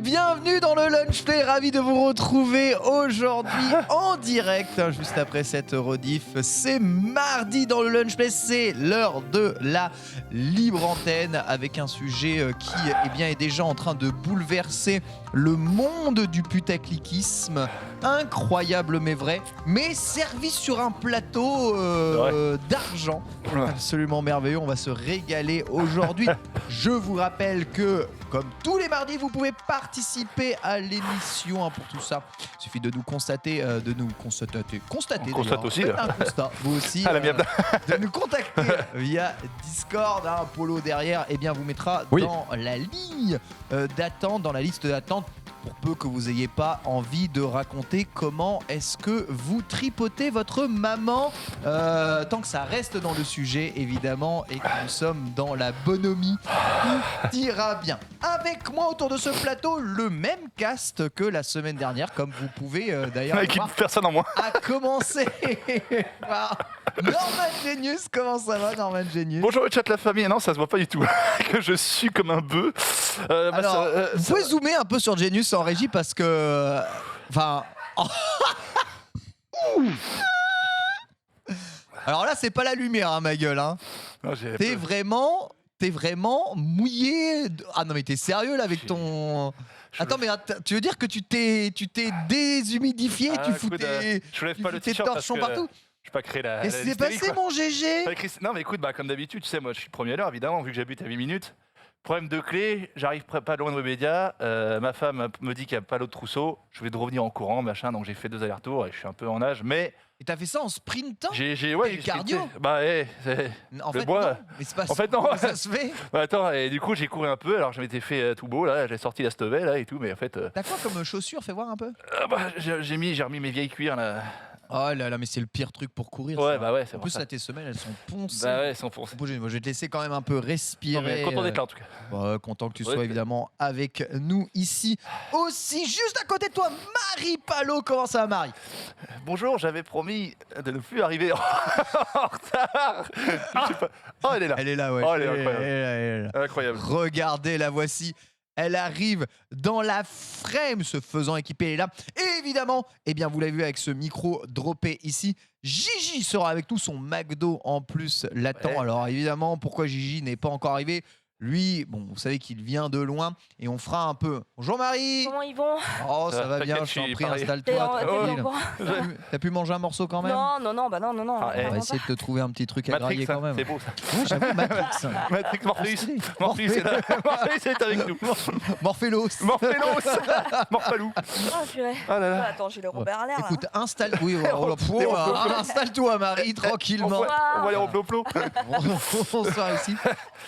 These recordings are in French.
bienvenue dans le Lunch Play, ravi de vous retrouver aujourd'hui en direct, juste après cette rediff. C'est mardi dans le Lunch Play, c'est l'heure de la libre antenne avec un sujet qui est déjà en train de bouleverser le monde du putacliquisme. Incroyable mais vrai, mais servi sur un plateau d'argent. Absolument merveilleux, on va se régaler aujourd'hui. Je vous rappelle que, comme tous les mardis, vous pouvez participer à l'émission pour tout ça. Il suffit de nous constater, constater. On constate aussi. Un constat, vous aussi. De nous contacter via Discord. Polo derrière, vous mettra dans la ligne d'attente, dans la liste d'attente. Pour peu que vous n'ayez pas envie de raconter comment est-ce que vous tripotez votre maman, tant que ça reste dans le sujet évidemment et que nous sommes dans la bonhomie, tout ira bien. Avec moi autour de ce plateau, le même cast que la semaine dernière, comme vous pouvez d'ailleurs voir, personne en moins. à commencer par Norman Genius. Comment ça va, Norman Genius? Bonjour le chat, la famille. Non, ça se voit pas du tout que je suis comme un bœuf. Alors, vous pouvez zoomer un peu sur Genius en régie parce que... Enfin... Alors là, c'est pas la lumière, ma gueule. T'es vraiment mouillé. Ah non, mais t'es sérieux là avec ton... Attends, mais tu veux dire que tu t'es déshumidifié, tu fous tes torchons partout? Je vais pas créer la... Qu'est-ce qui s'est passé, mon GG? Non, mais écoute, comme d'habitude, tu sais, moi je suis premier à l'heure, évidemment, vu que j'habite à 8 minutes. Problème de clé, j'arrive pas loin de Webedia, ma femme me dit qu'il n'y a pas l'autre trousseau, je vais de revenir en courant, machin, donc j'ai fait 2 allers-retours et je suis un peu en nage, mais... Et t'as fait ça en sprintant? J'ai cardio? En fait, non, mais c'est pas en fait, non. Ça se fait. Attends, et du coup j'ai couru un peu, alors je m'étais fait tout beau, là, j'ai sorti la Stovet, là, et tout, mais en fait... T'as quoi comme chaussures? Fais voir un peu. J'ai remis mes vieilles cuirs, là. Oh là là, mais c'est le pire truc pour courir. Ouais, c'est en plus, là, tes semelles, elles sont poncées. Elles sont foncées. Moi, je vais te laisser quand même un peu respirer. Non, mais content d'être là, en tout cas. Content que tu sois évidemment avec nous ici. Aussi, juste à côté de toi, Marie Palot. Comment ça va, Marie? Bonjour, j'avais promis de ne plus arriver en retard. Oh, elle est là. Elle est là, ouais. Oh, elle est incroyable. Elle est là. Incroyable. Regardez, la voici. Elle arrive dans la frame, se faisant équiper, elle est là. Et évidemment, vous l'avez vu avec ce micro droppé ici, Gigi sera avec nous, son McDo en plus l'attend. Ouais. Alors évidemment, pourquoi Gigi n'est pas encore arrivé? Lui, vous savez qu'il vient de loin et on fera un peu. Bonjour Marie. Comment ils vont? Oh, ça va bien, je t'en prie, installe-toi. T'as pu manger un morceau quand même? Non. On va essayer de te trouver un petit truc à grailler quand même. C'est beau ça. Ouais, j'avoue, Matrix. Matrix, Morpheus est là. Morpheus est avec nous. Morphelos. Morphalou. Ah, purée. Ah là là. Attends, j'ai le Robert à l'air. Écoute, installe-toi Marie, tranquillement. On va aller au plop-plop. Bonsoir ici.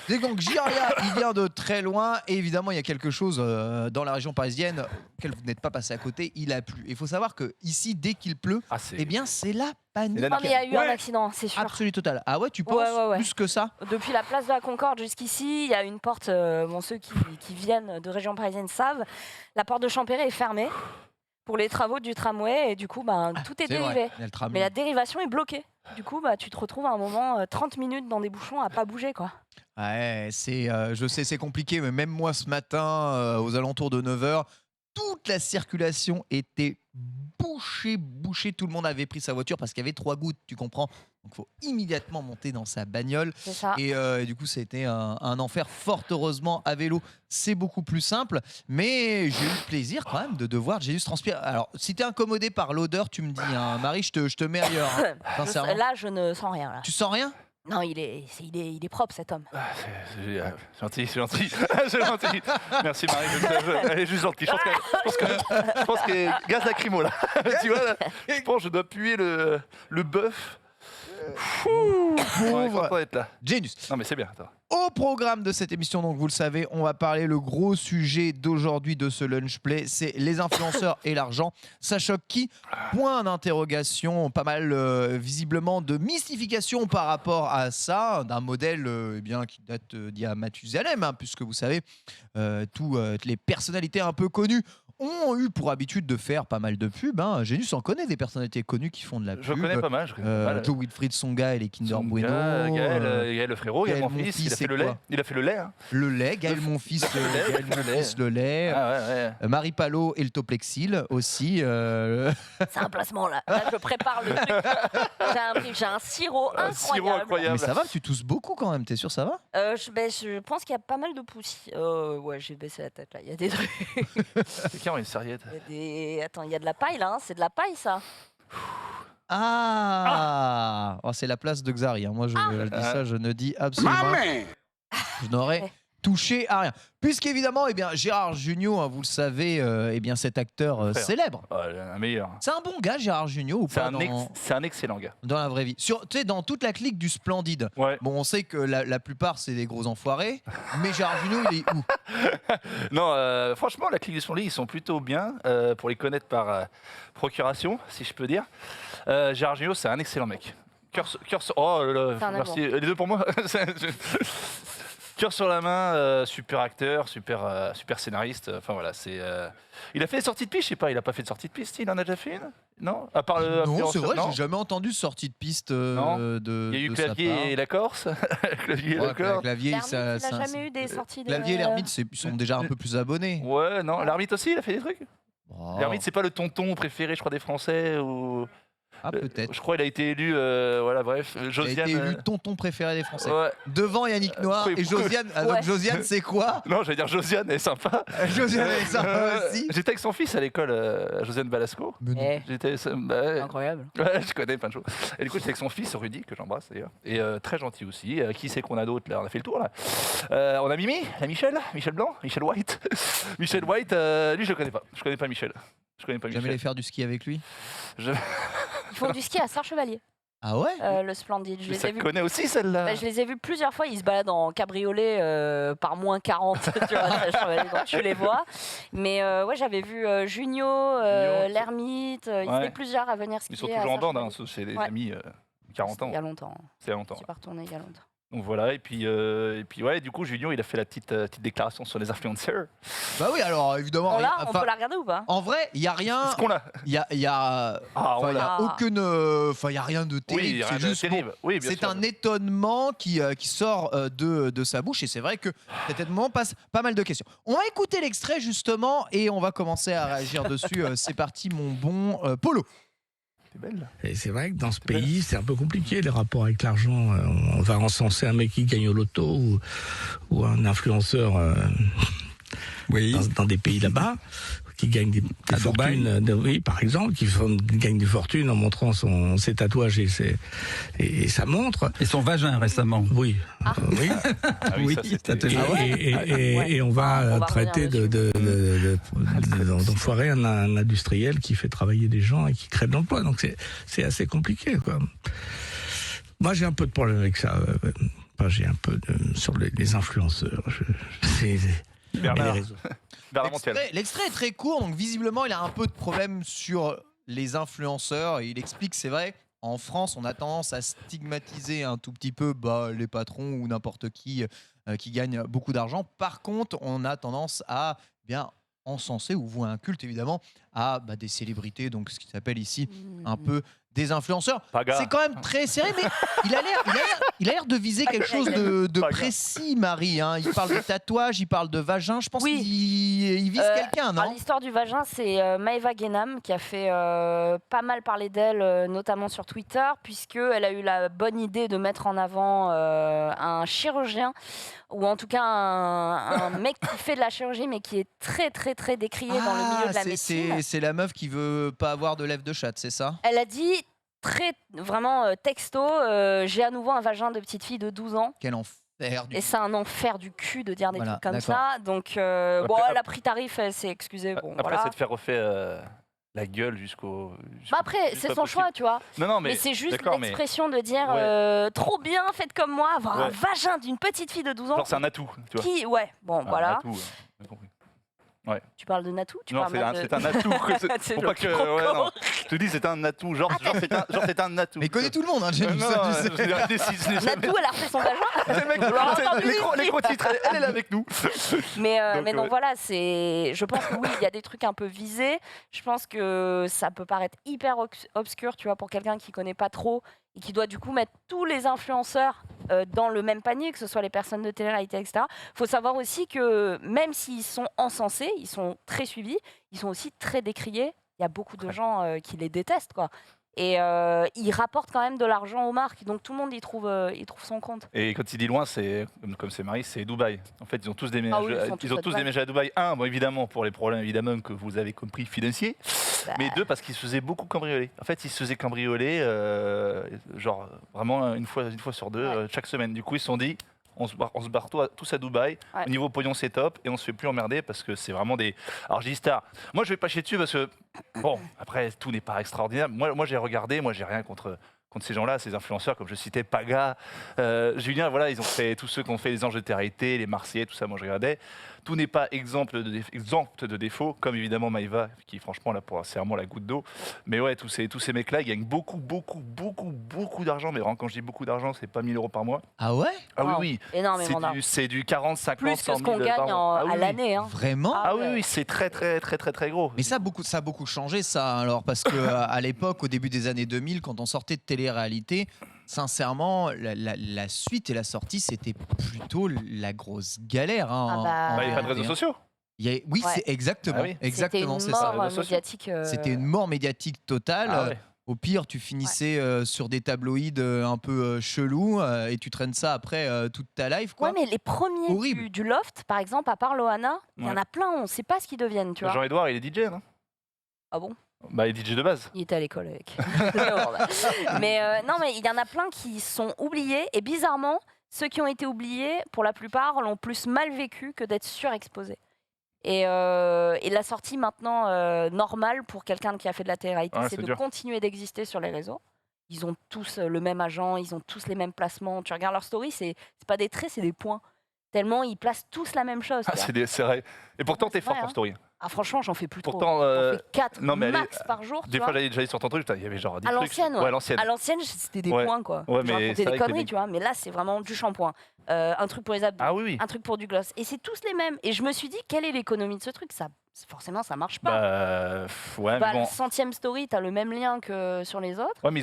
Et donc Giria, il vient de très loin et évidemment il y a quelque chose dans la région parisienne auquel vous n'êtes pas passé à côté, il a plu. Il faut savoir que ici dès qu'il pleut, c'est la panique. Non mais il y a eu un accident, c'est sûr. Absolu total. Ah ouais, tu penses plus que ça? Depuis la place de la Concorde jusqu'ici, il y a une porte, ceux qui viennent de région parisienne savent, la porte de Champéret est fermée pour les travaux du tramway et du coup tout est dérivé. Mais la dérivation est bloquée. Du coup tu te retrouves à un moment 30 minutes dans des bouchons à pas bouger quoi. Ouais, je sais c'est compliqué, mais même moi ce matin aux alentours de 9h, toute la circulation était bouchée, tout le monde avait pris sa voiture parce qu'il y avait 3 gouttes, tu comprends? Donc il faut immédiatement monter dans sa bagnole. C'est ça. Et du coup, c'était un enfer. Fort heureusement, à vélo, c'est beaucoup plus simple. Mais j'ai eu le plaisir quand même de voir Genius transpirer. Alors, si t'es incommodé par l'odeur, tu me dis, Marie, je te mets ailleurs. Sincèrement. Là, je ne sens rien. Là. Tu sens rien? Non, il est propre cet homme. C'est gentil. Merci Marie. Elle est juste gentille. Je pense qu'elle est gaz lacrymo là. Tu vois là, je pense que je dois puer le bœuf. Pauvre être là. Genius. Non mais c'est bien. Attends. Au programme de cette émission, donc vous le savez, on va parler le gros sujet d'aujourd'hui de ce Lunch Play, c'est les influenceurs et l'argent. Ça choque qui? Point d'interrogation, pas mal visiblement de mystification par rapport à ça, d'un modèle qui date d'il y a Mathusalem, puisque vous savez, toutes les personnalités un peu connues ont eu pour habitude de faire pas mal de pubs. Génus en connaît des personnalités connues qui font de la pub. Je connais pas mal. Joe Wilfried Songa et les Kinder Bueno. Gaël le frérot, Gaël Gaël Monfils, il a Monfils, fait le lait. Il a fait le lait. Hein. Le lait, Gaël Monfils, le lait. Ah ouais. Marie Palot et le Toplexil aussi. C'est un placement là. Là, je prépare le truc. J'ai un sirop incroyable. Mais ça va, tu tousses beaucoup quand même, t'es sûr ça va? Je pense qu'il y a pas mal de poussière. Ouais, j'ai baissé la tête là. Il y a des trucs. Quelqu'un a une serviette. Attends, il y a de la paille là. C'est de la paille ça. Oh, c'est la place de Xari. Moi, je dis ça, je ne dis absolument. Je n'aurais touché à rien. Puisqu'évidemment, Gérard Jugnot, vous le savez, cet acteur célèbre. Un meilleur. C'est un bon gars, Gérard Jugnot, ou pas? C'est un excellent gars. Dans la vraie vie. Dans toute la clique du Splendide. Ouais. Bon, on sait que la plupart, c'est des gros enfoirés. Mais Gérard Jugnot, il est où? Non, franchement, la clique du Splendide, ils sont plutôt bien, pour les connaître par procuration, si je peux dire. Gérard Jugnot, c'est un excellent mec. Oh là là, merci. Les deux pour moi. Cœur sur la main, super acteur, super scénariste. Enfin voilà, il a fait des sorties de piste, je sais pas, il a pas fait de sortie de piste, il en a déjà fait une? Non, à part le. Non, c'est vrai, j'ai jamais entendu de sortie de piste de. Il y a eu Clavier et la Corse. Clavier ça. Il n'a jamais eu des sorties de. Clavier et l'Ermite, ils sont déjà un peu plus abonnés. Ouais, non, l'Ermite aussi, il a fait des trucs. L'Ermite, c'est pas le tonton préféré, je crois, des Français ou. Ah, peut-être. Je crois qu'il a été élu, voilà, bref. Josiane, il a été élu tonton préféré des Français. Ouais. Devant Yannick Noir et Josiane. Donc Josiane, c'est quoi? Non, j'allais dire Josiane, elle est sympa. Josiane, elle est sympa aussi. J'étais avec son fils à l'école, Josiane Balasco. Incroyable. Ouais, je connais plein de choses. Et du coup, j'étais avec son fils, Rudy, que j'embrasse d'ailleurs. Et très gentil aussi. Qui c'est qu'on a d'autres là? On a fait le tour là. On a Mimi, la Michel Blanc, Michel White. Michel White, lui, je le connais pas. Je connais pas Michel. Jamais aller faire du ski avec lui? Ils font du ski à Sarre-Chevalier. Ah ouais? Le Splendide. Je les connais aussi celle-là. Je les ai vus plusieurs fois. Ils se baladent en cabriolet par moins 40. Tu vois, donc tu les vois. Mais ouais, j'avais vu Jugnot, l'Ermite. Ils étaient plusieurs à venir skier. Ils sont toujours en bande, c'est des amis 40 ans. Il y a longtemps. C'est longtemps. Je suis pas retourné il y a longtemps. Donc voilà, et puis ouais, du coup, Jugnot, il a fait la petite déclaration sur les influenceurs. Bah oui, alors évidemment. On peut la regarder ou pas? En vrai, il y a rien. Est-ce qu'on l'a? Il y a aucune. Il y a rien de terrible. Oui, c'est juste. C'est un étonnement qui sort de sa bouche, et c'est vrai que cet étonnement passe pas mal de questions. On va écouter l'extrait justement, et on va commencer à réagir dessus. C'est parti, mon bon Polo. Et c'est vrai que dans ce pays, c'est un peu compliqué les rapports avec l'argent. On va encenser un mec qui gagne au loto ou un influenceur dans des pays là-bas qui gagne des fortunes, par exemple, qui gagne des fortunes en montrant ses tatouages et sa montre. Et son vagin récemment. Oui. Oui. Et on va traiter d'enfoirer un industriel qui fait travailler des gens et qui crée de l'emploi. Donc c'est assez compliqué, quoi. Moi, j'ai un peu de problème avec ça. J'ai un peu sur les influenceurs. L'extrait est très court, donc visiblement il a un peu de problème sur les influenceurs. Et il explique, c'est vrai, en France on a tendance à stigmatiser un tout petit peu les patrons ou n'importe qui gagne beaucoup d'argent. Par contre, on a tendance à encenser ou vouer un culte évidemment à des célébrités, donc ce qui s'appelle ici un peu des influenceurs. C'est quand même très serré, mais il a l'air de viser quelque chose de précis, Marie. Il parle de tatouage, il parle de vagin. Je pense qu'il vise quelqu'un, non? L'histoire du vagin, c'est Maëva Guénam qui a fait pas mal parler d'elle, notamment sur Twitter, puisqu'elle a eu la bonne idée de mettre en avant un chirurgien, ou en tout cas un mec qui fait de la chirurgie, mais qui est très très très décrié dans le milieu de la médecine. C'est la meuf qui veut pas avoir de lèvres de chatte, c'est ça? Elle a dit vraiment texto, j'ai à nouveau un vagin de petite fille de 12 ans. Quel enfer. Et c'est un enfer du cul de dire des trucs comme ça. Donc elle a pris tarif, elle s'est excusée. Après, c'est de faire refaire la gueule jusqu'au. Après, c'est son choix, tu vois. Non, mais c'est juste l'expression de dire trop bien, faites comme moi, avoir un vagin d'une petite fille de 12 ans. Genre, c'est un atout, tu vois. Voilà. Atout, j'ai compris. Ouais. Tu parles de Natou? Non, c'est un atout. Faut pas que. Ouais, non. Je te dis, c'est un atout. Genre c'est un atout. Mais il connaît tout le monde, hein, Jenny. Non, Natou, elle a refait son vagin. Les titres, elle est là avec nous. Mais donc voilà, je pense que oui, il y a des trucs un peu visés. Je pense que ça peut paraître hyper obscur, tu vois, pour quelqu'un qui connaît pas trop et qui doit du coup mettre tous les influenceurs dans le même panier, que ce soit les personnes de télé-réalité, etc. Il faut savoir aussi que même s'ils sont encensés, ils sont très suivis, ils sont aussi très décriés. Il y a beaucoup de gens qui les détestent, quoi. Et ils rapportent quand même de l'argent aux marques, donc tout le monde y trouve son compte. Et quand il dit loin, c'est comme c'est Marie, c'est Dubaï. En fait, ils ont tous déménagé, à Dubaï. Un, bon, évidemment, pour les problèmes évidemment que vous avez compris financiers, mais deux, parce qu'ils se faisaient beaucoup cambrioler. En fait, ils se faisaient cambrioler, genre vraiment une fois sur deux, chaque semaine. Du coup, ils se sont dit, on se barre tous à Dubaï. Ouais. Au niveau pognon, c'est top. Et on se fait plus emmerder parce que c'est vraiment des. Alors, j'ai dit Star. Moi, je vais pas chier dessus parce que, bon, après, tout n'est pas extraordinaire. Moi j'ai regardé. Moi, j'ai rien contre ces gens-là, ces influenceurs, comme je citais, Paga, Julien, voilà, ils ont fait, tous ceux qui ont fait les Anges de Télé-réalité, les Marseillais, tout ça, moi je regardais. Tout n'est pas exempt de défauts, comme évidemment Maïva, qui franchement, là, c'est vraiment la goutte d'eau. Mais ouais, tous ces mecs-là, ils gagnent beaucoup d'argent. Mais vraiment, quand je dis beaucoup d'argent, c'est pas 1 000 € par mois. Ah ouais? Ah oui, oui. Énormément d'argent. C'est du 40, 50, plus 100 que 000 ce qu'on gagne à l'année. Hein. Vraiment? Ah oui, oui, c'est très gros. Mais ça a beaucoup changé, ça, alors, parce que à l'époque, au début des années 2000, quand on sortait de télé-réalité, sincèrement, la suite et la sortie, c'était plutôt la grosse galère. Hein, il n'y a pas de réseaux sociaux. Oui, ouais. C'est exactement, ah oui. Exactement, c'est ça. C'était une mort médiatique totale. Ah ouais. Au pire, tu finissais sur des tabloïds un peu chelous et tu traînes ça après toute ta life. Quoi. Ouais, mais les premiers du Loft, par exemple, à part Loana, il y en a plein, on ne sait pas ce qu'ils deviennent. Tu vois. Jean-Edouard, il est DJ, non? Ah bon? Bah, il est DJ de base. Il était à l'école avec. Mais non, mais il y en a plein qui sont oubliés. Et bizarrement, ceux qui ont été oubliés, pour la plupart, l'ont plus mal vécu que d'être surexposés. Et la sortie maintenant normale pour quelqu'un qui a fait de la télé-réalité, c'est de continuer d'exister sur les réseaux. Ils ont tous le même agent, ils ont tous les mêmes placements. Tu regardes leur story, c'est pas des traits, c'est des points. Tellement ils placent tous la même chose. Ah, c'est vrai. Et pourtant, t'es fort en story. Ah franchement, j'en fais plus trop. Pourtant, j'en fais 4 max par jour. Des fois, j'allais sur ton truc, il y avait genre 10 trucs. À l'ancienne, c'était des points, quoi. Ouais, je racontais des conneries, tu vois. Mais là, c'est vraiment du shampoing. Un truc pour les abdos, un truc pour du gloss. Et c'est tous les mêmes. Et je me suis dit, quelle est l'économie de ce truc? Forcément, ça marche pas. La 100e story, t'as le même lien que sur les autres. Ouais, mais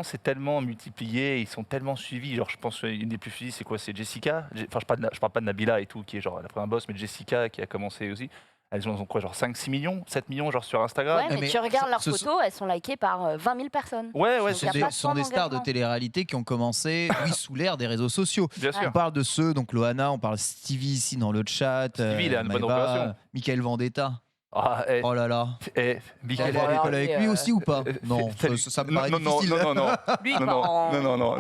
c'est tellement multiplié, ils sont tellement suivis. Genre, je pense une des plus suivies, c'est quoi? C'est Jessica. Enfin, je parle pas de Nabila et tout, qui est genre la première boss, mais Jessica qui a commencé aussi. Elles ont quoi, genre 5-6 millions, 7 millions, genre sur Instagram. Ouais, mais tu regardes leurs photos, elles sont likées par 20 000 personnes. Ouais, ce sont des stars de télé-réalité qui ont commencé, sous l'ère des réseaux sociaux. Bien sûr. On parle de ceux, donc Loana, on parle Stevie ici dans le chat. Stevie, il a une bonne opération. Michael Vendetta. Ah, oh là là. Michael est à l'école avec lui aussi ou pas? Non, ça me paraît difficile.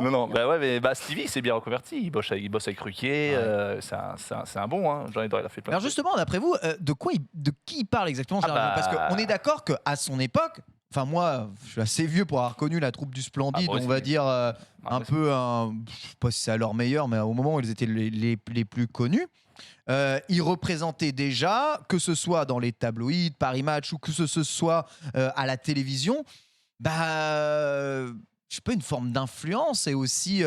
Non. Bah ouais, mais Stevie s'est bien reconverti. Il bosse avec Ruquier. Ouais. C'est un bon. Hein. Jean-Edouard, il a fait plein. Alors justement, d'après vous, de qui il parle exactement? Parce qu'on est d'accord qu'à son époque, enfin moi, je suis assez vieux pour avoir connu la troupe du Splendide, on va dire un peu, je sais pas si c'est à leur meilleur, mais au moment où ils étaient les plus connus. Ils représentaient déjà, que ce soit dans les tabloïds, Paris Match, ou que ce soit à la télévision, je sais pas, une forme d'influence et aussi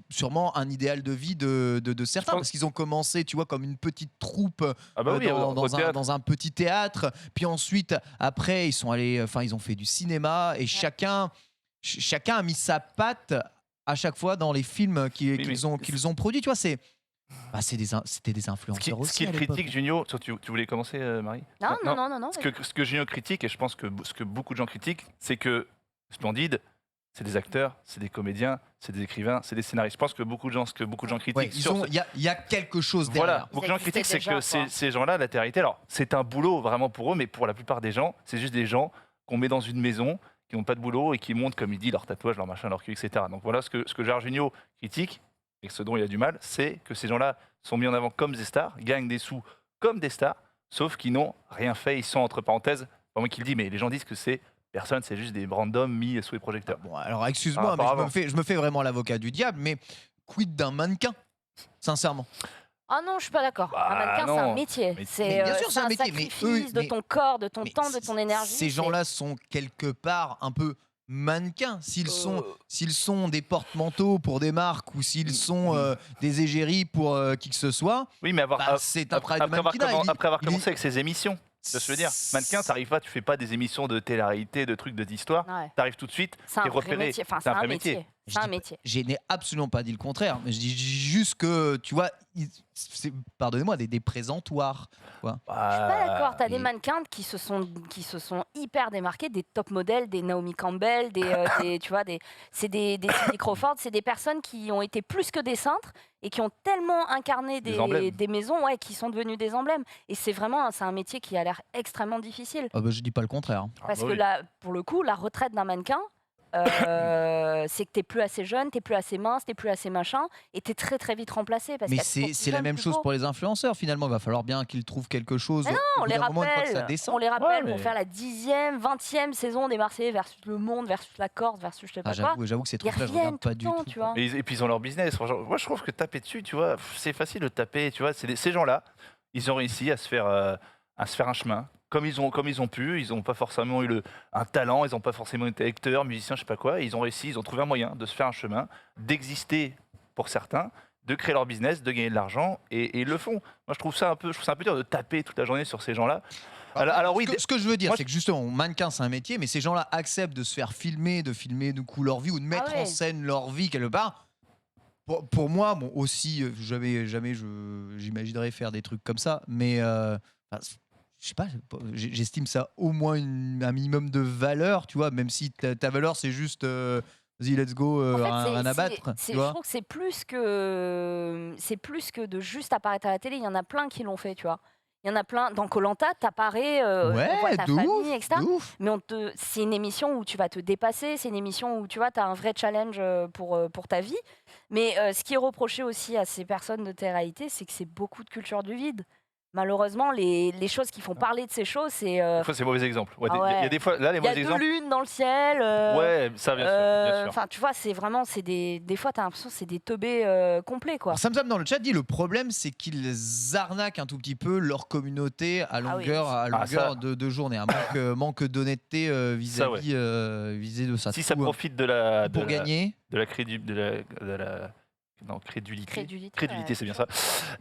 sûrement un idéal de vie de certains, parce qu'ils ont commencé, tu vois, comme une petite troupe dans un petit théâtre, puis ensuite, après, ils sont allés, ils ont fait du cinéma et chacun a mis sa patte à chaque fois dans les films qu'ils ont produits, tu vois, c'était des influenceurs aussi. Ce qui est critique, Junio, tu voulais commencer, Marie? Non. Ce que Junio critique, et je pense que ce que beaucoup de gens critiquent, c'est que Splendide, c'est des acteurs, c'est des comédiens, c'est des écrivains, c'est des scénaristes. Je pense que beaucoup de gens critiquent. Il y a quelque chose derrière. Voilà, beaucoup de gens critiquent, c'est que ces gens-là, la télé-réalité, alors c'est un boulot vraiment pour eux, mais pour la plupart des gens, c'est juste des gens qu'on met dans une maison, qui n'ont pas de boulot et qui montrent, comme il dit, leur tatouage, leur machin, leur cul, etc. Donc voilà ce que Gérard Jugnot critique. Et ce dont il a du mal, c'est que ces gens-là sont mis en avant comme des stars, gagnent des sous comme des stars, sauf qu'ils n'ont rien fait. Ils sont, entre parenthèses, pas moi qui le dis, mais les gens disent que c'est personne, c'est juste des randoms mis sous les projecteurs. Bon, alors excuse-moi, mais je me fais vraiment l'avocat du diable, mais quid d'un mannequin, sincèrement? Ah non, je suis pas d'accord. Un mannequin, c'est un métier. C'est bien sûr, c'est un métier, sacrifice de ton corps, de ton temps, de ton énergie. Ces gens-là sont quelque part un peu mannequins. S'ils sont des porte-manteaux pour des marques ou s'ils sont des égéries pour qui que ce soit, oui, mais c'est un travail de mannequinat. Après avoir commencé avec ses émissions. Tu vois ce que je veux dire ? Mannequin, t'arrives pas, tu fais pas des émissions de télé-réalité, de trucs d'histoire. Ouais. T'arrives tout de suite, t'es repéré. C'est un vrai métier. C'est un métier. Je n'ai absolument pas dit le contraire. Mais je dis juste que, tu vois, pardonnez-moi, des présentoirs. Quoi. Je suis pas d'accord. T'as des mannequins qui se sont hyper démarqués, des top modèles, des Naomi Campbell, c'est des Cindy Crawford, c'est des personnes qui ont été plus que des cintres et qui ont tellement incarné des maisons qui sont devenues des emblèmes. Et c'est un métier qui a l'air extrêmement difficile. Je dis pas le contraire. Parce que là, pour le coup, la retraite d'un mannequin, c'est que t'es plus assez jeune, t'es plus assez mince, t'es plus assez machin, et t'es très très vite remplacé. Mais c'est la même chose pour les influenceurs finalement. Il va falloir bien qu'ils trouvent quelque chose. Mais non, on les rappelle mais... pour faire la 10e, 20e saison des Marseillais versus le Monde, versus la Corse, versus je sais pas quoi. J'avoue que ces trucs-là, je regarde pas du tout. Tu vois. Et puis ils ont leur business. Franchement, moi je trouve que taper dessus, tu vois, c'est facile de taper. Tu vois, ces gens-là, ils ont réussi à se faire un chemin. Comme ils ont pu, ils n'ont pas forcément eu un talent, ils n'ont pas forcément été acteurs, musiciens, je sais pas quoi. Ils ont réussi, ils ont trouvé un moyen de se faire un chemin, d'exister pour certains, de créer leur business, de gagner de l'argent, et ils le font. Moi, je trouve ça un peu dur de taper toute la journée sur ces gens-là. Alors oui, ce que je veux dire, c'est que justement, mannequin, c'est un métier, mais ces gens-là acceptent de se faire filmer du coup leur vie ou de mettre en scène leur vie quelque part. Pour moi, aussi, jamais j'imaginerais faire des trucs comme ça, mais je sais pas, j'estime ça au moins un minimum de valeur, tu vois, même si ta valeur c'est juste vas-y let's go un abattre. Je trouve que c'est plus que de juste apparaître à la télé. Il y en a plein qui l'ont fait, tu vois. Il y en a plein. Dans Koh-Lanta, t'apparais, on voit ta famille, etc. Mais c'est une émission où tu vas te dépasser. C'est une émission où tu vois, t'as un vrai challenge pour ta vie. Mais ce qui est reproché aussi à ces personnes de télé-réalité, c'est que c'est beaucoup de culture du vide. Malheureusement, les choses qui font parler de ces choses, c'est. Des fois, c'est mauvais exemple. Il y a des fois, là, les mauvais exemples. Il y a 2 lunes dans le ciel. Ouais, ça, bien sûr. Enfin, tu vois, c'est vraiment, des fois, t'as l'impression que c'est des teubés complets, quoi. Samsam dans le chat dit le problème, c'est qu'ils arnaquent un tout petit peu leur communauté à longueur de journée. Un manque d'honnêteté vis-à-vis de ça. Si ça profite pour gagner, de la crédulité, c'est bien ça.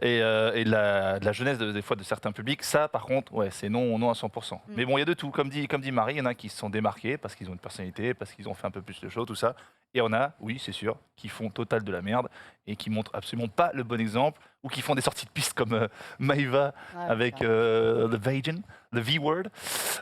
Et de la jeunesse des fois de certains publics, ça par contre, c'est non à 100%. Mais bon, il y a de tout. Comme dit Marie, il y en a qui se sont démarqués parce qu'ils ont une personnalité, parce qu'ils ont fait un peu plus de choses, tout ça. Et on a, oui, c'est sûr, qui font total de la merde et qui montrent absolument pas le bon exemple ou qui font des sorties de piste comme Maïva avec The V-Word.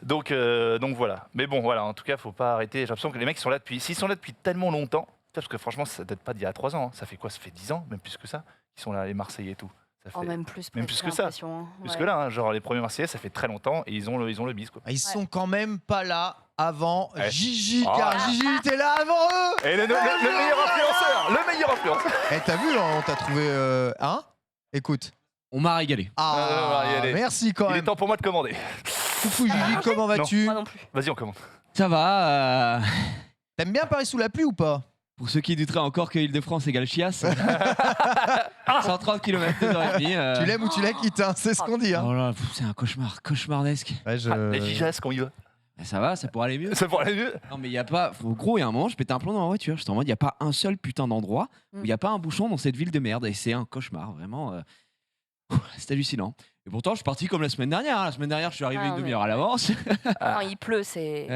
Donc voilà. Mais bon, voilà, en tout cas, faut pas arrêter. J'ai l'impression que les mecs sont là s'ils sont là depuis tellement longtemps. Parce que franchement, ça date pas d'il y a 3 ans. Hein. Ça fait quoi ? Ça fait 10 ans, même plus que ça. Ils sont là, les Marseillais et tout. Ça fait... même plus que ça. Plus que là, genre les premiers Marseillais, ça fait très longtemps et ils ont le bis. Quoi. Ils sont quand même pas là avant Gigi, car Gigi était là avant eux. Et le meilleur influenceur. T'as vu, on t'a trouvé Écoute. On m'a régalé. Merci quand même. Il est temps pour moi de commander. Coucou Gigi, comment vas-tu ? Moi non plus. Vas-y, on commande. Ça va. T'aimes bien Paris sous la pluie ou pas ? Pour ceux qui douteraient encore que Île-de-France égale chiasse, 130 km 2h30. Tu l'aimes ou tu la quittes, c'est ce qu'on dit. Oh là, c'est un cauchemardesque. Les gigas, quand il va. Ça va, ça pourrait aller mieux. Non mais il y a pas, gros, il y a un moment, je pétais un plomb dans ma voiture. J'étais en mode, il y a pas un seul putain d'endroit où il y a pas un bouchon dans cette ville de merde. Et c'est un cauchemar, vraiment. C'est hallucinant. Et pourtant, je suis parti comme la semaine dernière. La semaine dernière, je suis arrivé une demi-heure à l'avance. Quand il pleut, c'est.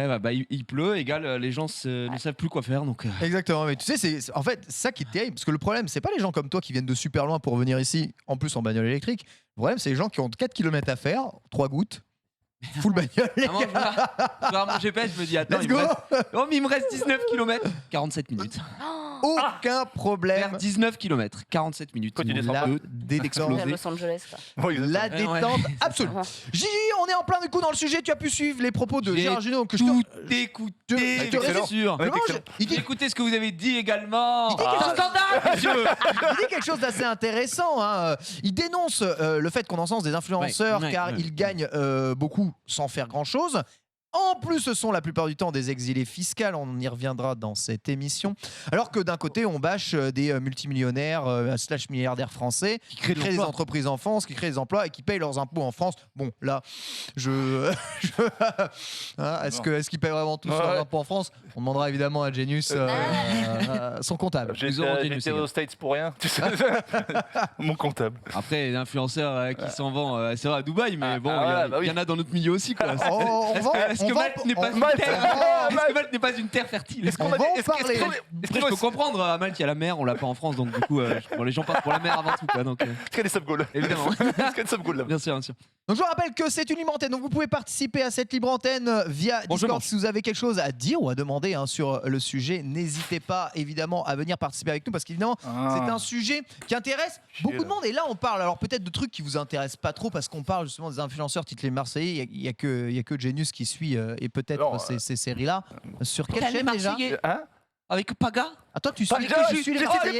Il pleut, égal, les gens ne savent plus quoi faire. Donc... Exactement, mais tu sais, c'est en fait ça qui est terrible. Parce que le problème, c'est pas les gens comme toi qui viennent de super loin pour venir ici, en plus en bagnole électrique. Le problème, c'est les gens qui ont 4 km à faire, 3 gouttes. Full bagnole. Je regarde mon GPS, je me dis, attends, il me reste 19 km. 47 minutes. Aucun problème. Faire 19 km, 47 minutes. Quand tu descends la détente. Los Angeles, quoi. La détente absolue. Gigi, on est en plein du coup dans le sujet. Tu as pu suivre les propos de Gérard Jugnot. Tout écouté, bien sûr. J'ai écouté ce que vous avez dit également. Il dit quelque chose d'assez intéressant. Il dénonce le fait qu'on encense des influenceurs car ils gagnent beaucoup sans faire grand-chose. En plus, ce sont la plupart du temps des exilés fiscaux, on y reviendra dans cette émission. Alors que d'un côté, on bâche des multimillionnaires / milliardaires français qui créent des entreprises en France, qui créent des emplois et qui payent leurs impôts en France. Bon, là, est-ce qu'ils payent vraiment tous leurs impôts en France? On demandera évidemment à Genius son comptable. J'étais aux States pour rien, tu sais. Mon comptable. Après, l'influenceur qui s'en vend, c'est vrai à Dubaï, mais bon, il y en a dans notre milieu aussi, quoi. Est-ce que Malte n'est pas une terre fertile? On va en parler. Je peux comprendre, à Malte, il y a la mer, on l'a pas en France, donc du coup, les gens partent pour la mer avant tout, quoi. Donc, est-ce qu'il y a des sub-goals? Évidemment. Est-ce qu'il y a des sub-goals là? Bien sûr, bien sûr. Donc je vous rappelle que c'est une libre antenne, donc vous pouvez participer à cette libre antenne via Discord si vous avez quelque chose à dire ou à demander sur le sujet. N'hésitez pas évidemment à venir participer avec nous parce qu'évidemment c'est un sujet qui intéresse beaucoup de monde. Et là on parle alors peut-être de trucs qui vous intéressent pas trop parce qu'on parle justement des influenceurs titres les Marseillais. Il y a que Genius qui suit et peut-être ces séries-là. Sur quelle chaîne déjà? Avec Paga? Attends, tu suis Paga? Avec Juliette Tanti.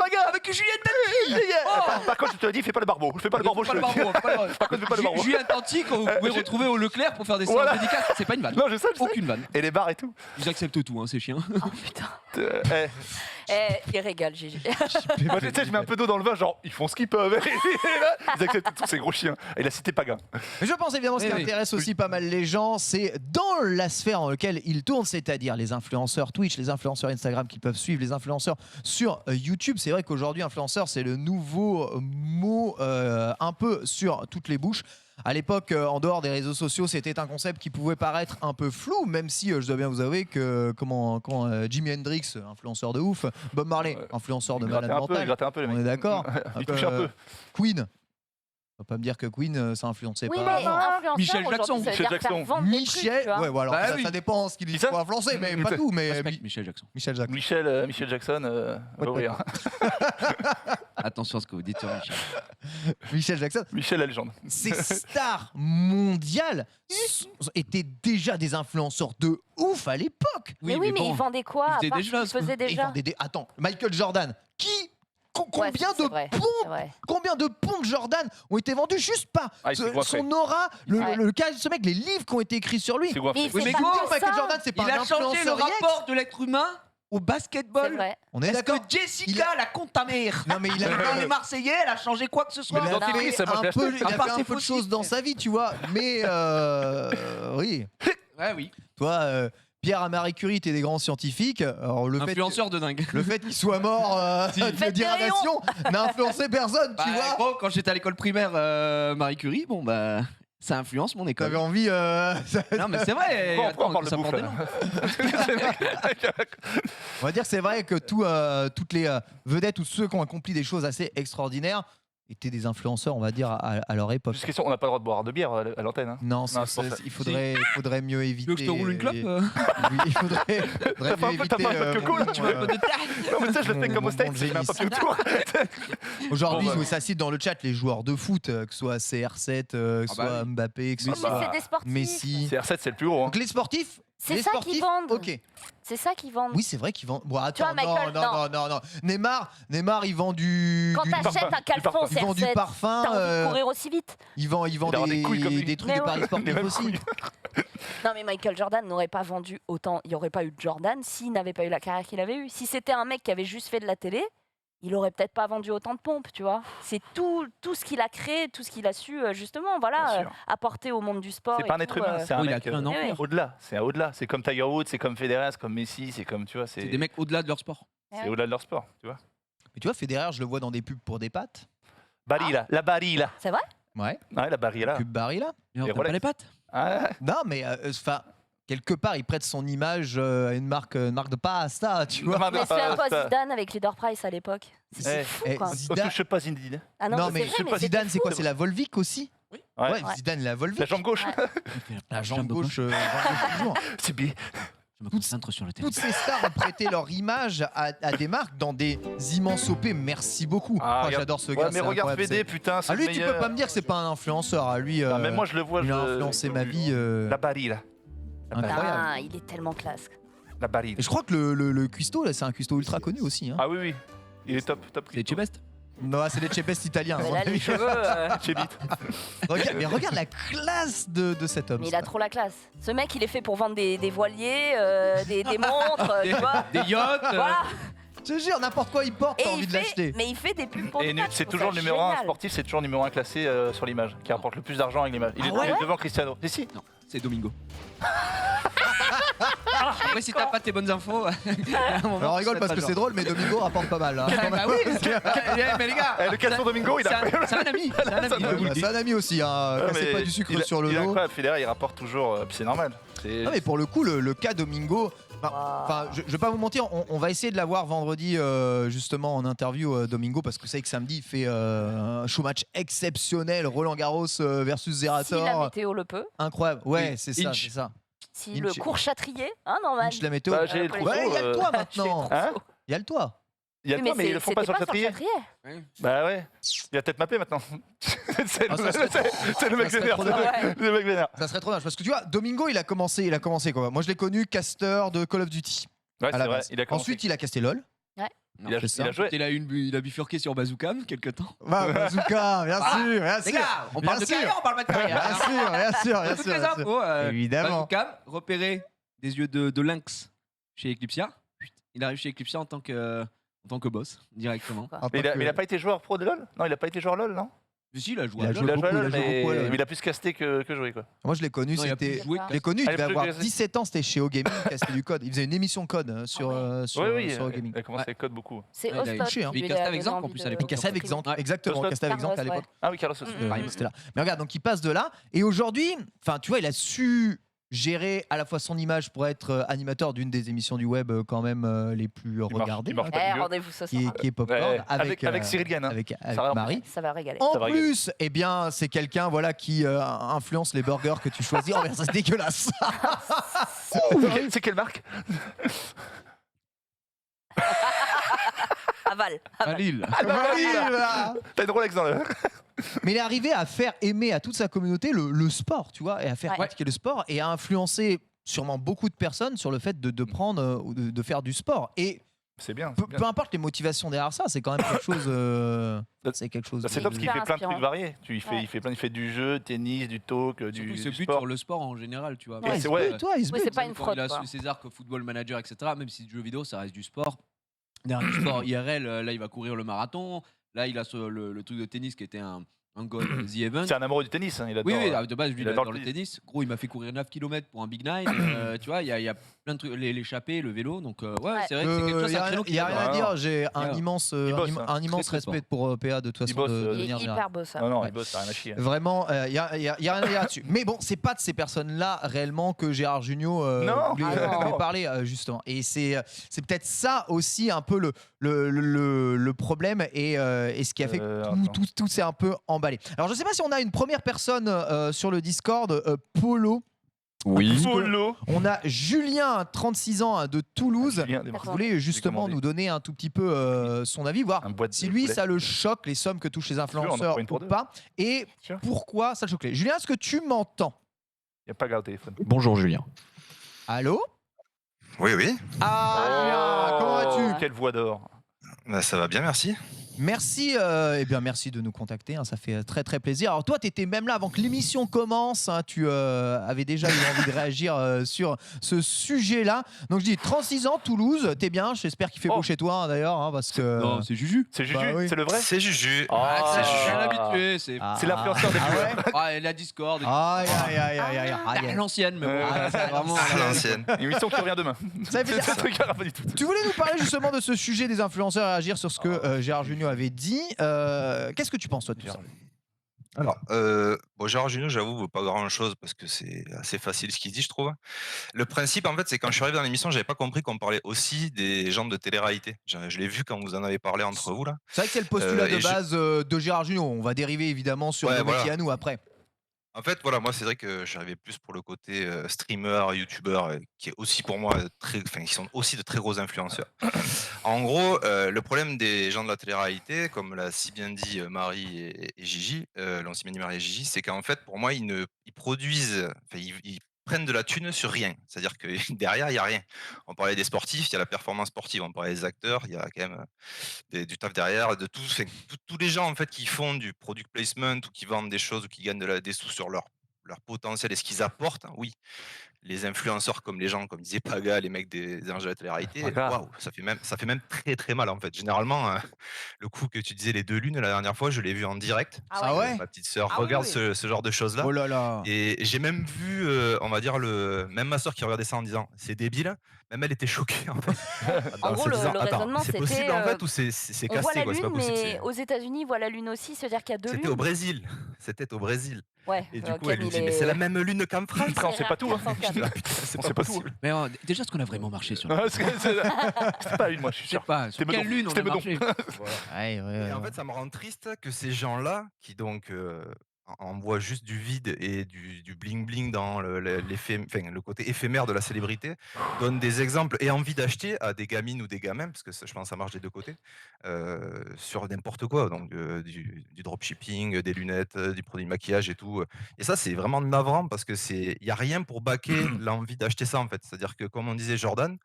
Par contre, je te dis, fais pas le barbeau. Fais pas le barbeau. Par contre, fais pas le barbeau. Juliette Tanti, quand vous pouvez retrouver au Leclerc pour faire des séances dédicaces, c'est pas une vanne. Non, je sais. Aucune vanne. Et les bars et tout. Ils acceptent tout, ces chiens. Oh putain. Il régale, Gigi. Moi, tu sais, je mets un peu d'eau dans le vin, genre, ils font ce qu'ils peuvent. Ils acceptent tous ces gros chiens. Et il a cité Paga. Mais je pense évidemment ce qui intéresse aussi pas mal les gens, c'est dans la sphère dans laquelle ils tournent, c'est-à-dire les influenceurs Twitch, les influenceurs Instagram qu'ils peuvent suivre, les influenceurs sur YouTube. C'est vrai qu'aujourd'hui, influenceur, c'est le nouveau mot un peu sur toutes les bouches. À l'époque, en dehors des réseaux sociaux, c'était un concept qui pouvait paraître un peu flou, même si je dois bien vous avouer que Jimi Hendrix, influenceur de ouf, Bob Marley, influenceur de malade mental, on est d'accord. Il touche un peu. Queen. On va pas me dire que Queen ça influençait oui, pas. Mais Michel Jackson. Ouais, bon, alors ça dépend ce qu'il faut influencer, mais pas tout. Mais Michel Jackson. Michel Jackson, va ouvrir. Attention à ce que vous dites sur Michel. Michel Jackson. Michel la légende. Ces stars mondiales étaient déjà des influenceurs de ouf à l'époque. Mais ils vendaient quoi? Ils faisaient déjà. Attends, Michael Jordan, combien de pompes Jordan ont été vendues juste par son aura, ce mec, les livres qui ont été écrits sur lui. Mais Michael Jordan, c'est pas un influenceur. Il a changé le rapport de l'être humain au basketball. On est d'accord. Que Jessica, la compte ta mère. Non mais il a dans les Marseillais, elle a changé quoi que ce soit. Il a fait un peu de choses dans sa vie, tu vois. Mais oui. Ouais, oui. Toi. Pierre à Marie Curie était des grands scientifiques. Alors, influenceur de dingue. Le fait qu'il soit mort de dérivation n'a influencé personne, tu vois. Gros, quand j'étais à l'école primaire Marie Curie, ça influence mon école. T'avais envie. Non, mais c'est vrai. Ça On va dire que c'est vrai que toutes les vedettes, tous ceux qui ont accompli des choses assez extraordinaires, étaient des influenceurs, on va dire, à leur époque. Juste question, on n'a pas le droit de boire de bière à l'antenne. Hein. Non, il faudrait mieux éviter. Tu veux que je te roule une clope Oui, il faudrait mieux éviter. T'as pas un peu de coco là, tu veux un peu de taille? Non, mais ça, je le fais comme au States, c'est un papier autour. Aujourd'hui, ça cite dans le chat les joueurs de foot, que ce soit CR7, que ce soit Mbappé, que ce soit Messi. CR7, c'est le plus gros. Donc les sportifs. C'est ça qu'ils vendent. Ok. C'est ça qu'ils vendent. Oui, c'est vrai qu'ils vendent. Bon, attends, Michael, non. Neymar, il vend du. Quand t'achètes un caleçon, il vend du parfum. T'as envie de courir aussi vite. Il vend des trucs de paris sportifs aussi. Non, mais Michael Jordan n'aurait pas vendu autant. Il n'y aurait pas eu de Jordan s'il n'avait pas eu la carrière qu'il avait eue. Si c'était un mec qui avait juste fait de la télé, il aurait peut-être pas vendu autant de pompes, tu vois. C'est tout ce qu'il a créé, tout ce qu'il a su justement, apporter au monde du sport. C'est pas un être humain, c'est un mec au-delà. C'est au-delà. C'est comme Tiger Woods, c'est comme Federer, c'est comme Messi, c'est comme tu vois. C'est des mecs au-delà de leur sport. C'est au-delà de leur sport, tu vois. Mais tu vois, Federer, je le vois dans des pubs pour des pâtes. Barilla, la Barilla. C'est vrai? Ouais. Ouais, la Barilla. Pub Barilla. Mais on pas les pâtes. Non, mais quelque part, il prête son image à une marque de pasta, tu vois. Mais c'est un peu Zidane avec Leader Price à l'époque. C'est fou, quoi. Zidane, je sais pas Zidane. Ah non, mais Zidane, c'est quoi? C'est la Volvic aussi? Oui. Ouais, Zidane, la Volvic. La jambe gauche. La jambe gauche. C'est bien. Je me concentre sur le terrain. Toutes ces stars ont prêté leur image à des marques dans des immenses OP. Merci beaucoup. J'adore ce gars. Mais regarde PD, putain, c'est lui, tu peux pas me dire que c'est pas un influenceur. À lui, mais moi je le vois. Il a influencé ma vie. La Barilla. Ah, il est tellement classe. La Barilla. Et je crois que le cuistot, là, c'est un cuistot ultra connu aussi. Hein. Ah oui. Il est top. C'est Chebest. Non, c'est les Chepest italiens. Mais là, les cheveux. regarde la classe de cet homme. Mais il a trop la classe. Ce mec, il est fait pour vendre des voiliers, des montres, tu vois. Des yachts. Voilà. Je te jure, n'importe quoi il porte, t'as envie de l'acheter. Mais il fait des pubs pour Et des c'est toujours le numéro 1 sportif, c'est toujours le numéro 1 classé sur l'image, qui rapporte le plus d'argent avec l'image. Il est devant Cristiano. Mais si. Non, c'est Domingo. Après, si t'as pas tes bonnes infos. On rigole parce que c'est drôle, mais Domingo rapporte pas mal. Hein. Bah oui, mais les gars, Le caleçon Domingo, il a. c'est un ami. C'est un ami aussi, hein. Cassez pas du sucre sur le Il est dos. incroyable, Federer, il rapporte toujours, puis c'est normal. Non, mais pour le coup, le cas Domingo. Enfin, je vais pas vous mentir, on va essayer de l'avoir vendredi justement en interview Domingo parce que c'est que samedi il fait un showmatch exceptionnel, Roland Garros versus Zerator. Si la météo le peut. Incroyable, ouais, Oui. c'est ça, Inch. c'est ça. Si Inch. le court-châtrier, hein, normal. Inch, la météo. Bah, j'ai le Ouais, trousseau. Ouais, il y a le toit maintenant. Hein Il y a le toit. Il y a le Oui, toit, mais ils le font pas sur le c'était châtrier. châtrier. Bah ouais. Il va peut-être mapper maintenant. C'est Ah, ça serait le mec ça serait vénère. trop dommage. Le mec vénère. Ça serait trop dommage parce que tu vois, Domingo il a commencé quoi. Moi je l'ai connu caster de Call of Duty. Ouais, à c'est la vrai. base. Il a commencé. Ensuite il a casté LOL. Non, Il c'est a ça. joué. il a bifurqué sur Bazookam quelque temps. Bah, Bazooka, bien sûr, bien Les sûr. gars, on parle de Bien sûr. carrière, on parle pas de carrière. Bien sûr, bien sûr, bien Toutes sûr. les bien sûr. infos. Évidemment. Bazookam, repéré des yeux de lynx chez Eclipsia. Il arrive chez Eclipsia en tant que boss, directement. En Mais tant il a pas été joueur pro de LoL. Non, il a pas été joueur LoL, non. Mais si, il a joué. Il a à joué Il a LoL. joué à beaucoup, LoL, il a joué beaucoup à LoL. mais il a plus casté que joué, quoi. Moi je l'ai connu, Non, il a c'était. plus joué. Je l'ai connu, il Ah, il devait a plus avoir joué. 17 ans, c'était chez OGaming, il castait du code. Il faisait une émission code sur Oui, sur OGaming. il a commencé avec code beaucoup. C'est Ouais, il a Ostot. touché, hein. qui Il lui castait a avec donné Zank, en envie plus, de- à l'époque. Il cassait avec Zank, exactement, il Ostot. cassait avec Zank à Carlos, l'époque. Ah oui, Carlos aussi. C'était là. Mais regarde, donc il passe de là. Et aujourd'hui, enfin, tu vois, il a su gérer à la fois son image pour être animateur d'une des émissions du web quand même les plus regardées, il marche hein, pas. Eh, rendez-vous ce soir. qui est Popcorn, Ouais, avec avec Cyril Gann. avec va Marie. Ça va régaler. En Ça va plus, eh bien, c'est quelqu'un voilà qui influence les burgers que tu choisis. Oh, mais ça c'est dégueulasse. C'est quelle marque? Aval. À Lille. Voilà. T'as une Rolex dans le. Mais il est arrivé à faire aimer à toute sa communauté le sport, tu vois, et à faire Ouais. pratiquer le sport et à influencer sûrement beaucoup de personnes sur le fait de prendre ou de faire du sport. Et C'est bien. peu importe les motivations derrière ça, c'est quand même quelque chose. C'est quelque chose. C'est de- top parce qu'il fait plein de inspirant. trucs variés. Il Ouais. fait du jeu, tennis, du talk, Surtout, du il se bute sport. sur le sport en général, tu vois. Ouais, il se ouais. bute, toi, il se Oui, bute. c'est pas une Quand fraude. il a quoi. su ses arcs football manager, etc. Même si le jeu vidéo, ça reste du sport. Derrière du sport IRL, là, il va courir le marathon. Là, il a le truc de tennis qui était un goal, The Event. C'est un amoureux du tennis. Il adore. Oui, de base, lui, il adore adore le le tennis. Gros, il m'a fait courir 9 km pour un Big Nine. Tu vois, il y a plein de trucs, l'échappée, le vélo. Donc, ouais, Ouais. c'est vrai que c'est quelque chose, Il c'est un créneau n'y a qu'il rien à adore. dire, j'ai un Ouais. immense, Il bosse, hein. un immense Très, très respect pour PA de toute Il façon. bosse, de Il est manière générale. hyper beau ça. Non, Ouais. il bosse, t'as rien à chier. Vraiment, il n'y a rien à dire là-dessus. Mais bon, c'est pas de ces personnes-là réellement que Gérard Jugnot Non. voulait, Ah non. voulait parler, justement. Et c'est peut-être ça aussi un peu le problème et ce qui a fait que attends. tout s'est un peu emballé. Alors, je sais pas si on a une première personne sur le Discord, Polo. Oui. Polo. On a Julien, 36 ans, de Toulouse. Julien, des Qui marques. voulait justement commandé. nous donner un tout petit peu son avis, voir Un boîte si de lui poulet. ça le choque, les sommes que touchent les on en influenceurs prend une pour ou deux. pas, et Sûr. pourquoi ça le choque. Julien, est-ce que tu m'entends? Il n'y a pas gars au téléphone. Bonjour Julien. Allô? Oui, oui. Ah, Julien, comment vas-tu? Quelle voix d'or. Bah, ça va bien, merci. Merci, merci de nous contacter, hein, ça fait très très plaisir. Alors toi, tu étais même là avant que l'émission commence, hein, tu avais déjà eu envie de réagir sur ce sujet-là. Donc je dis 36 ans, Toulouse, t'es bien, j'espère qu'il fait beau Oh. chez toi hein, d'ailleurs, hein, parce que... Non, c'est Juju. C'est Juju, Bah oui. c'est le vrai. C'est Juju. Ah, c'est Je suis Juju. un habitué. C'est Ah, c'est l'influenceur des ah joueurs. ouais. Ah, et la Discord. Aïe, aïe, aïe, aïe, aïe, À aïe. l'ancienne, mais bon. Ah, c'est vraiment. À l'ancienne. Une émission qui revient demain. Ça fait plaisir. Ça te regarde pas du tout. Tu voulais nous parler justement de ce sujet des influenceurs et réagir sur ce que Gérard Jugnot avait dit. Qu'est-ce que tu penses toi de tout ça? Alors, bon, Gérard Jugnot, j'avoue, vaut pas grand-chose parce que c'est assez facile ce qu'il dit, je trouve. Le principe, en fait, c'est quand je suis arrivé dans l'émission, j'avais pas compris qu'on parlait aussi des gens de télé-réalité. Je l'ai vu quand vous en avez parlé entre vous, là. C'est vrai que c'est le postulat et de base de Gérard Jugnot. On va dériver évidemment sur Ouais, nos voilà. métiers à nous après. En fait, voilà, moi, c'est vrai que je suis arrivé plus pour le côté streamer, youtubeur, qui est aussi pour moi qui sont aussi de très gros influenceurs. En gros, le problème des gens de la télé-réalité, comme l'a si bien dit Marie et Gigi, l'ont si bien dit Marie et Gigi, c'est qu'en fait, pour moi, ils produisent prennent de la thune sur rien. C'est-à-dire que derrière, il n'y a rien. On parlait des sportifs, il y a la performance sportive, on parlait des acteurs, il y a quand même du taf derrière, de tous les gens en fait qui font du product placement ou qui vendent des choses ou qui gagnent des sous sur leur potentiel et ce qu'ils apportent, hein, oui. Les influenceurs comme les gens, comme disait Paga, les mecs des anges de la télé-réalité, waouh, ça fait même très très mal en fait. Généralement, le coup que tu disais les 2 lunes la dernière fois, je l'ai vu en direct. Ah ouais. Ma petite sœur regarde ce genre de choses là. Oh là là. Et j'ai même vu, on va dire même ma sœur qui regardait ça en disant c'est débile. Même elle était choquée en fait. En gros, le raisonnement, c'est c'était. possible en fait ou c'est On voit cassé la quoi, c'est pas lune, possible. mais aux États-Unis, ils voient la lune aussi, c'est-à-dire qu'il y a 2 lunes. C'était au Brésil. C'était au Brésil. Ouais. Et du coup, elle lui dit mais c'est la même lune qu'en France. Après, on sait pas tout. Hein. C'est On pas sait pas tout. possible. Mais déjà, est-ce qu'on a vraiment marché sur C'était pas une, moi, je suis Je sais sûr. pas, sur quelle lune on a marché. Et en fait, ça me rend triste que ces gens-là, qui donc envoient juste du vide et du bling-bling dans le côté éphémère de la célébrité, donnent des exemples et envie d'acheter à des gamines ou des gamins, parce que je pense que ça marche des deux côtés, sur n'importe quoi, donc du dropshipping, des lunettes, du produit de maquillage et tout. Et ça, c'est vraiment navrant parce que il n'y a rien pour baquer l'envie d'acheter ça, en fait. C'est-à-dire que, comme on disait Jordan,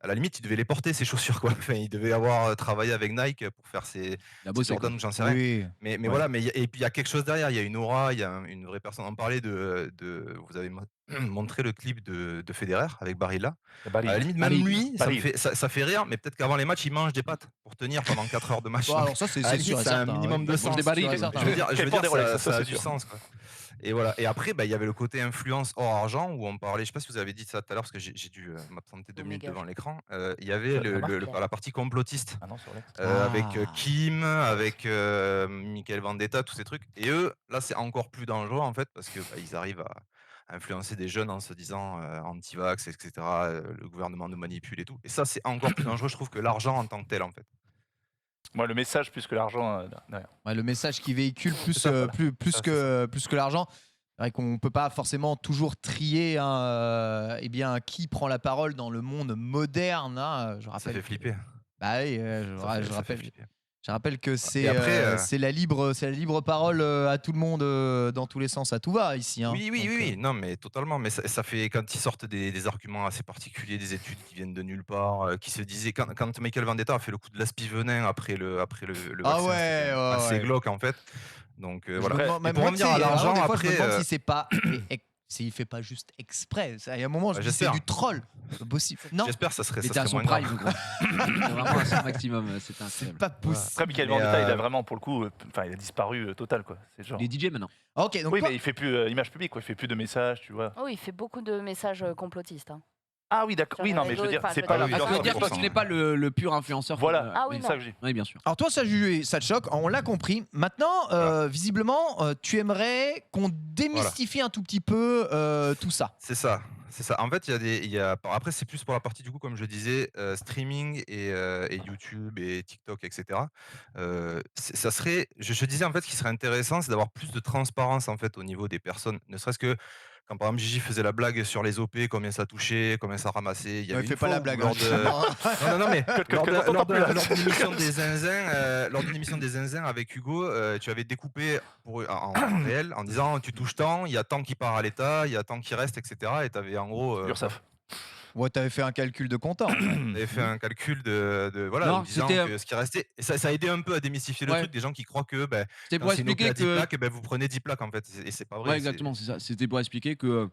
à la limite, il devait les porter, ces chaussures, quoi. Enfin, il devait avoir travaillé avec Nike pour faire ses Jordan, j'en sais rien. Oui. Mais voilà, et puis il y a quelque chose derrière, il y a une aura, il y a une vraie personne. On parlait vous avez montré le clip de Federer avec Barilla. À la limite, même lui, ça fait rire, mais peut-être qu'avant les matchs, il mange des pâtes pour tenir pendant 4 heures de match. Bon, alors ça, c'est sûr et c'est un certain, minimum ouais. de Il sens. mange des barils, Je veux dire, ça a c'est du sûr. sens, quoi. Et voilà. Et après, il y avait le côté influence hors argent où on parlait. Je sais pas si vous avez dit ça tout à l'heure parce que j'ai dû m'absenter 2 minutes devant l'écran. Il y avait la partie complotiste avec Kim, avec Michael Vendetta, tous ces trucs. Et eux, là, c'est encore plus dangereux en fait parce que ils arrivent à influencer des jeunes en se disant anti-vax, etc. Le gouvernement nous manipule et tout. Et ça, c'est encore plus dangereux, je trouve, que l'argent en tant que tel en fait. Moi, le message plus que l'argent. Ouais, le message qui véhicule plus que l'argent. C'est vrai qu'on ne peut pas forcément toujours trier eh bien, qui prend la parole dans le monde moderne. Hein. Je rappelle ça fait flipper. Bah oui, je rappelle que c'est la libre parole à tout le monde, dans tous les sens, à tout va ici. Hein. Oui, non, mais totalement. Mais ça fait quand ils sortent des arguments assez particuliers, des études qui viennent de nulle part, qui se disaient quand Michael Vendetta a fait le coup de l'aspi-venin après le vaccin, assez glauque en fait. Donc voilà. Et pour revenir à l'argent, après, je me demande si c'est pas. S'il fait pas juste exprès. Il y a un moment, je dis c'est du troll. C'est possible. Non. J'espère que ça serait son moins prime, gros. Vraiment à son maximum, c'est pas possible. Après, Michael Vendetta, il a vraiment, pour le coup, il a disparu total, quoi. C'est genre. Il est DJ maintenant. Ok, donc oui, mais il fait plus image publique, quoi. Il fait plus de messages, tu vois. Oh, il fait beaucoup de messages complotistes. Hein. Ah oui, d'accord. Oui, non, mais je veux dire, c'est pas l'influenceur. Ça veut dire que tu n'es pas le pur influenceur. Voilà, ah oui, c'est ça que je dis. Oui, bien sûr. Alors toi, ça te choque, on l'a compris. Maintenant, visiblement, tu aimerais qu'on démystifie un tout petit peu tout ça. C'est ça. En fait, après, c'est plus pour la partie, du coup, comme je disais, streaming et YouTube et TikTok, etc. Ça serait, je disais, en fait, ce qui serait intéressant, c'est d'avoir plus de transparence, en fait, au niveau des personnes. Ne serait-ce que quand, par exemple, Gigi faisait la blague sur les OP, combien ça touchait, combien ça ramassait. Il y avait fait pas la blague. Non, mais lors d'une émission des Zinzins, lors d'une émission des Zinzins avec Hugo, tu avais découpé en réel en disant tu touches tant, il y a tant qui part à l'État, il y a tant qui reste, etc. Et tu avais en gros. URSAF. Ouais, t'avais fait un calcul de comptant. T'avais fait un calcul de voilà, en disant que ce qui restait. Et ça a aidé un peu à démystifier le truc des gens qui croient que c'était pour expliquer que 10 plaques, vous prenez 10 plaques en fait. Et c'est pas vrai. Ouais, exactement, c'est ça. C'était pour expliquer que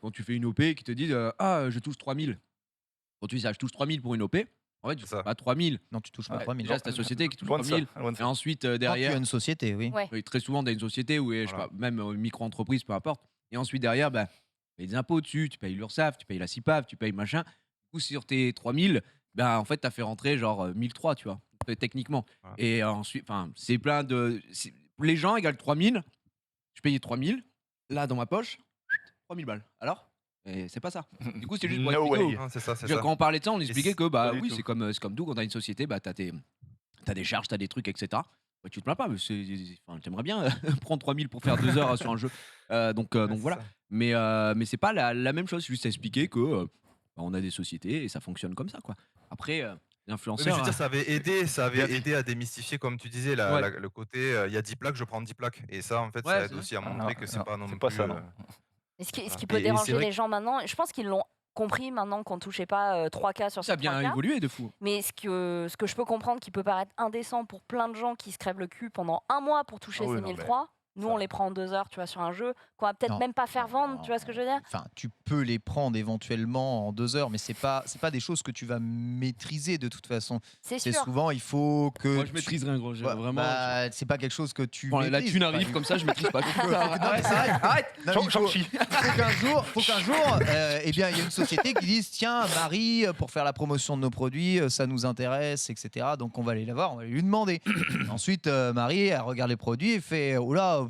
quand tu fais une OP qui te dit je touche 3000. Quand tu dis ça, je touche 3000 pour une OP, en fait, tu touches pas 3000. Non, tu touches pas 3000. Déjà, c'est ta société qui touche 3000. Et ensuite, derrière. Tu as une société, oui. Oui, très souvent, tu as une société ou je sais pas, même une micro-entreprise, peu importe. Et ensuite, derrière, tu payes des impôts dessus, tu payes l'URSSAF, tu payes la CIPAV, tu payes machin. Du coup, sur tes 3000, en fait, tu as fait rentrer genre 1003, tu vois, techniquement. Voilà. Et ensuite, c'est plein de. Les gens égale 3000, je payais 3000, là, dans ma poche, 3000 balles. Alors c'est pas ça. Du coup, c'est juste pour expliquer. C'est ça. Quand on parlait de ça, on expliquait que oui, c'est comme tout. Quand t'as une société, t'as des charges, t'as des trucs, etc. Tu te plains pas, mais t'aimerais bien prendre 3000 pour faire 2 heures sur un jeu. Donc voilà. Mais c'est pas la même chose. C'est juste à expliquer que on a des sociétés et ça fonctionne comme ça, quoi. Après. L'influenceur. Je veux dire, ça avait aidé à démystifier, comme tu disais, le côté il y a 10 plaques, je prends 10 plaques. Et ça, en fait, ça aide aussi à montrer que c'est pas non plus. Pas ça, non. Et ce qui peut déranger les gens maintenant, je pense qu'ils l'ont compris maintenant qu'on touchait pas 3K sur ça a bien évolué de fou. Mais ce que je peux comprendre qui peut paraître indécent pour plein de gens qui se crèvent le cul pendant un mois pour toucher ces 1003, nous on les prend en 2 heures, tu vois, sur un jeu qu'on va peut-être même pas faire vendre, tu vois ce que je veux dire? Enfin, tu peux les prendre éventuellement en 2 heures, mais c'est pas des choses que tu vas maîtriser de toute façon. C'est sûr. Souvent, il faut que. Moi, je maîtriserai un gros jeu, vraiment. C'est pas quelque chose que tu. Bon, la thune arrive comme ça, je maîtrise pas. Arrête. Faut qu'un jour, eh bien, il y a une société qui dise tiens, Marie, pour faire la promotion de nos produits, ça nous intéresse, etc. Donc on va aller la voir, on va lui demander. Ensuite, Marie, elle regarde les produits et fait oh là,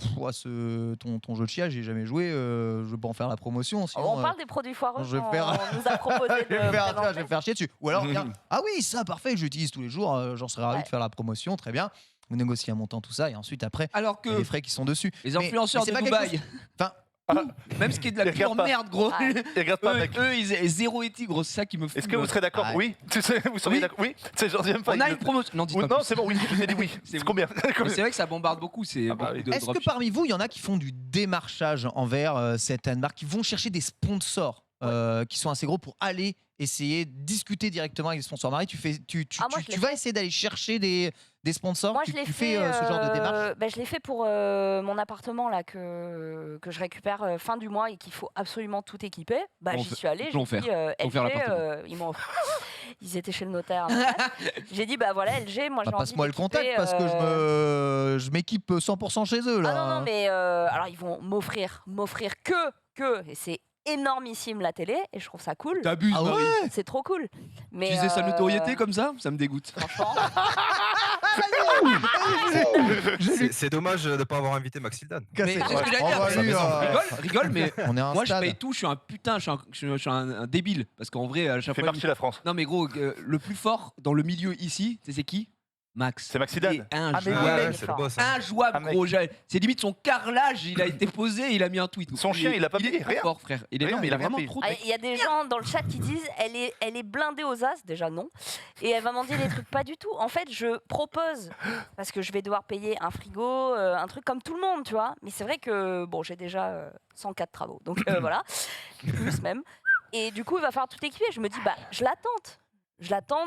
ton jeu de chia, j'ai jamais joué, je veux pas en faire la promotion. Sinon, on parle des produits foireux. je vais faire- On nous a proposé de je vais faire chier dessus. Ou alors, ah oui, ça, parfait, j'utilise tous les jours, j'en serais ravi de faire la promotion, très bien. Vous négociez un montant, tout ça, et ensuite, après, Alors il y a que les frais qui sont dessus. les influenceurs de c'est pas quelque Dubaï, chose- Enfin, même ce qui est de la Ils pure regardent pas. merde, gros. Et regarde pas, mec. Eux, ils zéro éthique, gros, c'est ça qui me fout. Est-ce que vous serez d'accord? Ah, Oui. Vous seriez Oui. d'accord? Oui. C'est genre deuxième fois. On a une promotion. Non, dis pas Non, plus. c'est bon, oui. Je vous ai dit oui. C'est combien? Mais c'est vrai que ça bombarde beaucoup. C'est Ah bah beaucoup oui. de est-ce que dropship. parmi vous, il y en a qui font du démarchage envers certaines marques, qui vont chercher des sponsors qui sont assez gros pour aller essayer de discuter directement avec les sponsors? Marie, tu vas essayer d'aller chercher des sponsors? Moi, tu je l'ai tu fait. fais ce genre de démarche? Je l'ai fait pour mon appartement là que je récupère fin du mois et qu'il faut absolument tout équiper. On J'y fait- suis allée. ils l'ont J'ai dit Faut faire LG, l'appartement. ils m'ont. Ils étaient chez le notaire. J'ai dit bah voilà LG, moi j'ai envie Passe-moi le contact d'équiper, parce que je m'équipe 100% chez eux là. Ah non mais alors ils vont m'offrir que et c'est énormissime la télé et je trouve ça cool. T'abuses, Ah ouais Marie. C'est trop cool. Mais Utiliser sa notoriété comme ça, ça me dégoûte. franchement, C'est dommage de ne pas avoir invité Maxildan. Mais c'est ce que j'allais On dire. va lui, Rigole, mais on est à un moi je stade. paye tout. Je suis un putain, je suis un débile parce qu'en vrai, à chaque Fait fois. partie de la France. Non mais gros, le plus fort dans le milieu ici, c'est qui? Max. C'est Maxidane. Il est mais injouable. oui, c'est le boss. hein. Injouable, Ah, mec. gros. C'est limite son carrelage, il a été posé, il a mis un tweet. Son chien, il a pas Il est payé, trop rien. fort, frère. Il est Rien, non, mais il il a a rien vraiment payé. trop. il y a des gens dans le chat qui disent elle est blindée aux as, déjà non. Et elle va m'en dire des trucs pas du tout. En fait, je propose parce que je vais devoir payer un frigo, un truc comme tout le monde, tu vois. Mais c'est vrai que bon, j'ai déjà 104 travaux, donc voilà, plus même. Et du coup, il va falloir tout équiper. Je me dis bah je l'attente.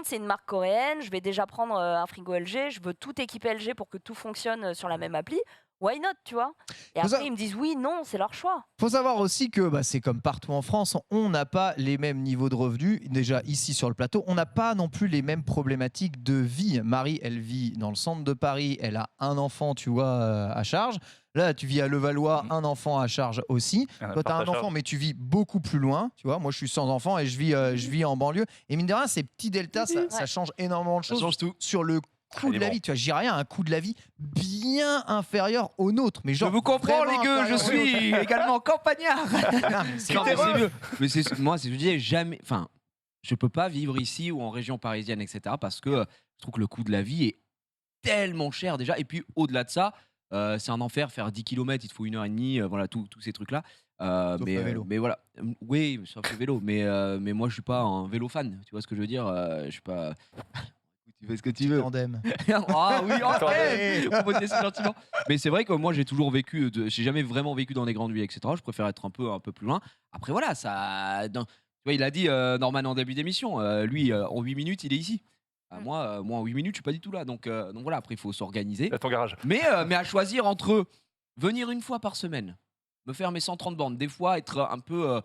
C'est une marque coréenne, je vais déjà prendre un frigo LG, je veux tout équiper LG pour que tout fonctionne sur la même appli. Why not, tu vois? Et Vous après, ils me disent oui, non, c'est leur choix. Faut savoir aussi que c'est comme partout en France, on n'a pas les mêmes niveaux de revenus. Déjà ici sur le plateau, on n'a pas non plus les mêmes problématiques de vie. Marie, elle vit dans le centre de Paris, elle a un enfant, tu vois, à charge. Là, tu vis à Levallois, un enfant à charge aussi. Toi, tu as un enfant, mais tu vis beaucoup plus loin. Tu vois, moi, je suis sans enfant et je vis en banlieue. Et mine de rien, ces petits deltas, ça change énormément de Ça choses change tout. sur le coût de la vie. Tu vois, j'ai rien, un coût de la vie bien inférieur au nôtre. Mais Je genre, vous comprends, les vraiment gueux, je inférieur au nôtre. suis également campagnard. Non, mais c'est Non, mais heureux. c'est mieux. Mais moi, c'est je dis jamais. Enfin, je peux pas vivre ici ou en région parisienne, etc. Parce que je trouve que le coût de la vie est tellement cher déjà. Et puis au-delà de ça, c'est un enfer. Faire 10 km, il te faut 1h30. Voilà, tous ces trucs-là. Sauf le vélo. Mais voilà. Oui, sauf le vélo. Mais moi, je suis pas un vélo fan. Tu vois ce que je veux dire? Je suis pas. Tu fais ce que tu veux. Tandem. Ah oui, Attendez. on peut dire ça gentiment. Mais c'est vrai que moi j'ai toujours vécu, j'ai jamais vraiment vécu dans des grandes villes, etc. Je préfère être un peu plus loin. Après voilà, ça, tu vois, il a dit Norman en début d'émission, lui en 8 minutes il est ici. Moi en 8 minutes je suis pas du tout là. Donc voilà, après il faut s'organiser. À ton garage. Mais à choisir entre venir une fois par semaine, me faire mes 130 bandes, des fois être un peu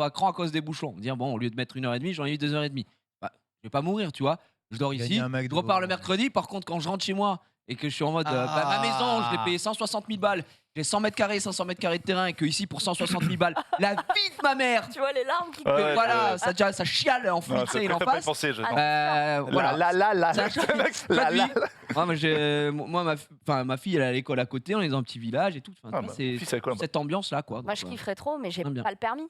à cran à cause des bouchons, dire bon au lieu de mettre 1h30 j'en ai eu 2h30. Bah, je vais pas mourir, tu vois. Je dors Gagner ici, un je McDo. repars le mercredi. Par contre, quand je rentre chez moi et que je suis en mode ma maison, je l'ai payé 160 000 balles, j'ai 100 mètres carrés, 500 mètres carrés de terrain et que ici pour 160 000 balles, la vie de ma mère, Tu vois les larmes qui Ouais, coulent. voilà, ça chiale en Non, fluide, il en t'as pas y face. pensé, je Voilà. Là. Ça change pas de vie. Moi, ma fille, elle est à l'école à côté, on est dans un petit village et tout. Enfin, tu vois, c'est Fils à quoi, cette ambiance-là, quoi. Moi, Donc, je kifferais trop, mais j'ai J'aime bien. pas le permis.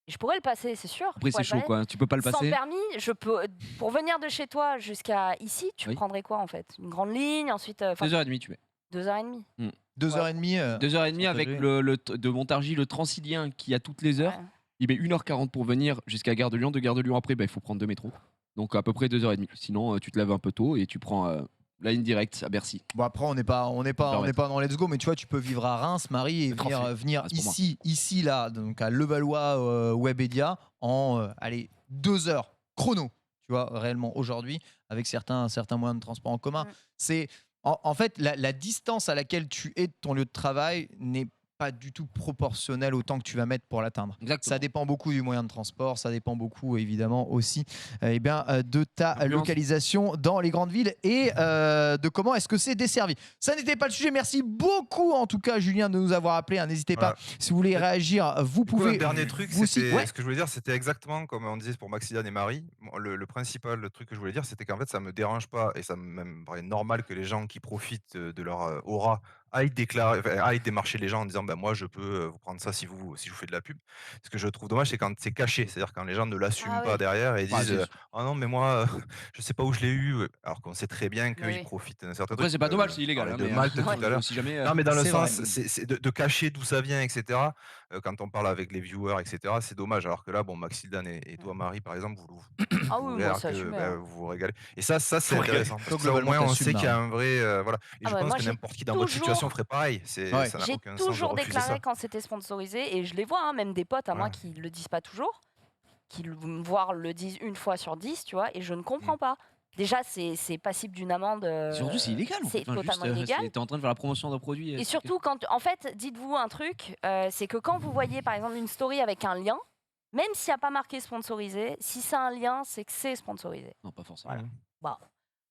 Je pourrais le passer, c'est sûr. Après, je c'est pourrais chaud, le quoi. Tu peux pas le passer. passer. Sans permis, je peux. Pour venir de chez toi jusqu'à ici, tu Oui. prendrais quoi en fait? Une grande ligne, ensuite. 2h30, tu mets. 2h30. 2h30. 2h30 avec de Montargis, le Transilien qui a toutes les heures. Ouais. Il met 1h40 pour venir jusqu'à Gare de Lyon. De Gare de Lyon, après, il faut prendre 2 métros. Donc à peu près 2h30. Sinon, tu te lèves un peu tôt et tu prends La ligne directe à Bercy. Bon après on n'est pas dans Let's Go, mais tu vois tu peux vivre à Reims, Marie, et venir ici là, donc à Levallois Webedia en 2 heures chrono. Tu vois réellement aujourd'hui avec certains moyens de transport en commun. C'est en fait la distance à laquelle tu es de ton lieu de travail n'est pas du tout proportionnel au temps que tu vas mettre pour l'atteindre. Ça dépend beaucoup du moyen de transport, ça dépend beaucoup évidemment aussi de ta localisation dans les grandes villes et de comment est-ce que c'est desservi. Ça n'était pas le sujet, merci beaucoup en tout cas Julien de nous avoir appelé. N'hésitez pas, si vous voulez réagir, vous pouvez. Le dernier truc, ce que je voulais dire, c'était exactement comme on disait pour Maxilian et Marie. Le principal truc que je voulais dire, c'était qu'en fait ça me dérange pas et ça me paraît normal que les gens qui profitent de leur aura aille démarcher les gens en disant moi je peux vous prendre ça si je vous fais de la pub. Ce que je trouve dommage, c'est quand c'est caché, c'est-à-dire quand les gens ne l'assument pas derrière et disent non mais moi je sais pas où je l'ai eu, alors qu'on sait très bien qu'ils profitent d'un certain truc. C'est pas dommage, c'est illégal. De Malte tout à l'heure. Non mais dans le sens c'est de cacher d'où ça vient, etc. Quand on parle avec les viewers, etc. C'est dommage. Alors que là Maxildan et toi Marie par exemple, vous vous régalez. Et ça c'est intéressant. Parce que au moins on sait qu'il y a un vrai voilà. Et je pense que n'importe qui dans votre situation ferait pareil. J'ai toujours déclaré quand c'était sponsorisé et je les vois, même des potes à moi qui le disent pas toujours, qui le disent une fois sur 10, tu vois, et je ne comprends pas. Déjà, c'est passible d'une amende. Surtout, c'est illégal. C'est totalement illégal. T'es en train de faire la promotion d'un produit. Et surtout, en fait, dites-vous un truc, c'est que quand vous voyez par exemple une story avec un lien, même s'il n'y a pas marqué sponsorisé, si c'est un lien, c'est que c'est sponsorisé. Non, pas forcément. Voilà.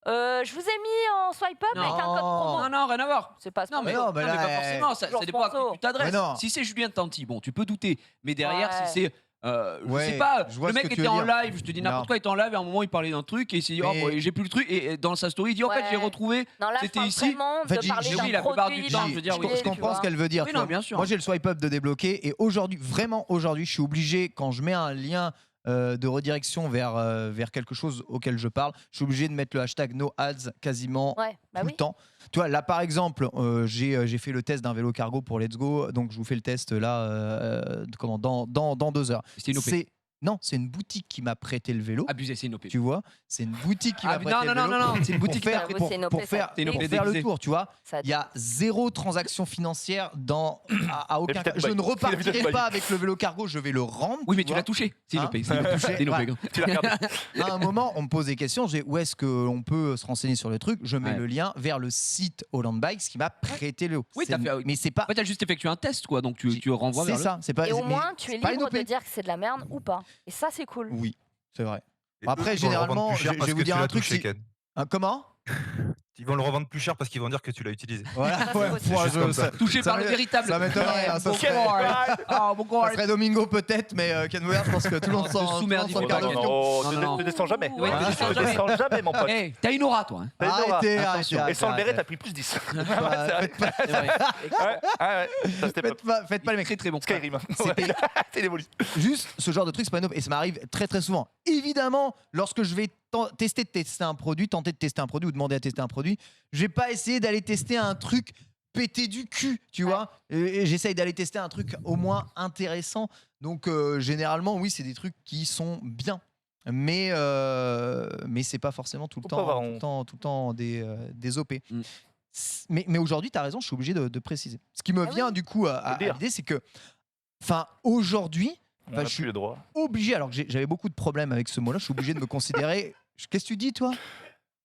Je vous ai mis en swipe up avec un code promo. Non, rien à voir. C'est pas mais pas forcément. Ça dépend à qui tu t'adresses. Si c'est Julien Tanti, bon, tu peux douter. Mais derrière, si c'est. Je sais pas, le mec était en live, je te dis n'importe quoi, il était en live et à un moment il parlait d'un truc et il s'est dit j'ai plus le truc et dans sa story il dit en fait j'ai retrouvé, c'était ici. En fait, oui, la plupart du temps, je veux dire, je comprends ce qu'elle veut dire. Oui, bien sûr. Moi j'ai le swipe up de débloquer et aujourd'hui, je suis obligé quand je mets un lien de redirection vers quelque chose auquel je parle, je suis obligé de mettre le hashtag no ads quasiment tout le temps. Tu vois, là par exemple, j'ai fait le test d'un vélo cargo pour Let's Go, donc je vous fais le test là dans 2 heures. C'était une OP. Non, c'est une boutique qui m'a prêté le vélo. Abusé, c'est une OP. Tu vois, c'est une boutique qui m'a prêté le vélo. Non, c'est une boutique qui m'a prêté pour faire le tour, tu vois. Il y a 0 transaction financière à aucun cas. Je ne repartirai pas avec le vélo cargo, je vais le rendre. Oui, mais tu l'as touché. C'est une OP. Tu l'as regardé. À un moment, on me pose des questions. Où est-ce qu'on peut se renseigner sur le truc? Je mets le lien vers le site Holland Bikes qui m'a prêté le vélo. Oui, mais c'est pas. Tu as juste effectué un test, quoi. Donc tu renvoies vers. C'est ça. Et au moins, tu es libre de dire que c'est de la merde ou pas. Et ça, c'est cool. Oui, c'est vrai. Après, généralement, je vais vous dire un truc. Comment? Ils vont le revendre plus cher parce qu'ils vont dire que tu l'as utilisé. Voilà, touché par le véritable. Ça m'étonnerait. Ça serait Domingo peut-être, mais Ken Ware, je pense que tout le monde s'en ne descends jamais. Ne descends jamais, mon pote. T'as une aura, toi. Arrêtez. Et sans le béret, t'as pris plus 10. Faites pas les mecs. Très très bon. Skyrim. C'est l'évolution. Juste ce genre de truc, c'est pas une et ça m'arrive très très souvent. Évidemment, lorsque je vais tenter de tester un produit ou demander à tester un produit, je vais pas essayer d'aller tester un truc pété du cul, tu vois. Et j'essaye d'aller tester un truc au moins intéressant. Donc généralement, oui, c'est des trucs qui sont bien. Mais c'est pas forcément tout le temps des OP. Mais aujourd'hui, tu as raison, je suis obligé de préciser. Ce qui me vient du coup à l'idée, c'est que aujourd'hui, je suis obligé, alors que j'avais beaucoup de problèmes avec ce mot-là, je suis obligé de me considérer. Qu'est-ce que tu dis, toi?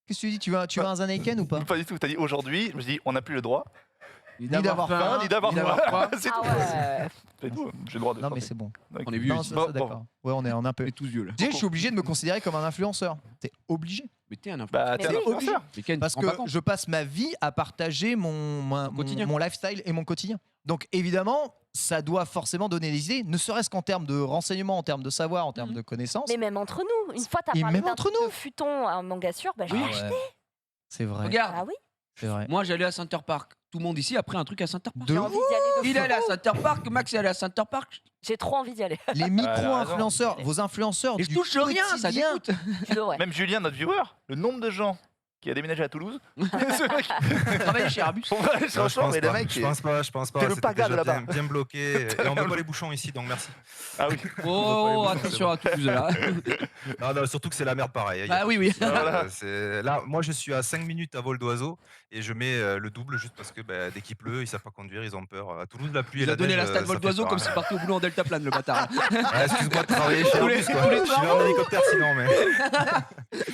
Qu'est-ce que tu dis? Tu veux un Zanaiken ou pas? Pas du tout. Tu as dit aujourd'hui, je me suis dit, on n'a plus le droit. Ni d'avoir faim, ni d'avoir froid. C'est tout. Ouais. J'ai le droit de. Non, mais c'est bon. On est vieux. D'accord. Ouais, on est un peu. tous vieux là. Je suis obligé de me considérer comme un influenceur. T'es obligé. Mais t'es un influenceur. T'es un influenceur. Parce que je passe ma vie à partager mon lifestyle et mon quotidien. Donc évidemment, ça doit forcément donner des idées, ne serait-ce qu'en termes de renseignements, en termes de savoir, en termes de connaissances. Mais même entre nous, une fois t'as parlé d'un futon à un manga sûr, j'ai acheté. C'est vrai. Regarde. Ah oui. C'est vrai. Moi j'allais à Center Park. Tout le monde ici a pris un truc à Center Park. J'ai envie d'y aller. Il est allé à Center Park, Max est allé à Center Park. J'ai trop envie d'y aller. Les micro-influenceurs, vos influenceurs. Et je touche rien, ça dégoûte. Même Julien, notre viewer, le nombre de gens qui a déménagé à Toulouse. Travaille chez Airbus. Franchement, mais le mec, je pense pas. T'es le C'était paga de déjà là-bas. bien bloqué. Et on veut pas les bouchons ici, donc merci. Ah oui. Oh, attention à Toulouse là. Non, surtout que c'est la merde pareil. Ah oui. Là, moi, je suis à 5 minutes à vol d'oiseau et je mets le double juste parce que dès qu'il pleut, ils savent pas conduire, ils ont peur. À Toulouse, la pluie et Il la a donné neige, la stade ça vol fait d'oiseau peur, comme hein. s'il partait au boulot en deltaplane, le bâtard. Excuse-moi de travailler chez Airbus, quoi. Je suis en hélicoptère sinon, mais.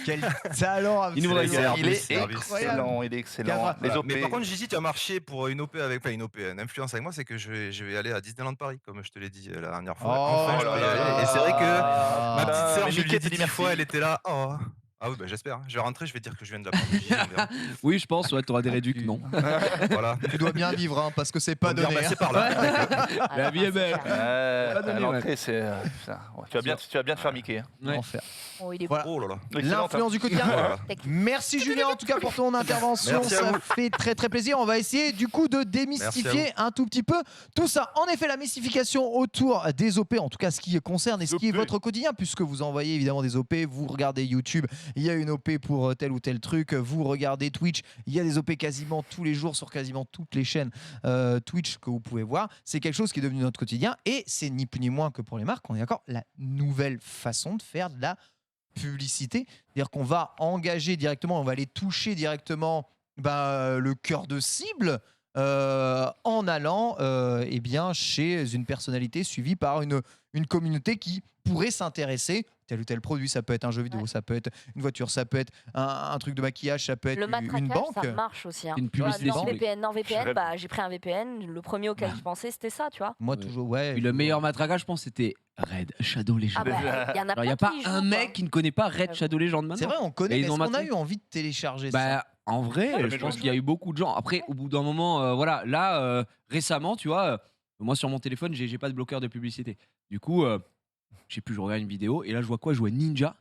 Quel talent Il nous régale. Il est Service. excellent, il est excellent. Les Voilà. OP. Mais par contre, j'hésite à marcher pour une OP avec, une OP, une influence avec moi, c'est que je vais aller à Disneyland Paris, comme je te l'ai dit la dernière fois. Enfin, je vais y aller. Et c'est vrai que ma petite sœur, mais je lui Mickey ai te dit dit 10 fois, elle était là. Oh. Ah oui, j'espère. Je vais rentrer, je vais dire que je viens de la part de Gilles, on verra. Oui, je pense, ouais, t'auras des réducs, non. Voilà. Tu dois bien vivre, hein, parce que c'est pas On va dire, donné. c'est par là. La vie est belle. À donné, l'entrée, c'est. putain, ouais, tu vas bien te faire miquer. Hein. Ouais. Enfer. Oh, il est Voilà. Oh là là. Excellent, L'influence du quotidien. Voilà. Merci Julien en tout cas pour ton intervention, Merci à ça vous. fait très très plaisir. On va essayer du coup de démystifier un tout petit peu tout ça. En effet, la mystification autour des OP, en tout cas ce qui concerne et ce qui est OP. votre quotidien, puisque vous envoyez évidemment des OP, vous regardez YouTube, il y a une OP pour tel ou tel truc, vous regardez Twitch, il y a des OP quasiment tous les jours sur quasiment toutes les chaînes Twitch que vous pouvez voir. C'est quelque chose qui est devenu notre quotidien et c'est ni plus ni moins que pour les marques, on est d'accord, la nouvelle façon de faire de la publicité, c'est-à-dire qu'on va engager directement, on va aller toucher directement le cœur de cible en allant eh bien, chez une personnalité suivie par une communauté qui pourrait s'intéresser tel ou tel produit. Ça peut être un jeu vidéo, ça peut être une voiture, ça peut être un truc de maquillage, ça peut être Le une matraquage, banque. ça marche aussi. Hein. Une Tu vois, publicité ciblée. NordVPN, j'ai pris un VPN. Le premier auquel je pensais, c'était ça, tu vois. Moi, Ouais. toujours, ouais. Puis le meilleur matraquage, je pense, c'était Red Shadow Legend. Ah bah, il y en a Alors, il n'y a plein pas qui y un jouent, mec quoi. qui ne connaît pas Red Shadow Legend maintenant. C'est vrai, on connaît. Et ils Est-ce ont qu'on a maté eu envie de télécharger ça? Bah, en vrai, mais je je pense vois. qu'il y a eu beaucoup de gens. Après, au bout d'un moment, voilà, là, récemment, tu vois, moi sur mon téléphone, j'ai pas de bloqueur de publicité. Du coup, je sais plus, je regarde une vidéo et là, je vois quoi? Je vois Ninja.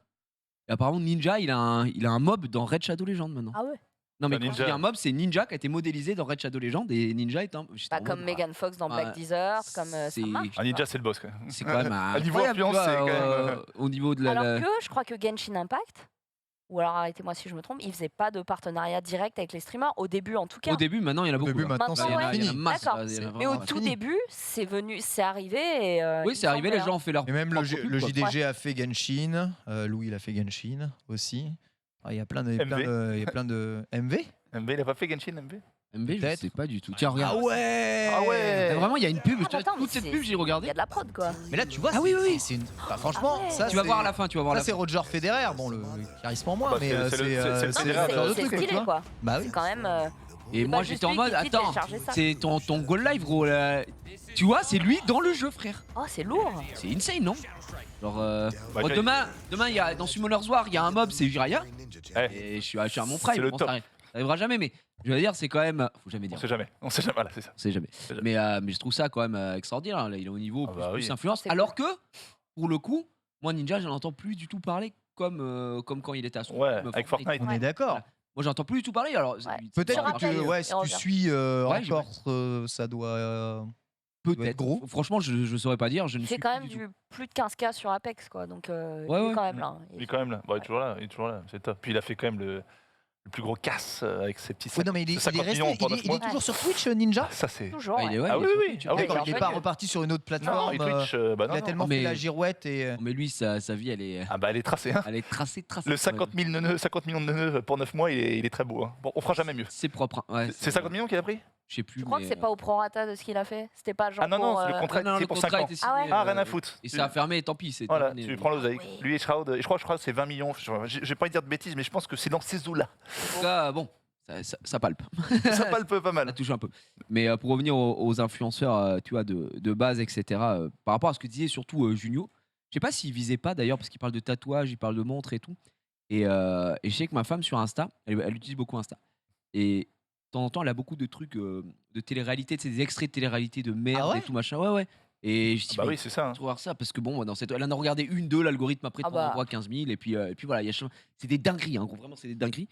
Et apparemment, Ninja, il a un mob dans Red Shadow Legend maintenant. Ah ouais. Non, mais Un quand ninja. je dis un mob, c'est Ninja qui a été modélisé dans Red Shadow Legend et Ninja est un. j'étais Pas en comme mode, Megan Fox dans Black Ouais. Desert, comme ça c'est- marche. Un ninja, c'est le boss, quoi. C'est quand même À niveau incroyable, influence, tu vois, c'est quand même, au niveau de la. Alors que je crois que Genshin Impact, ou alors arrêtez-moi si je me trompe, il faisait pas de partenariat direct avec les streamers au début en tout cas. Au début, maintenant, il y en a Au beaucoup. début, là. maintenant, c'est il y en a fini. masse. D'accord. là, il y en a Mais au vraiment tout fini. début, c'est arrivé et Oui, il c'est me arrivé, les semblait, gens ont fait leur. Et même propre le pub, quoi. JDG a fait Genshin, Louis il a fait Genshin aussi. Ah, il y a plein de MV. MV, il a pas fait Genshin, MV MB, je Peut-être. sais pas du tout. Tiens, regarde. ouais. Ah ouais. Vraiment, il y a une pub. Ah, attends, Toute mais cette pub, j'ai Il regardé. y a de la prod quoi. Mais là tu vois, Ah oui, oui, oui. c'est une. Enfin, franchement, Ah ouais. ça Tu vas c'est- voir à la fin, tu vas voir Ça la c'est fin. Roger Federer, bon le charisme en moins, Bah, mais c'est le- c'est c'est le Non, mais c'est Federer le genre de c'est truc, tu stylé vois. quoi. Bah oui. C'est quand même. Et c'est moi, pas j'étais juste en lui mode, qui attends, téléchargeait ça. c'est ton goal live, gros. Là. Tu vois, c'est lui dans le jeu, frère. Oh, c'est lourd. C'est insane, non? Genre, Bah, bon, j'ai- demain, il y a, dans Summoner's War, il y a un mob, c'est Jiraya. Ouais. Et je suis à mon prime. C'est le Bon, top. ça arrivera jamais, mais je veux dire, c'est quand même. Faut jamais On dire. sait jamais. On sait jamais. Voilà, c'est ça. On sait jamais. C'est Mais je trouve ça quand même extraordinaire. Là. Il est au niveau Ah plus, bah plus oui. influence. C'est Alors que, pour le coup, moi, Ninja, je n'entends plus du tout parler comme quand il était à son Ouais, film avec Fortnite. On est d'accord. Moi, j'entends plus du tout parler. Alors, Ouais. Peut-être Sur que Apple, ouais, et si on tu revient. suis Ouais, encore, ça doit. peut-être. gros. Franchement, je saurais pas dire. Je ne C'est suis quand plus même du tout. du plus de 15K sur Apex quoi. Donc il Ouais. est quand même là. Il est quand même là. Bon, il est toujours là. Il est toujours là. C'est top. Puis il a fait quand même le plus gros casse avec ses petits Ouais, non mais il est 50 resté, millions pendant il est 9 mois. toujours sur Twitch Ninja. Ça, c'est. Toujours. Ah, il est, ouais. ouais, Ah il est oui, sur oui. Twitch. Ah oui, D'accord, il il n'est est pas sur reparti sur une autre Non, plateforme. et Twitch, bah non, Il a non. tellement Mais- fait la girouette et. Mais lui, sa vie, elle est Ah bah elle est tracée. Hein. tracée. Le 50 millions de nœuds pour 9 mois, il est très beau. Hein. Bon, on fera jamais mieux. C'est propre. Hein. Ouais, C'est 50 millions qu'il a pris? Je sais plus. Je crois que c'est pas au prorata de ce qu'il a fait. C'était pas genre. Ah non, non, pour, le contrat, Non, c'est le pour contrat 5 ans. était signé, Ah ouais. Ah, rien à foutre. Et ça a fermé, tant pis. C'est Voilà, terminé. tu prends l'oseille. oui. Lui et Shroud, et je crois que c'est 20 millions. J'ai pas envie de dire de bêtises, mais je pense que c'est dans ces eaux-là. En tout cas, bon, ça palpe. Ça palpe pas Ça mal. touche un peu. Mais pour revenir aux influenceurs, tu vois, de base, etc., par rapport à ce que disait surtout Junio, je sais pas s'il visait pas d'ailleurs, parce qu'il parle de tatouage, il parle de montres et tout. Et je sais que ma femme sur Insta, elle utilise beaucoup Insta. Et de temps en temps, elle a beaucoup de trucs de télé-réalité, des extraits de télé-réalité de merde Ah ouais et tout machin. Ouais, ouais. Et je dis, Bah mais oui, c'est ça. hein. faut voir ça, parce que bon, dans cette... elle en a regardé une, deux, l'algorithme après, Ah t'en bah. envoie 15 000, et puis voilà, c'est des dingueries, hein, gros, vraiment, c'est des dingueries.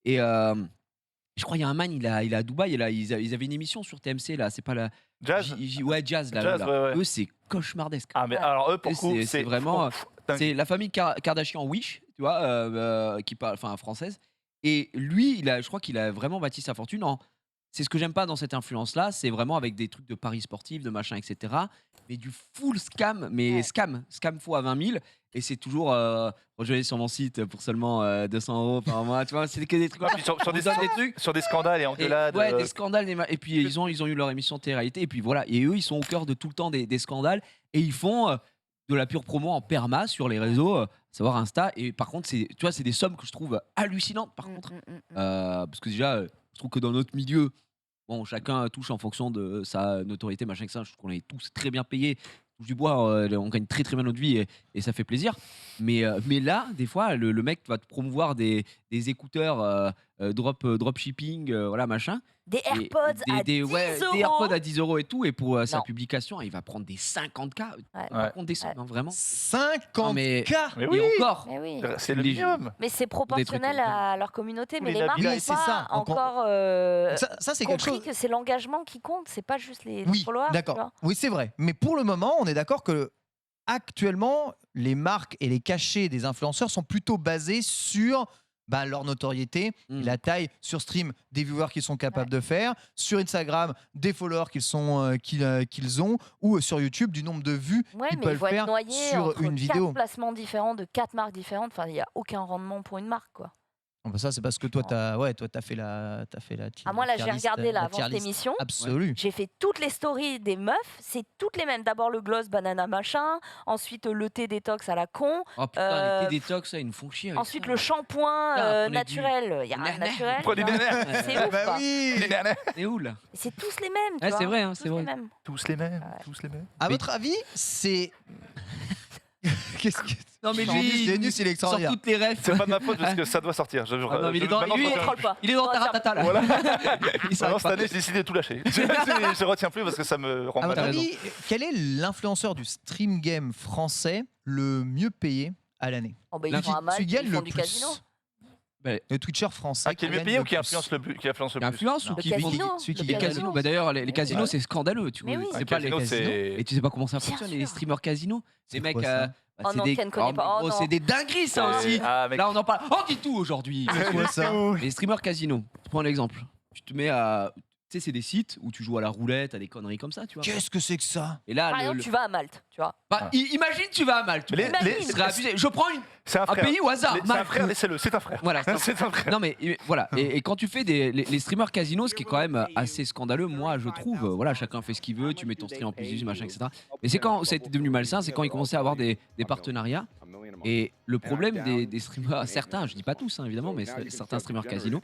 Et je crois qu'il y a un man, il est à Dubaï, et là, ils avaient une émission sur TMC, là, c'est pas la. Jazz. Ouais, Jazz, là. Jazz, là. ouais, ouais. Eux, c'est cauchemardesque. Ah, mais Ouais. alors eux, pour Et le coup, c'est vraiment- dingue. C'est la famille Kardashian Wish, tu vois, qui parle, enfin française. Et lui, je crois qu'il a vraiment bâti sa fortune c'est ce que j'aime pas dans cette influence-là, c'est vraiment avec des trucs de paris sportifs, de machin, etc. Mais du full scam, mais scam fois 20 000. Et c'est toujours rejoignez sur mon site pour seulement 200 € par mois. Tu vois, c'est que des trucs. Sur des scandales et engueulades. Ouais, des scandales. Et puis ils ont eu leur émission de télé-réalité. Et puis voilà. Et eux, ils sont au cœur de tout le temps des scandales. Et ils font de la pure promo en perma sur les réseaux, savoir Insta. Et par contre, tu vois, c'est des sommes que je trouve hallucinantes. Par contre, parce que déjà. Je trouve que dans notre milieu, bon, chacun touche en fonction de sa notoriété, machin que ça. Je trouve qu'on est tous très bien payés. Touche du bois, on gagne très très bien notre vie et ça fait plaisir. Mais là, des fois, le mec va te promouvoir des écouteurs dropshipping, voilà, machin. Des AirPods à 10 euros. Des AirPods à 10 € et tout. Et pour sa publication, il va prendre des 50K. Par contre, des sommes, vraiment. 50K Mais oui. Et encore. Mais oui. C'est le minimum. Mais c'est proportionnel à leur communauté. Mais les marques Oui, n'ont pas encore ça, c'est quelque chose. que c'est l'engagement qui compte. C'est pas juste les followers. D'accord. Oui, c'est vrai. Mais pour le moment, on est d'accord que actuellement, les marques et les cachets des influenceurs sont plutôt basés sur leur notoriété, la taille sur stream des viewers qu'ils sont capables de faire, sur Instagram des followers qu'ils ont, ou sur YouTube du nombre de vues qu'ils peuvent faire sur une vidéo. 4 placements différents de 4 marques différentes, enfin il n'y a aucun rendement pour une marque, quoi. Ça, c'est parce que toi, t'as fait la moi, là, j'ai regardé avant cette émission. Absolue. J'ai fait toutes les stories des meufs. C'est toutes les mêmes. D'abord, le gloss banana machin. Ensuite, le thé détox à la con. Oh putain, les thé détox, ça, ils nous font chier. Ensuite, le shampoing naturel. Il y a rien naturel. C'est ouf, bah oui. C'est où, là? C'est tous les mêmes, tu vois. C'est vrai, c'est vrai. Tous les mêmes. À votre avis, c'est... Qu'est-ce que... Non mais lui, il sort toutes les refs. C'est pas de ma faute parce que ça doit sortir. Non, mais il est dans ta ratata là. Voilà. Cette année, j'ai décidé de tout lâcher. Je retiens plus parce que ça me rend mal. À votre malade. avis, quel est l'influenceur du stream game français le mieux payé à l'année? Ils font un mal, ils font du casino. Le Twitcher français. Qui est le mieux payé ou qui influence le plus? Qui influence ou qui les casinos. D'ailleurs, les casinos, c'est scandaleux. Tu vois. C'est pas les casinos. Et tu sais pas comment ça fonctionne, les streamers casinos. Les mecs. C'est des dingueries, ça aussi. Là, on en parle. On dit tout aujourd'hui. Les streamers casinos. Je prends l'exemple. Tu te mets à. Tu sais, c'est des sites où tu joues à la roulette, à des conneries comme ça, tu vois. Qu'est-ce que c'est que ça? Et là, par exemple, tu vas à Malte, tu vois. Imagine, tu vas à Malte. Je prends un pays au hasard. C'est un frère, laissez-le, c'est un frère. Voilà, c'est un frère. Non, mais voilà. Et quand tu fais les streamers casinos, ce qui est quand même assez scandaleux, moi, je trouve, voilà, chacun fait ce qu'il veut, tu mets ton stream en plus, machin, etc. Mais c'est quand ça a été devenu malsain, c'est quand ils commençaient à avoir des partenariats. Et le problème des streamers, certains, je dis pas tous, évidemment, mais certains streamers casinos,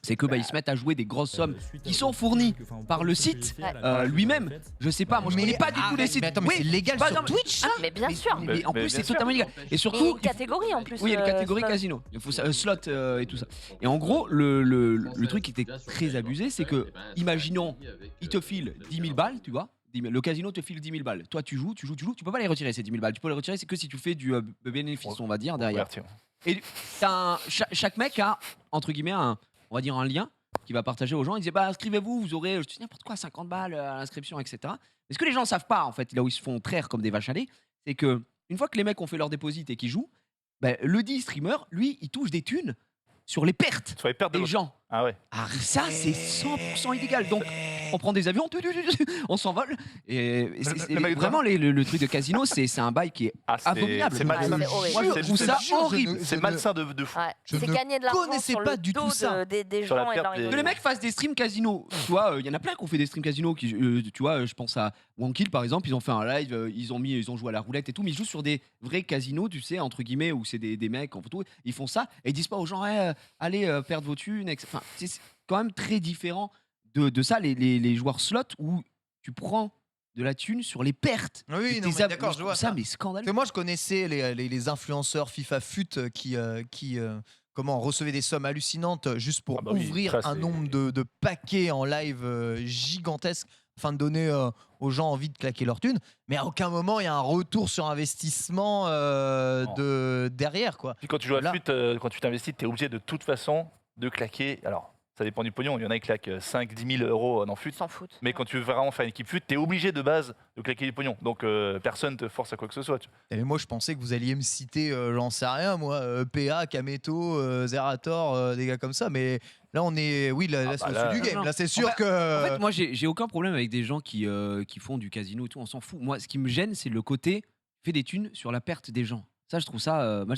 c'est que ils se mettent à jouer des grosses sommes qui sont fournies par le site lui-même. Je sais pas, moi je connais pas du tout les sites. Mais attends, mais c'est légal sur Twitch? Mais bien sûr. Mais en plus c'est totalement illégal. Et surtout, il y a une catégorie en plus. Oui, il y a une catégorie casino. Il faut slot et tout ça. Et en gros, le truc qui était très abusé, c'est que, imaginons, il te file 10 000 balles, tu vois. Le casino te file 10 000 balles. Toi, tu joues, tu peux pas les retirer ces 10 000 balles. Tu peux les retirer, c'est que si tu fais du bénéfice, on va dire, derrière. Et chaque mec a, entre guillemets, on va dire un lien qui va partager aux gens. Il disait inscrivez-vous, vous aurez, je dis n'importe quoi, 50 balles à l'inscription, etc. Mais ce que les gens savent pas, en fait, là où ils se font traire comme des vaches à lait, c'est que une fois que les mecs ont fait leur dépôt et qu'ils jouent, le dit streamer, lui, il touche des thunes sur les pertes des gens. Ah ouais. Ça, c'est 100% illégal. Donc, on prend des avions, on s'envole. Et vraiment, le truc de casino, c'est un bail qui est abominable. C'est malsain. Moi, je trouve ça horrible. C'est malsain de fou. C'est gagner de l'argent connaissais sur pas le du tout dos ça. des gens et de leur Que les mecs fassent des streams casino. Tu vois, il y en a plein qui ont fait des streams casino. Tu vois, je pense à Wankill par exemple. Ils ont fait un live, ils ont joué à la roulette et tout, mais ils jouent sur des vrais casinos, tu sais, entre guillemets, où c'est des mecs en photo. Ils font ça et ils disent pas aux gens, allez perdre vos thunes. Enfin, c'est quand même très différent de ça, les joueurs slot où tu prends de la thune sur les pertes. Oui, non, mais d'accord, je vois ça, mais scandaleux. Parce que moi, je connaissais les influenceurs FIFA FUT qui recevaient des sommes hallucinantes juste pour ouvrir un nombre de paquets en live gigantesque afin de donner aux gens envie de claquer leur thune. Mais à aucun moment, il y a un retour sur investissement derrière, quoi. Puis quand tu joues à FUT, quand tu t'investis, tu es obligé de toute façon de claquer. Alors, Ça dépend du pognon. Il y en a qui claquent 5-10 000 euros en fut. S'en foutent. Mais quand tu veux vraiment faire une équipe fut, t'es obligé de base de claquer du pognon. Donc personne te force à quoi que ce soit. Et moi, je pensais que vous alliez me citer, j'en sais rien, moi, PA, Kameto, Zerator, des gars comme ça. Mais là, on est. Oui, là, c'est au-dessus du game. non. Là, c'est sûr que. En fait, moi, j'ai aucun problème avec des gens qui font du casino et tout, on s'en fout. Moi, ce qui me gêne, c'est le côté fait des thunes sur la perte des gens. Ça, je trouve ça. Moi,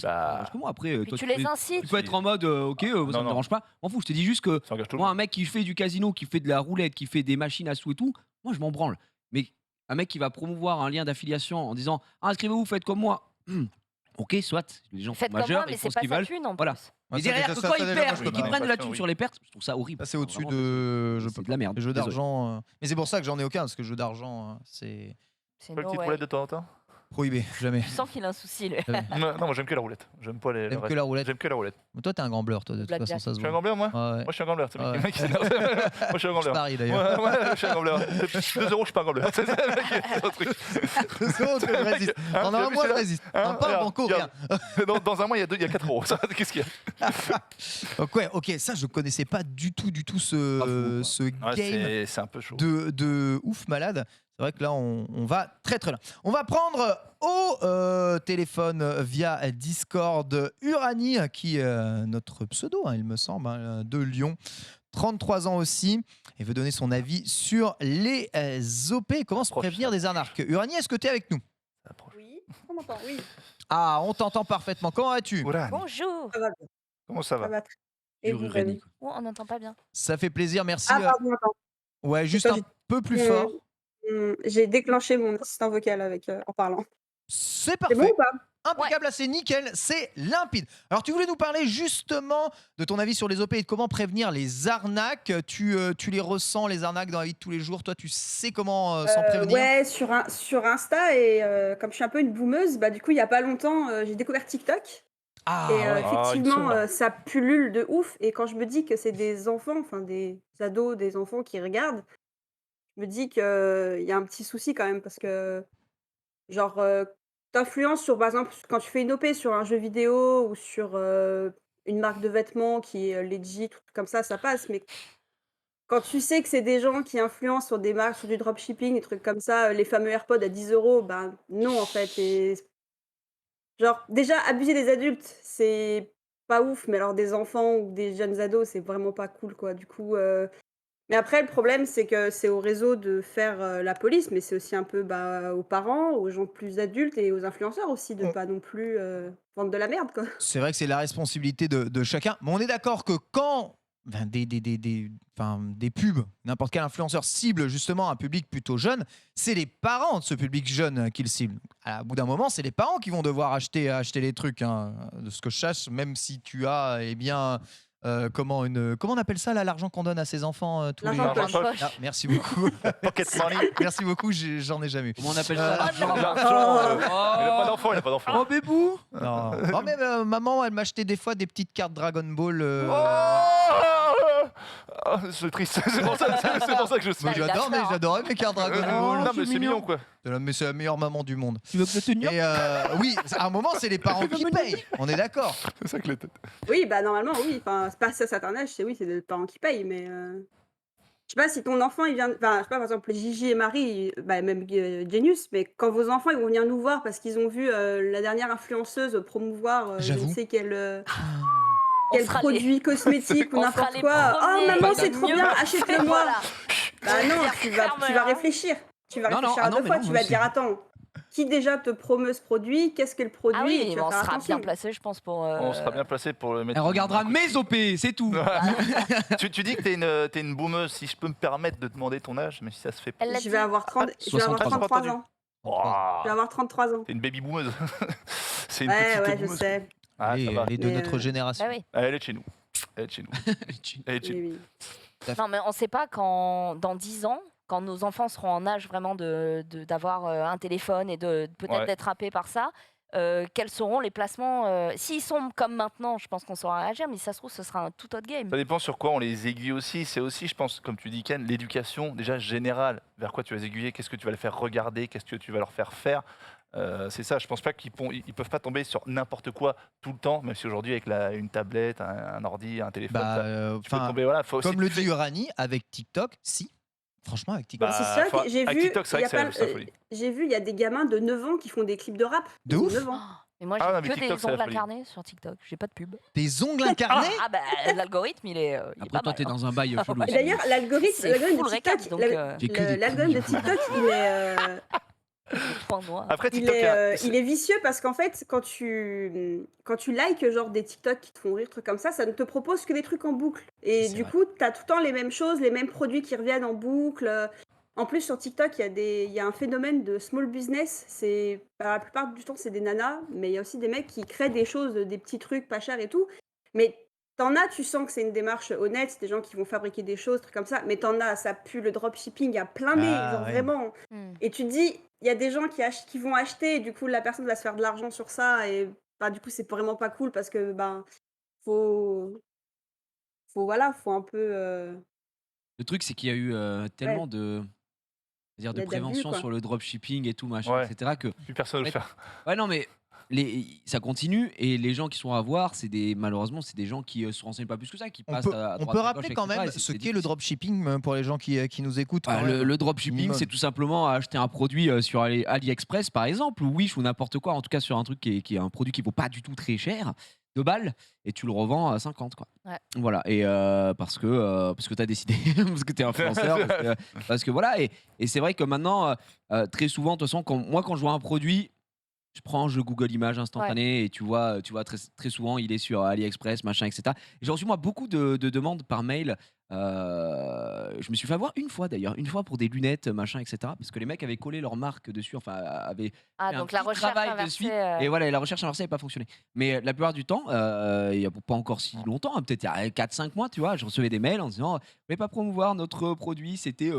après, Puis toi, tu les incites. tu peux être en mode, ok, ça me dérange pas. M'en fous, je te dis juste que Ça engage tout le moi, monde. un mec qui fait du casino, qui fait de la roulette, qui fait des machines à sous et tout, moi, je m'en branle. Mais un mec qui va promouvoir un lien d'affiliation en disant, inscrivez-vous, faites comme moi. Ok, soit, les gens sont Faites comme moi, majeurs, mais ils font c'est ce pas qu'ils sa veulent. thune en Voilà. plus. Mais ça, derrière, ça, que ça, quand ça, ils déjà, moi, perdent je et peux qu'ils pas. prennent de la thune Oui. sur les pertes, je trouve ça horrible. Ça, c'est au-dessus Vraiment, de. Je c'est peux de la merde. Les jeux Désolé. d'argent. Mais c'est pour ça que j'en ai aucun, parce que jeux d'argent, c'est C'est Pas une no petite way. roulette de temps en temps prohibé, jamais. Je sens qu'il a un souci, lui. Non, moi j'aime que la roulette. J'aime pas les. le T'aimes que reste. la roulette. J'aime que la roulette. Mais toi, t'es un gambler, toi, de toute Blackjack. façon, ça Je se suis un voit. gambler, moi Ouais, ouais. Moi je suis un gambler. C'est Ouais. le mec qui s'énerve. Moi je suis un Je gambler. parie d'ailleurs. Ouais, je suis un gambler. 2 euros, je suis pas un gambler. C'est ça, le mec, c'est un truc. C'est bon, je résiste. Hein, En tu as un vu mois, je celui-là résiste. Hein, Un pas regarde, banco, rien. regarde. Dans un mois, il y a 4 euros. Ça, qu'est-ce qu'il y a Donc, ouais, ok, ça, je connaissais pas du tout ce, ce Ouais, game c'est un peu chaud. de ouf malade. C'est vrai que là, on va très très loin. On va prendre au téléphone via Discord Urani, qui est notre pseudo, hein, il me semble, hein, de Lyon. 33 ans aussi, et veut donner son avis sur les OP. Comment se prévenir des arnaques. Urani, est-ce que tu es avec nous? Oui, on m'entend, oui. Ah, on t'entend parfaitement. Comment vas-tu? Oula, Bonjour. Ça va bien, comment ça ça va va très Et vous, Uranie, Rémi quoi. Oh, on n'entend pas bien. Ça fait plaisir, merci. Ah, pardon, attends. Ouais, juste Attends, un peu plus j'ai- fort. J'ai déclenché mon assistant vocal avec, en parlant. C'est C'est parfait. bon ou pas? Impeccable, là c'est nickel, c'est limpide. Alors tu voulais nous parler justement de ton avis sur les OP et de comment prévenir les arnaques. Tu les ressens, les arnaques, dans la vie de tous les jours. Toi, tu sais comment s'en prévenir? Ouais, sur Insta, et comme je suis un peu une boumeuse, bah, du coup, il y a pas longtemps, j'ai découvert TikTok. Ah Et ouais. Ah, il me effectivement, semble. ça pullule de ouf. Et quand je me dis que c'est des enfants, enfin des ados, des enfants qui regardent, je me dis qu'il y a un petit souci quand même, parce que, genre, t'influences sur, par exemple, quand tu fais une OP sur un jeu vidéo ou sur une marque de vêtements qui est legit, tout comme ça passe. Mais quand tu sais que c'est des gens qui influencent sur des marques, sur du dropshipping, des trucs comme ça, les fameux AirPods à 10 €, ben non, en fait. Et genre, déjà, abuser des adultes, c'est pas ouf, mais alors des enfants ou des jeunes ados, c'est vraiment pas cool, quoi. Du coup, mais après, le problème, c'est que c'est au réseau de faire la police, mais c'est aussi un peu aux parents, aux gens plus adultes et aux influenceurs aussi, de On- pas non plus vendre de la merde, quoi. C'est vrai que c'est la responsabilité de chacun. Mais on est d'accord que quand des pubs, n'importe quel influenceur cible justement un public plutôt jeune, c'est les parents de ce public jeune qu'ils ciblent. À bout d'un moment, c'est les parents qui vont devoir acheter les trucs, hein, de ce que je sache, même si tu as, eh bien, comment on appelle ça là, l'argent qu'on donne à ses enfants tous les L'argent jours. de poche. Poche. Ah, merci beaucoup. Pocket money. Merci beaucoup, j'en ai jamais eu. Comment on appelle ça l'argent L'argent, il a pas d'enfant, il a pas d'enfant. Oh, bébou. Non. Non, mais maman, elle m'achetait des fois des petites cartes Dragon Ball. Oh, c'est triste. C'est pour ça que je sais. Moi, il a j'adore, mais peur, hein. j'adorais mes cartes Dragon Ball. Non, mais c'est mignon quoi. Mais c'est la meilleure maman du monde. Tu veux que je te Et oui, à un moment, c'est les parents qui payent. On est d'accord. C'est ça que les têtes. Oui, bah normalement, oui. Enfin, c'est pas ça, certain âge, c'est les parents qui payent, mais je sais pas si ton enfant, il vient. Enfin, je sais pas, par exemple, Gigi et Marie, bah, même Genius, mais quand vos enfants, ils vont venir nous voir parce qu'ils ont vu la dernière influenceuse promouvoir je ne J'avoue. sais quel On sera les- produit cosmétique ou on sera n'importe les quoi. Oh, premiers. maman, Pas c'est de trop mieux. bien, achète-le-moi. Voilà. Bah non, Dire tu vas ferme-la. réfléchir. Tu vas Non, non, réfléchir ah à non, deux mais fois. non, Tu moi vas te dire, aussi. attends, qui déjà te promeut ce produit? Qu'est-ce qu'est le produit? Ah Et oui, tu mais vas on faire sera attention. bien placé, je pense, pour. On sera bien placé pour le mettre. Elle regardera mes OP, c'est tout. Tu dis que t'es une boomeuse, si je peux me permettre de demander ton âge, mais si ça se fait pas. Elle l'a Je dit. vais avoir 30, je vais avoir 63 33 ans. Ouah, Je vais avoir 33 ans. T'es une baby boomeuse. C'est une Ouais, petite ouais, je boomeuse. sais. Ah, ça va. Elle est de Mais, notre génération. Bah oui. Ah, elle est de chez nous. Elle est de chez nous. Elle est de chez Oui, nous. oui. Non, mais on ne sait pas quand, dans 10 ans, quand nos enfants seront en âge vraiment d'avoir un téléphone et de peut-être Ouais. d'être happés par ça, quels seront les placements s'ils sont comme maintenant, je pense qu'on saura réagir, mais si ça se trouve, ce sera un tout autre game. Ça dépend sur quoi on les aiguille aussi. C'est aussi, je pense, comme tu dis, Ken, l'éducation déjà générale. Vers quoi tu vas les aiguiller, qu'est-ce que tu vas les faire regarder, qu'est-ce que tu vas leur faire faire. C'est ça, je pense pas qu'ils peuvent pas tomber sur n'importe quoi tout le temps, même si aujourd'hui avec une tablette, un ordi, un téléphone, tu peux tomber. Voilà, comme le dit Urani, avec TikTok, si. Franchement, avec TikTok. C'est ça que j'ai vu. TikTok, c'est vrai que c'est la folie. J'ai vu, il y a des gamins de 9 ans qui font des clips de rap. De ouf. 9 ans. Et moi, j'ai que des ongles incarnés sur TikTok. J'ai pas de pub. Des ongles incarnés? Ah bah, l'algorithme, il est Après, toi, t'es dans un bail chelou. D'ailleurs, l'algorithme de TikTok, il est... Après, TikTok, il est vicieux parce qu'en fait, quand tu likes genre des TikTok qui te font rire, trucs comme ça ne te propose que des trucs en boucle. Et du coup, t'as tout le temps les mêmes choses, les mêmes produits qui reviennent en boucle. En plus, sur TikTok, il y a un phénomène de small business. La plupart du temps, c'est des nanas, mais il y a aussi des mecs qui créent des choses, des petits trucs pas chers et tout. Mais t'en as, tu sens que c'est une démarche honnête, c'est des gens qui vont fabriquer des choses, trucs comme ça. Mais t'en as, ça pue le dropshipping à plein nez, vraiment. Et tu te dis, il y a des gens qui vont acheter, et du coup, la personne va se faire de l'argent sur ça. Et du coup, c'est vraiment pas cool parce que, faut un peu... Le truc, c'est qu'il y a eu tellement de prévention sur le dropshipping et tout, machin, etc. que plus personne ne le fait. Ouais, non, mais ça continue et les gens qui sont à voir, malheureusement, c'est des gens qui se renseignent pas plus que ça, qui passent à droite. On peut rappeler quand même ce qu'est le dropshipping pour les gens qui nous écoutent. Le dropshipping, c'est tout simplement acheter un produit sur AliExpress, par exemple, ou Wish, ou n'importe quoi, en tout cas sur un truc qui est un produit qui vaut pas du tout très cher, 2 balles, et tu le revends à 50, quoi. Ouais. Voilà, et parce que t'as décidé, parce que t'es influenceur, parce que voilà, et c'est vrai que maintenant, très souvent, de toute façon, quand je vois un produit, je Google Images instantanées et tu vois très, très souvent il est sur AliExpress, machin, etc. Et j'ai reçu moi beaucoup de demandes par mail. Je me suis fait avoir une fois pour des lunettes, machin, etc. Parce que les mecs avaient collé leur marque dessus, enfin avaient fait donc un la petit recherche travail inversée, dessus. Et voilà, et la recherche inversée n'avait pas fonctionné. Mais la plupart du temps, il n'y a pas encore si longtemps, hein, peut-être il y a 4-5 mois, tu vois, je recevais des mails en disant « Vous voulez pas promouvoir notre produit ?» C'était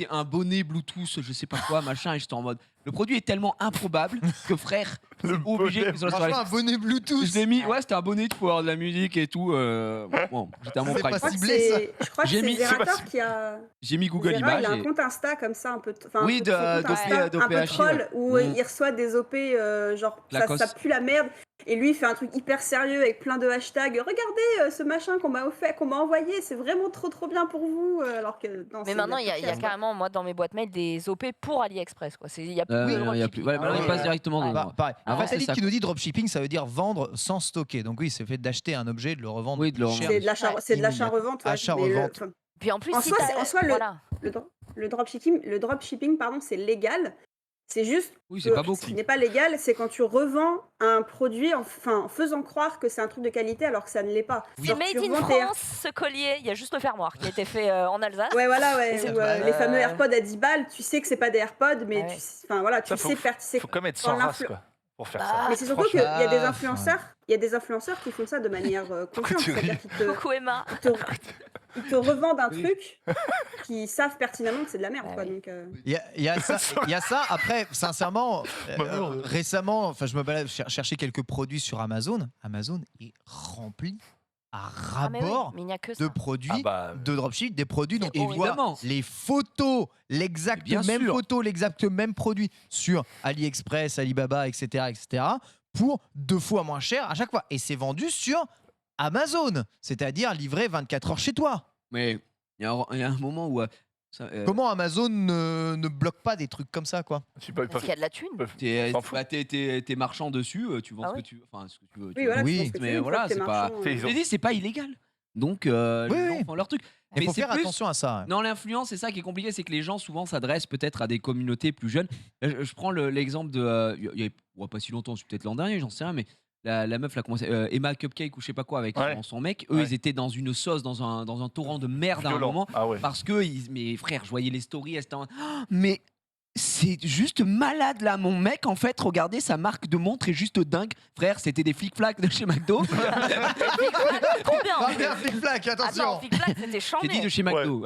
un bonnet Bluetooth, je sais pas quoi, machin, et j'étais en mode. Le produit est tellement improbable que frère, c'est obligé que franchement, un bonnet Bluetooth. Je l'ai mis, c'était un bonnet pour avoir de la musique et tout. Bon, j'étais à mon prime. Je crois que c'est Zerator qui a. J'ai mis Google Images. Il a un compte Insta comme ça, un peu. Oui, un peu troll, où il reçoit des OP, genre ça pue la merde. Et lui, il fait un truc hyper sérieux avec plein de hashtags. Regardez ce machin qu'on m'a envoyé, c'est vraiment trop bien pour vous. Alors que, mais maintenant, il y a carrément, moi, dans mes boîtes mail, des OP pour AliExpress. Il y a plus il passe directement dedans. Pareil. Valérie qui nous dit dropshipping, ça veut dire vendre sans stocker. Donc oui, c'est fait d'acheter un objet, de le revendre. Oui, c'est de l'achat-revente. Achat-revente. Puis en plus, en soi, le dropshipping, pardon, c'est légal. C'est juste ce qui n'est pas légal, c'est quand tu revends un produit en faisant croire que c'est un truc de qualité alors que ça ne l'est pas. C'est made in France, ce collier. Il y a juste le fermoir qui a été fait en Alsace. Ouais, voilà, les fameux AirPods à 10 balles, tu sais que c'est pas des AirPods, mais tu sais faire. Il faut quand même être sans race, quoi, pour faire ça. Mais c'est surtout qu'il y a des influenceurs. Il y a des influenceurs qui font ça de manière consciente. C'est-à-dire qu'ils te revendent un truc qui savent pertinemment que c'est de la merde. Donc, il y a ça. Après, sincèrement, récemment, je me balade chercher quelques produits sur Amazon. Amazon est rempli à ras-bord de produits de dropship, des produits dont on voit les photos, l'exact même produit sur AliExpress, Alibaba, etc., pour 2 fois moins cher à chaque fois. Et c'est vendu sur Amazon, c'est-à-dire livré 24 heures chez toi. Mais il y a un moment où... Comment Amazon ne bloque pas des trucs comme ça, quoi? Parce qu'il y a de la thune. T'es marchand dessus, tu vends ce que tu veux. Enfin, ce que tu veux. Oui, mais voilà, c'est pas... c'est pas illégal. Donc, les gens font leur truc. Il faut faire attention à ça. Non, l'influence, c'est ça qui est compliqué, c'est que les gens souvent s'adressent peut-être à des communautés plus jeunes. Je prends l'exemple de... il y a pas si longtemps, c'est peut-être l'an dernier, j'en sais rien, mais la meuf, Emma Cupcake ou je sais pas quoi avec son mec, eux ils étaient dans une sauce, dans un torrent de merde à un moment, parce que mes frères, je voyais les stories, mais c'est juste malade là, mon mec, en fait, regardez, sa marque de montre est juste dingue. Frère, c'était des flic-flac de chez McDo. Trop bien. Flic-flac, attention. Attends, flic-flac, c'était chambé. J'ai dit de chez McDo.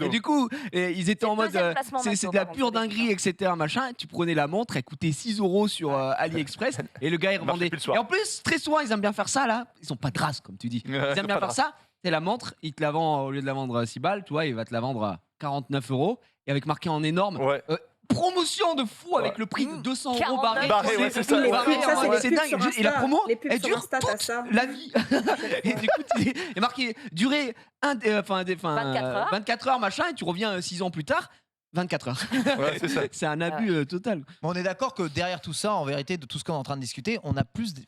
Et du coup, ils étaient en mode, c'est de la pure dinguerie, etc. Machin. Tu prenais la montre, elle coûtait 6 € sur AliExpress, et le gars il revendait. Et en plus, très souvent, ils aiment bien faire ça là. Ils sont pas de race, comme tu dis. Ils aiment bien faire ça. C'est la montre, il te la vend, au lieu de la vendre à 6 balles, tu vois, il va te la vendre à 49 €. Et avec marqué en énorme, promotion de fou avec le prix de 200 € barré. Ouais, c'est ça. C'est dingue. Et la promo, elle dure Insta, t'as toute ça. la vie. Et du coup, il est marqué durée 24 heures, machin, et tu reviens 6 ans plus tard. 24 heures. Ouais, c'est ça. C'est un abus total. On est d'accord que derrière tout ça, en vérité, de tout ce qu'on est en train de discuter,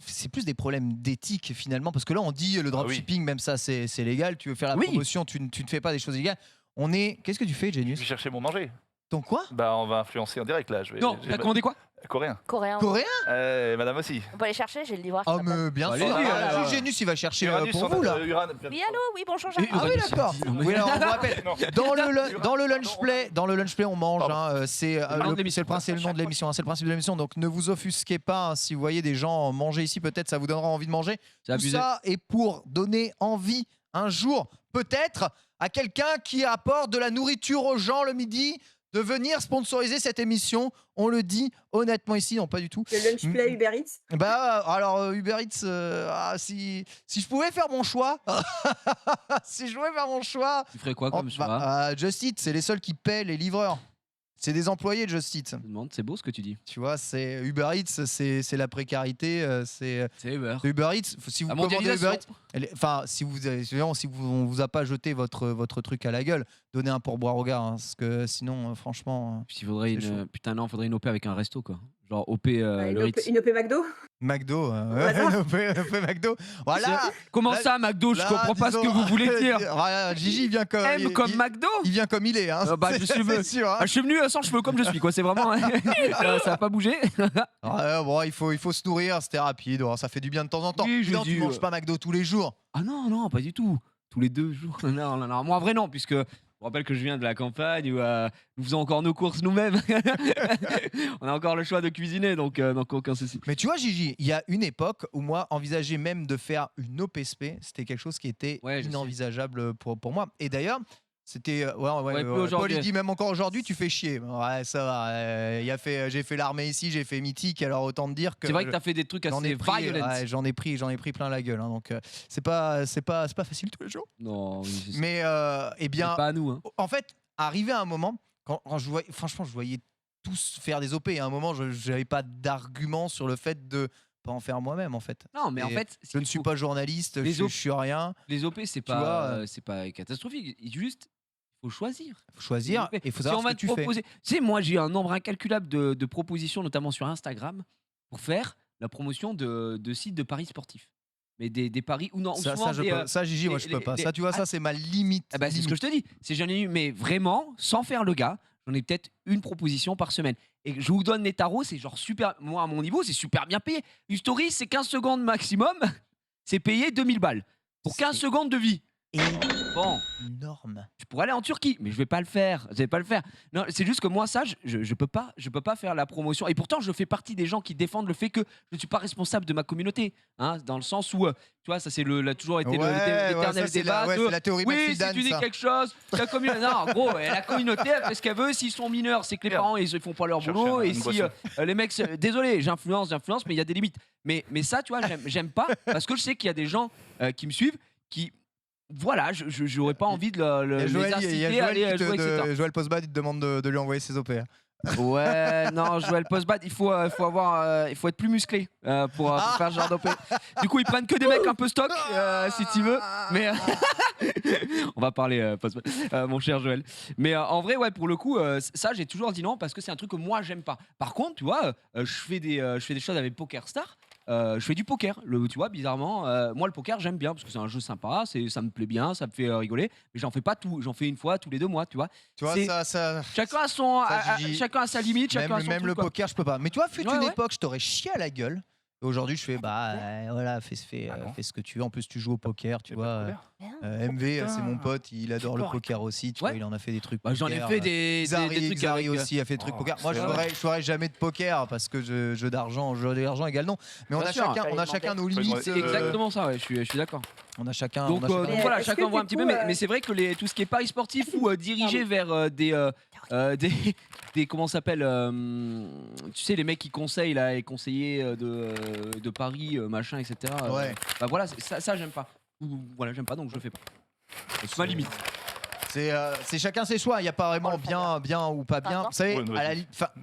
c'est plus des problèmes d'éthique finalement, parce que là on dit le dropshipping, même ça c'est légal, tu veux faire la promotion, tu ne fais pas des choses illégales. Qu'est-ce que tu fais, Genius? Je vais chercher mon manger. Ton quoi? Bah on va influencer en direct là. Non, t'as commandé quoi? Coréen. Coréen. Madame aussi. On peut aller chercher, j'ai le livreur. Oh mais bien sûr. Genius il va chercher pour vous là. Oui, allô, oui, bonjour, j'arrive. Ah oui, d'accord. Oui, alors on vous rappelle, dans le lunch play, on mange. C'est le nom de l'émission. C'est le principe de l'émission. Donc ne vous offusquez pas si vous voyez des gens manger ici. Peut-être ça vous donnera envie de manger. Tout ça est pour donner envie un jour, peut-être, à quelqu'un qui apporte de la nourriture aux gens le midi, de venir sponsoriser cette émission. On le dit honnêtement ici, non pas du tout. Le lunch play Uber Eats. Bah alors Uber Eats, si je pouvais faire mon choix, si je pouvais faire mon choix, tu ferais quoi comme choix? Just Eat, c'est les seuls qui paient les livreurs. C'est des employés de Just Eat. C'est beau ce que tu dis. Tu vois, c'est Uber Eats, c'est la précarité, c'est Uber Eats. Si vous commandez Uber Eats, enfin si on vous a pas jeté votre truc à la gueule, donnez un pourboire au gars, parce que sinon franchement. Puis il faudrait faudrait une OP avec un resto quoi. Genre OP une OP McDo. McDo, une OP McDo. Voilà. Comment ça McDo? Je comprends pas ce que vous voulez dire. Gigi vient comme McDo. Il vient comme il est. Hein. Je suis venu sans cheveux comme je suis quoi. C'est vraiment ça a pas bougé. Bon, il faut se nourrir, c'était rapide. Ça fait du bien de temps en temps. Oui, tu manges pas McDo tous les jours. Ah non, pas du tout. Tous les 2 jours. Non. Moi, vrai, non, puisque je rappelle que je viens de la campagne où nous faisons encore nos courses nous-mêmes. On a encore le choix de cuisiner, donc aucun souci. Mais tu vois, Gigi, il y a une époque où moi, envisager même de faire une OPSP, c'était quelque chose qui était inenvisageable pour moi. Et d'ailleurs, c'était Paul il dit même encore aujourd'hui tu fais chier. Ouais, ça va. J'ai fait l'armée ici, j'ai fait mythique, alors autant te dire que c'est vrai que t'as fait des trucs assez violents. J'en ai pris plein la gueule, hein, donc c'est pas facile tous les jours. Non, mais eh bien pas à nous, hein. En fait, arrivé à un moment quand je voyais tous faire des OP, et à un moment j'avais pas d'argument sur le fait de pas en faire moi-même en fait. Non, mais en fait, je ne suis pas journaliste, je suis rien. Les OP c'est pas catastrophique, juste faut choisir. Et il faut savoir ce que tu fais. Tu sais, moi j'ai un nombre incalculable de propositions, notamment sur Instagram, pour faire la promotion de sites de paris sportifs. Mais des paris ou non. Ça, Gigi, moi je peux pas. Ça, tu vois, ça c'est ma limite. C'est ce que je te dis. J'en ai eu, mais vraiment, sans faire le gars, j'en ai peut-être une proposition par semaine. Et je vous donne les tarots, c'est genre super. Moi, à mon niveau, c'est super bien payé. Une story, c'est 15 secondes maximum. C'est payé 2000 balles. Pour 15 secondes de vie. Énorme. Je pourrais aller en Turquie, mais je vais pas le faire. Non, c'est juste que moi ça, je peux pas faire la promotion. Et pourtant, je fais partie des gens qui défendent le fait que je ne suis pas responsable de ma communauté, hein, dans le sens où, tu vois, ça c'est toujours été l'éternel débat. C'est la théorie oui, si tu dis quelque chose, la communauté. Non, gros, la communauté elle fait ce qu'elle veut. S'ils sont mineurs, c'est que les parents ils font pas leur boulot. Et si les mecs, désolé, j'influence, mais il y a des limites. Mais ça, tu vois, j'aime pas parce que je sais qu'il y a des gens qui me suivent qui voilà, je n'aurais pas envie de les inciter à aller jouer, etc. Joël Postbad, il te demande de lui envoyer ses OP. Ouais, non, Joël Postbad, il faut être plus musclé pour faire ce genre d'OP. Du coup, ils prennent que des mecs un peu stock, si tu veux. Mais on va parler Postbad, mon cher Joël. Mais en vrai, ouais, pour le coup, ça, j'ai toujours dit non parce que c'est un truc que moi, j'aime pas. Par contre, tu vois, je fais des choses avec PokerStar. Je fais du poker, tu vois, bizarrement. Moi, le poker, j'aime bien parce que c'est un jeu sympa, ça me plaît bien, ça me fait rigoler. Mais j'en fais pas tout, j'en fais une fois tous les 2 mois, tu vois. Tu vois, ça chacun a sa limite, chacun a son même truc, le quoi. Poker, je peux pas. Mais tu vois, fut une époque, je t'aurais chié à la gueule. Et aujourd'hui, je fais voilà, fais ce que tu veux. En plus, tu joues au poker, tu vois. MV, c'est mon pote, il adore le poker aussi. Tu vois, il en a fait des trucs. J'en ai fait des trucs. Zari aussi a fait des trucs poker. Moi, je ferais jamais de poker parce que jeu d'argent égale non. Mais on a chacun nos limites. C'est exactement ça. Ouais, je suis d'accord. On a chacun. Donc voilà, chacun voit un petit peu. Mais c'est vrai que tout ce qui est paris sportif ou dirigé vers des comment ça s'appelle, tu sais, les mecs qui conseillent là, les conseillers de paris, machin, etc. Ouais. Bah voilà, ça j'aime pas. Voilà, j'aime pas, donc je le fais pas. C'est ma limite. C'est chacun ses choix. Il n'y a pas vraiment bien ou pas bien. Vous savez,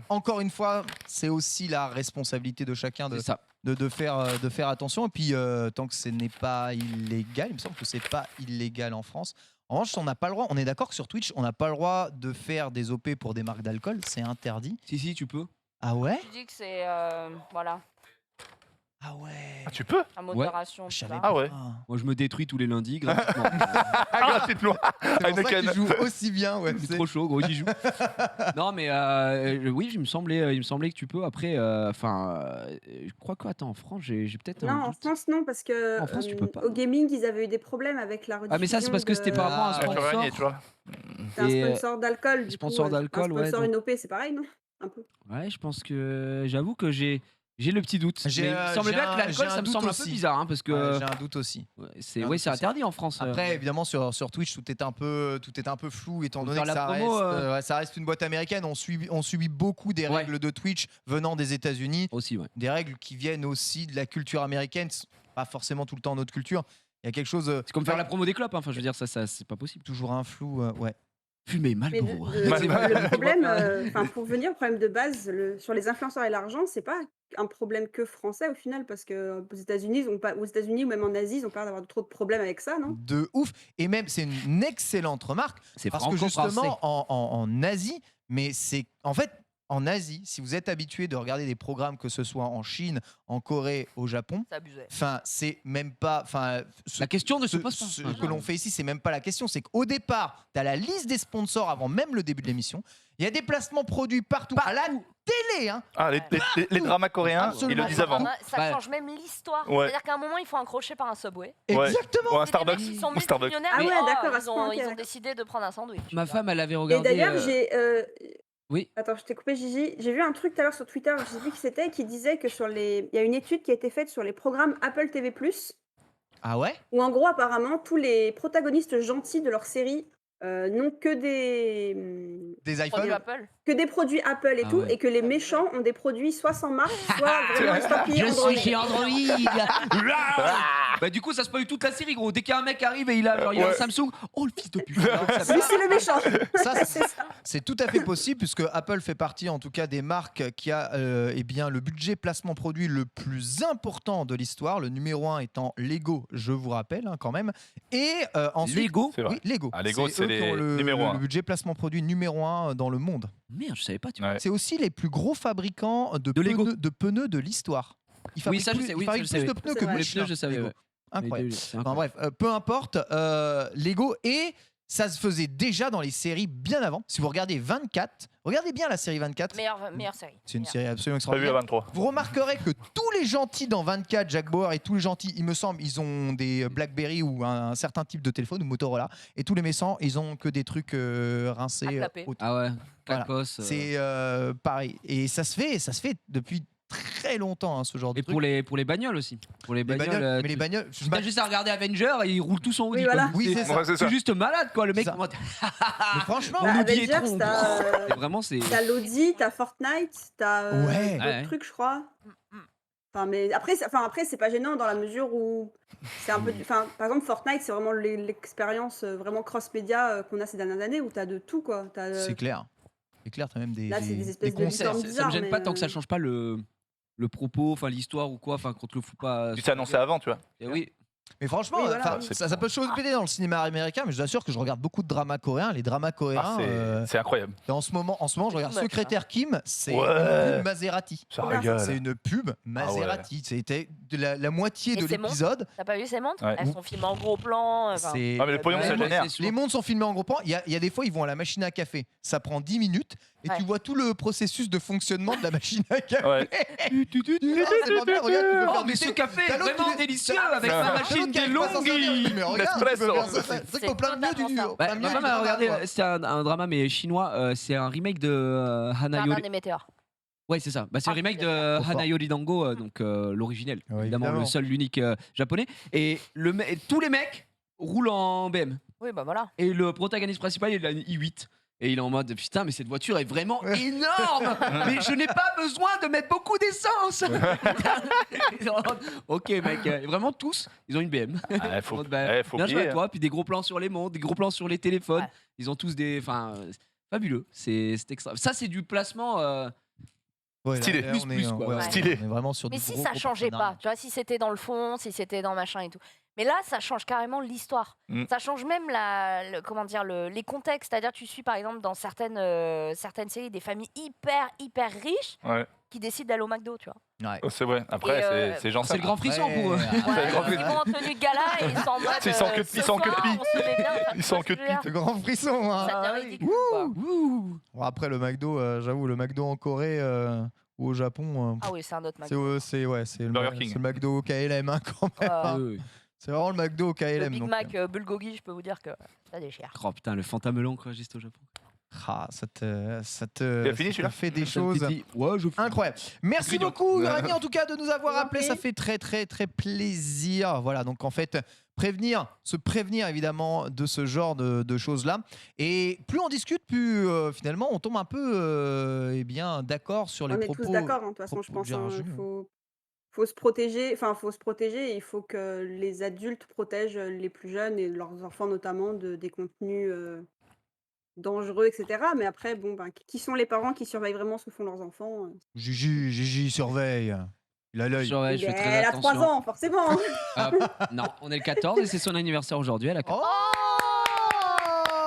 encore une fois, c'est aussi la responsabilité de chacun de faire attention. Et puis, tant que ce n'est pas illégal, il me semble que c'est pas illégal en France. En revanche, on n'a pas le droit. On est d'accord que sur Twitch, on n'a pas le droit de faire des OP pour des marques d'alcool. C'est interdit. Si, tu peux. Ah ouais? Tu dis que c'est voilà. Ah ouais. Ah, tu peux? À modération. Ah ouais. Moi, je me détruis tous les lundis gratuitement. Gratuitement. C'est pour ça que tu joues aussi bien. Ouais, c'est trop chaud, gros, j'y joue. Non, mais oui, il me semblait que tu peux. Après, je crois que en France, j'ai peut-être. Non, en France, non, parce que en France, tu peux pas. Au gaming, ils avaient eu des problèmes avec la rediffusion. Ah, mais ça, c'est parce que c'était par rapport à un sponsor. Tu vois. C'est un sponsor d'alcool. Sponsor d'alcool, ouais. Un sponsor une OP, c'est pareil, non? Un peu. Ouais, je pense que. J'avoue que j'ai le petit doute. Mais il me semble bien que l'alcool, ça me semble un peu bizarre, parce que. J'ai un doute aussi. C'est interdit en France. Après, évidemment, sur Twitch, tout est un peu flou, étant donné que ça reste une boîte américaine. On subit beaucoup des règles de Twitch venant des États-Unis. Aussi, ouais. Des règles qui viennent aussi de la culture américaine, pas forcément tout le temps notre culture. Il y a quelque chose. C'est comme faire la promo des clopes. Enfin, je veux dire, ça, c'est pas possible. Toujours un flou, ouais. Fumer Marlboro. Le problème, pour venir au problème de base, sur les influenceurs et l'argent, c'est pas un problème que français au final, parce que aux États-Unis ou même en Asie, ils ont pas d'avoir trop de problèmes avec ça, non? De ouf. Et même, c'est une excellente remarque. Parce que justement, en Asie, mais c'est en fait. En Asie, si vous êtes habitué de regarder des programmes, que ce soit en Chine, en Corée, au Japon, c'est même pas. La question ne se pose pas. Ce que l'on fait ici, c'est même pas la question. C'est qu'au départ, tu as la liste des sponsors avant même le début de l'émission. Il y a des placements produits partout. À la télé. Hein. Ah, les dramas coréens, ils le disent avant. Ça change même l'histoire. Ouais. C'est-à-dire qu'à un moment, il faut un crochet par un Subway. Exactement. Ou un Starbucks. Ils sont Starbucks. millionnaires. Ah ouais, d'accord. Ils ont décidé de prendre un sandwich. Ma femme, elle avait regardé. Et d'ailleurs, Oui. Attends, je t'ai coupé, Gigi. J'ai vu un truc tout à l'heure sur Twitter, je sais plus qui c'était, qui disait que il y a une étude qui a été faite sur les programmes Apple TV+, Ah ouais? où en gros, apparemment, tous les protagonistes gentils de leur série n'ont que des iPhones, que des produits Apple et tout, ouais. et que les méchants ont des produits soit sans marque, soit vraiment estampillés Android. Je suis chez Android. Bah du coup, ça spoil toute la série, gros. Dès qu'un mec arrive et il a un Samsung, oh le fils de pute. Lui, c'est le méchant. C'est tout à fait possible, puisque Apple fait partie, en tout cas, des marques qui a le budget placement produit le plus important de l'histoire. Le numéro 1 étant Lego, je vous rappelle, quand même. Et ensuite, Lego, oui, Lego. Ah, Lego, c'est le budget placement produit numéro 1 dans le monde. Merde, je savais pas. Tu vois. C'est aussi les plus gros fabricants de pneus de l'histoire. Ils fabriquent plus de pneus que Michelin. Je savais. Lego. Incroyable. Bref, peu importe, Lego, et ça se faisait déjà dans les séries bien avant. Si vous regardez 24, regardez bien la série 24. Meilleure série. C'est une série absolument extraordinaire. 23. Vous remarquerez que tous les gentils dans 24, Jack Bauer et tous les gentils, il me semble, ils ont des BlackBerry ou un certain type de téléphone ou Motorola. Et tous les méchants, ils ont que des trucs rincés. Ah ouais. Voilà. C'est pareil. Et ça se fait depuis très longtemps, ce genre de truc. Et pour les bagnoles aussi. Pour les bagnoles. Mais les bagnoles. T'as juste à regarder Avenger et ils roulent tous en Audi. Voilà. Oui, c'est ça. C'est juste malade, quoi. Le mec. Mais franchement, Avengers, t'as l'Audi, t'as Fortnite, t'as d'autres trucs, je crois. Mais après, c'est pas gênant dans la mesure où c'est un peu. Par exemple, Fortnite, c'est vraiment l'expérience vraiment cross-média qu'on a ces dernières années où t'as de tout, quoi. C'est clair. C'est clair, t'as même des. Là, c'est des espèces de concerts. bizarres, ça me gêne pas tant que ça change pas le propos, l'histoire ou quoi, qu'on te le fout pas. Tu t'es annoncé avant, tu vois. Oui. Mais franchement, ça peut choquer dans le cinéma américain, mais je vous assure que je regarde beaucoup de dramas coréens. Les dramas coréens, c'est incroyable. En ce moment, je regarde Secrétaire Kim, c'est une pub Maserati. C'est une pub Maserati. C'était la moitié de l'épisode. T'as pas vu ces montres? Elles sont filmées en gros plan. Mais le pognon, ça génère. Les montres sont filmées en gros plan. Il y a des fois, ils vont à la machine à café. Ça prend 10 minutes. Et tu vois tout le processus de fonctionnement de la machine à café. C'est pas bien, regarde, tu peux faire mais ce café est vraiment délicieux avec sa machine qui est longue. Mais regarde, tu peux faire ça. C'est au plein milieu du mur. Ma femme a regardé, c'est un drama mais chinois, c'est un remake de Hanayori. des météores. Ouais, c'est ça. C'est le remake de Hanayori Dango, donc l'originel, évidemment le seul, l'unique japonais. Et tous les mecs roulent en BM. Oui, bah voilà. Et le protagoniste principal, il a une i8. Et il est en mode putain, mais cette voiture est vraiment énorme. Mais je n'ai pas besoin de mettre beaucoup d'essence. Ok, mec. Vraiment tous, ils ont une BM. Faut bien joué plier, à toi. Puis des gros plans sur les montres, des gros plans sur les téléphones. Ouais. Ils ont tous des. Enfin, fabuleux. C'est extra. Ça, c'est du placement. Ouais, Stylé. là, on est, Plus, quoi. ouais, Stylé. on est vraiment sur Mais du si gros, ça gros changeait pas, partenariat. tu vois, si c'était dans le fond, si c'était dans machin et tout. Mais là, ça change carrément l'histoire. Ça change même comment dire, les contextes. C'est-à-dire, tu suis par exemple dans certaines séries des familles hyper riches qui décident d'aller au McDo, tu vois. Ouais. C'est vrai. Après, c'est genre C'est le grand frisson pour eux. Ouais, ils vont en tenue de gala et ils sont en mode. Ils sont que- ce ils sont que de soir, pis. on se met bien, enfin, Ils tu sont vois que ce de je veux dire. Le grand frisson, hein. Ça devient ridicule, quoi. Bon, après, le McDo, j'avoue, le McDo en Corée ou au Japon, Ah oui, c'est un autre c'est McDo. c'est le, Burger King. c'est le McDo au KLM hein, quand même. Euh, C'est vraiment le McDo au KLM. Le Big donc, Mac bulgogi, je peux vous dire que ça déchire. Oh putain, le fantamelon quand j'étais au Japon. ça as fini, te celui-là fait des Ça me choses dit, ouais, je incroyables. Merci Mignon. beaucoup, Rémi, en tout cas, de nous avoir Je vous en appelés. prie. Ça fait très plaisir. Voilà, donc en fait, se prévenir évidemment de ce genre de choses-là. Et plus on discute, plus finalement on tombe un peu d'accord sur les On est propos. tous d'accord, hein, de toute façon, je propos de pense. Gérard Jugnot. Faut se protéger. Enfin, faut se protéger. Et il faut que les adultes protègent les plus jeunes et leurs enfants notamment des contenus dangereux, etc. Mais après, bon, ben, qui sont les parents qui surveillent vraiment ce que font leurs enfants Gigi surveille. Il a l'œil. je fais très Elle a 3 attention. ans, forcément. Non, on est le 14 et c'est son anniversaire aujourd'hui. Elle a 14.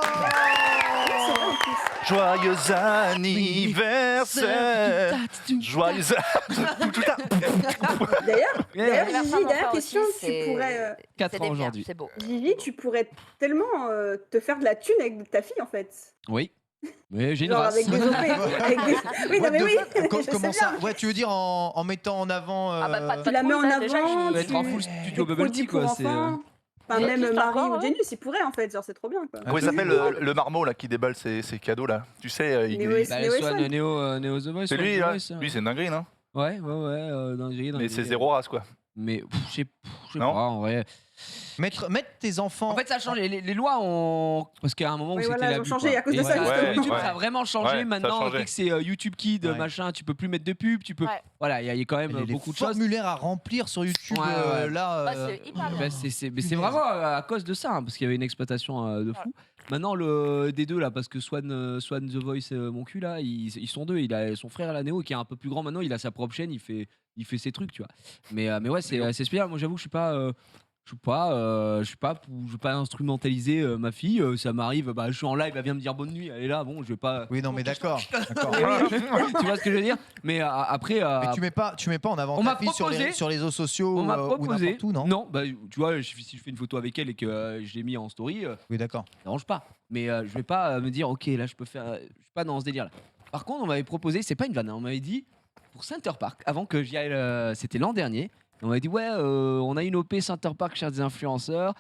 C'est vrai, en plus. Joyeux anniversaire. Joyeux D'ailleurs, Anniversaire Gigi, d'enfant dernière aussi, question, tu c'est- pourrais, 4 C'est ans des biens, aujourd'hui. c'est beau. Gigi, tu pourrais tellement te faire de la thune avec ta fille, en fait. Oui. Mais j'ai une Genre race. avec des OP. avec des... Oui, non, mais oui, je sais Comment ça bien. Ouais, tu veux dire en mettant en avant. Ah bah, pas de Tu la mets en patrouille, là, déjà, avant, Je vais être en full des studio bubble produits tea, pour quoi. C'est, enfants. Enfin, Mais même qui Marie encore, ou ouais. Genius, ils pourraient, en fait. Genre, c'est trop bien, quoi. Comment il s'appelle le marmot là qui déballe ses cadeaux là? Tu sais, Néo- Bah, Néo soit Swan. Néo The Voice. c'est soit lui The là. Voice, Lui c'est une dinguerie, non? Ouais, dinguerie. Mais c'est zéro race quoi. Mais je sais Non. pas, en vrai. Mettre tes enfants. En fait, ça a changé. Les lois ont. Parce qu'à un moment où Oui, c'était voilà, elles ont l'abus, changé quoi. à cause de Et ça, justement. YouTube, Ouais. ça a vraiment changé. Ouais, ça a Maintenant, changé. dès que c'est YouTube Kid, Ouais. machin, tu peux plus mettre de pub. Tu peux. Ouais. Voilà, il y a quand même les beaucoup de choses. formulaires à remplir sur YouTube Ouais. là. Bah, c'est hyper bien. Bah, c'est vraiment à cause de ça, hein, parce qu'il y avait une exploitation de fou. Maintenant, des deux, là, parce que Swan The Voice, mon cul, là, ils sont deux. Il a son frère, là, Néo, qui est un peu plus grand maintenant, il a sa propre chaîne, il fait ses trucs, tu vois. Mais ouais, c'est spécial. Moi, j'avoue que je suis pas. Je veux pas instrumentaliser ma fille. Ça m'arrive, je suis en live, elle vient me dire bonne nuit, elle est là, bon, je vais pas. Oui, non, mais d'accord. D'accord. Tu vois ce que je veux dire? Mais après. Mais tu mets pas en avant On ta m'a fille sur proposé- les réseaux sociaux on m'a ou proposé. n'importe où, non? Non, tu vois, si je fais une photo avec elle et que je l'ai mis en story, Oui, d'accord. ça dérange pas. Mais je vais pas me dire, ok, là, je peux faire. Je suis pas dans ce délire-là. Par contre, on m'avait proposé, c'est pas une vanne, hein, on m'avait dit, pour Center Park, avant que j'y aille, c'était l'an dernier, on m'avait dit, ouais, on a une OP Center Park chez des influenceurs.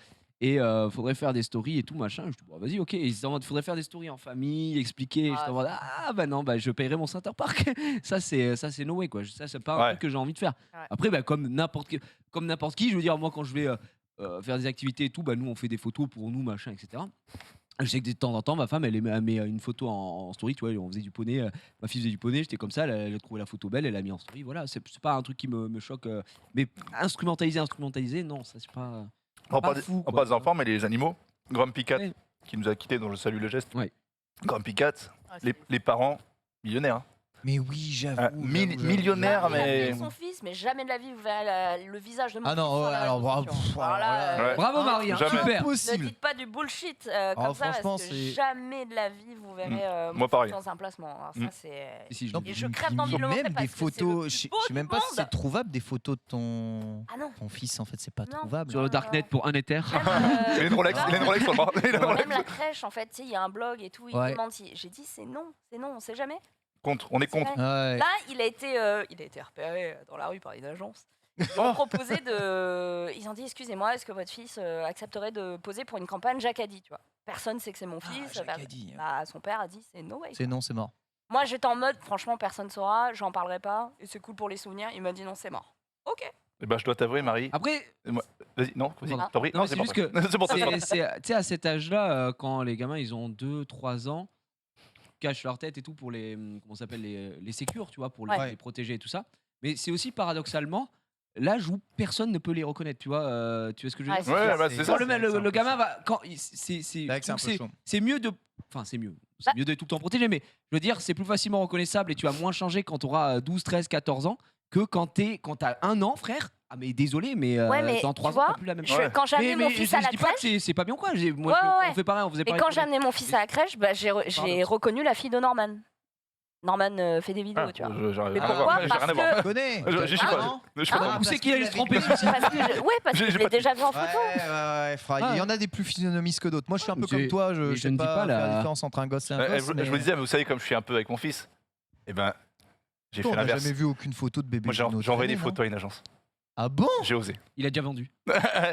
Et faudrait faire des stories et tout machin. Je dis bon, vas-y, ok. Et ils étaient en mode faudrait faire des stories en famille, expliquer. J'étais en mode non, je paierai mon Center Park. ça c'est no way quoi. Ça c'est pas un truc que j'ai envie de faire. Ouais. Après comme n'importe qui, je veux dire moi quand je vais faire des activités et tout, nous on fait des photos pour nous machin etc. Je sais que de temps en temps ma femme elle met une photo en story, tu vois, on faisait du poney, ma fille faisait du poney, j'étais comme ça, elle a trouvé la photo belle, elle l'a mis en story, voilà, c'est pas un truc qui me choque, mais instrumentaliser non, ça c'est pas. On Pas parle fou, on quoi. parle des enfants, mais les animaux. Grumpy Cat, Ouais. qui nous a quittés, dont je salue le geste. Ouais. Grumpy Cat, les parents, millionnaires. hein. Mais oui, j'avoue. Millionnaire, Il a mais. vu son fils, mais jamais de la vie vous verrez le visage de mon Ah fils. non, sur ouais, la alors réseau bravo. social. Alors là, Ouais. Bravo Marie, hein, Jamais. super. ne Possible. dites pas du bullshit comme ça, franchement, parce que c'est- jamais de la vie vous verrez Moi, pareil. dans un placement. Alors ça, c'est... Si, je Non, le dis. Et je crève d'envie de le montrer même parce des que c'est le photos. plus Je beau sais du même pas si monde. c'est trouvable des photos de ton Ah non. fils. En fait, c'est pas Non. trouvable. Sur le Darknet pour un Ether. Même, Il a une Rolex, il a une Rolex sur le bras. Il a une Rolex. même la crèche, en fait, tu sais, il y a un blog et tout, il Ouais. demande si... J'ai dit, c'est non, on sait jamais. Contre, on est C'est contre. vrai. Ouais. Là, il a été repéré dans la rue par une agence. Ils ont proposé Ils ont dit, excusez-moi, est-ce que votre fils accepterait de poser pour une campagne Jacadi, tu vois. Personne sait que c'est mon fils. Jacadi. Son père a dit, c'est no way. C'est non, c'est mort. Moi, j'étais en mode, franchement, personne ne saura, j'en parlerai pas, et c'est cool pour les souvenirs. Il m'a dit, non, c'est mort. Ok. Eh ben, je dois t'avouer, Marie. Après, Vas-y, non, vas-y. Pardon. T'en prie. Non, Non, c'est c'est juste bon. que C'est bon, tu sais, à cet âge-là, quand les gamins ils ont 2-3 ans, cachent leur tête et tout pour les comment ça s'appelle les sécures, tu vois, pour les protéger et tout ça. Mais c'est aussi paradoxalement l'âge où personne ne peut les reconnaître, tu vois ce que je veux dire. Ouais, bah, c'est ça. Le gamin va quand c'est mieux de c'est mieux de tout le temps protéger, mais je veux dire c'est plus facilement reconnaissable et tu vas moins changer quand tu auras 12, 13, 14 ans que quand t'as 1 an, frère. Ah mais désolé, mais dans 3 ans, t'as plus la même chose. Quand j'ai amené mon fils à la je dis pas crèche, que c'est pas bien quoi. Moi, on fait pareil, on faisait et pareil. quand j'ai amené mon fils à la crèche, j'ai reconnu la fille de Norman. Norman fait des vidéos, tu vois. Mais pourquoi ? Parce que Tu connais. Où c'est qu'il allait se tromper ? parce que je l'ai déjà vu en photo. Il y en a des plus physionomistes que d'autres. Moi, je suis un peu comme toi. Je sais pas la différence entre un gosse et un gosse. Je me disais, mais vous savez, comme je suis un peu avec mon fils, eh ben, j'ai fait l'inverse. J'ai jamais vu aucune photo de bébé. Moi, j'ai envoyé des photos à une agence. Ah bon ? J'ai osé. Il a déjà vendu.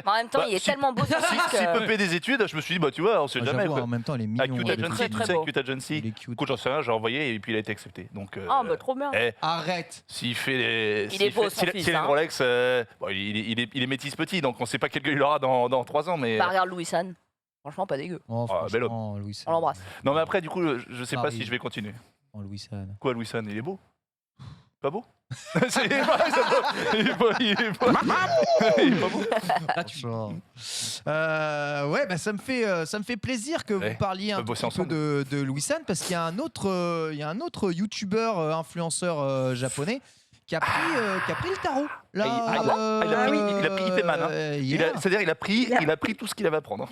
En même temps, il est tellement beau. S'il peut payer des études, je me suis dit, bah tu vois, on sait jamais. En même temps, il est mignon. Il est très, très beau. Cute Agency. Écoute, j'en sais rien, j'ai envoyé et puis il a été accepté. Donc. Oh, bah trop bien. Arrête. S'il fait les. Il est beau, son fils. S'il a une Rolex, il est métis petit, donc on sait pas quel gueule il aura dans 3 ans, mais. Bah regarde Louis San. Franchement, pas dégueu. Oh, bel homme. Louis San. On l'embrasse. Non, mais après, du coup, je sais pas si je vais continuer. Oh, Louis San. Quoi, Louis San, il est beau ? Pas beau? Il est pas beau. Ouais, bah ça me fait plaisir que vous parliez un petit peu de Louis San parce qu'il y a un autre youtubeur influenceur japonais qui a pris le tarot. Il a pris Ipman. C'est-à-dire il a pris tout ce qu'il avait à prendre.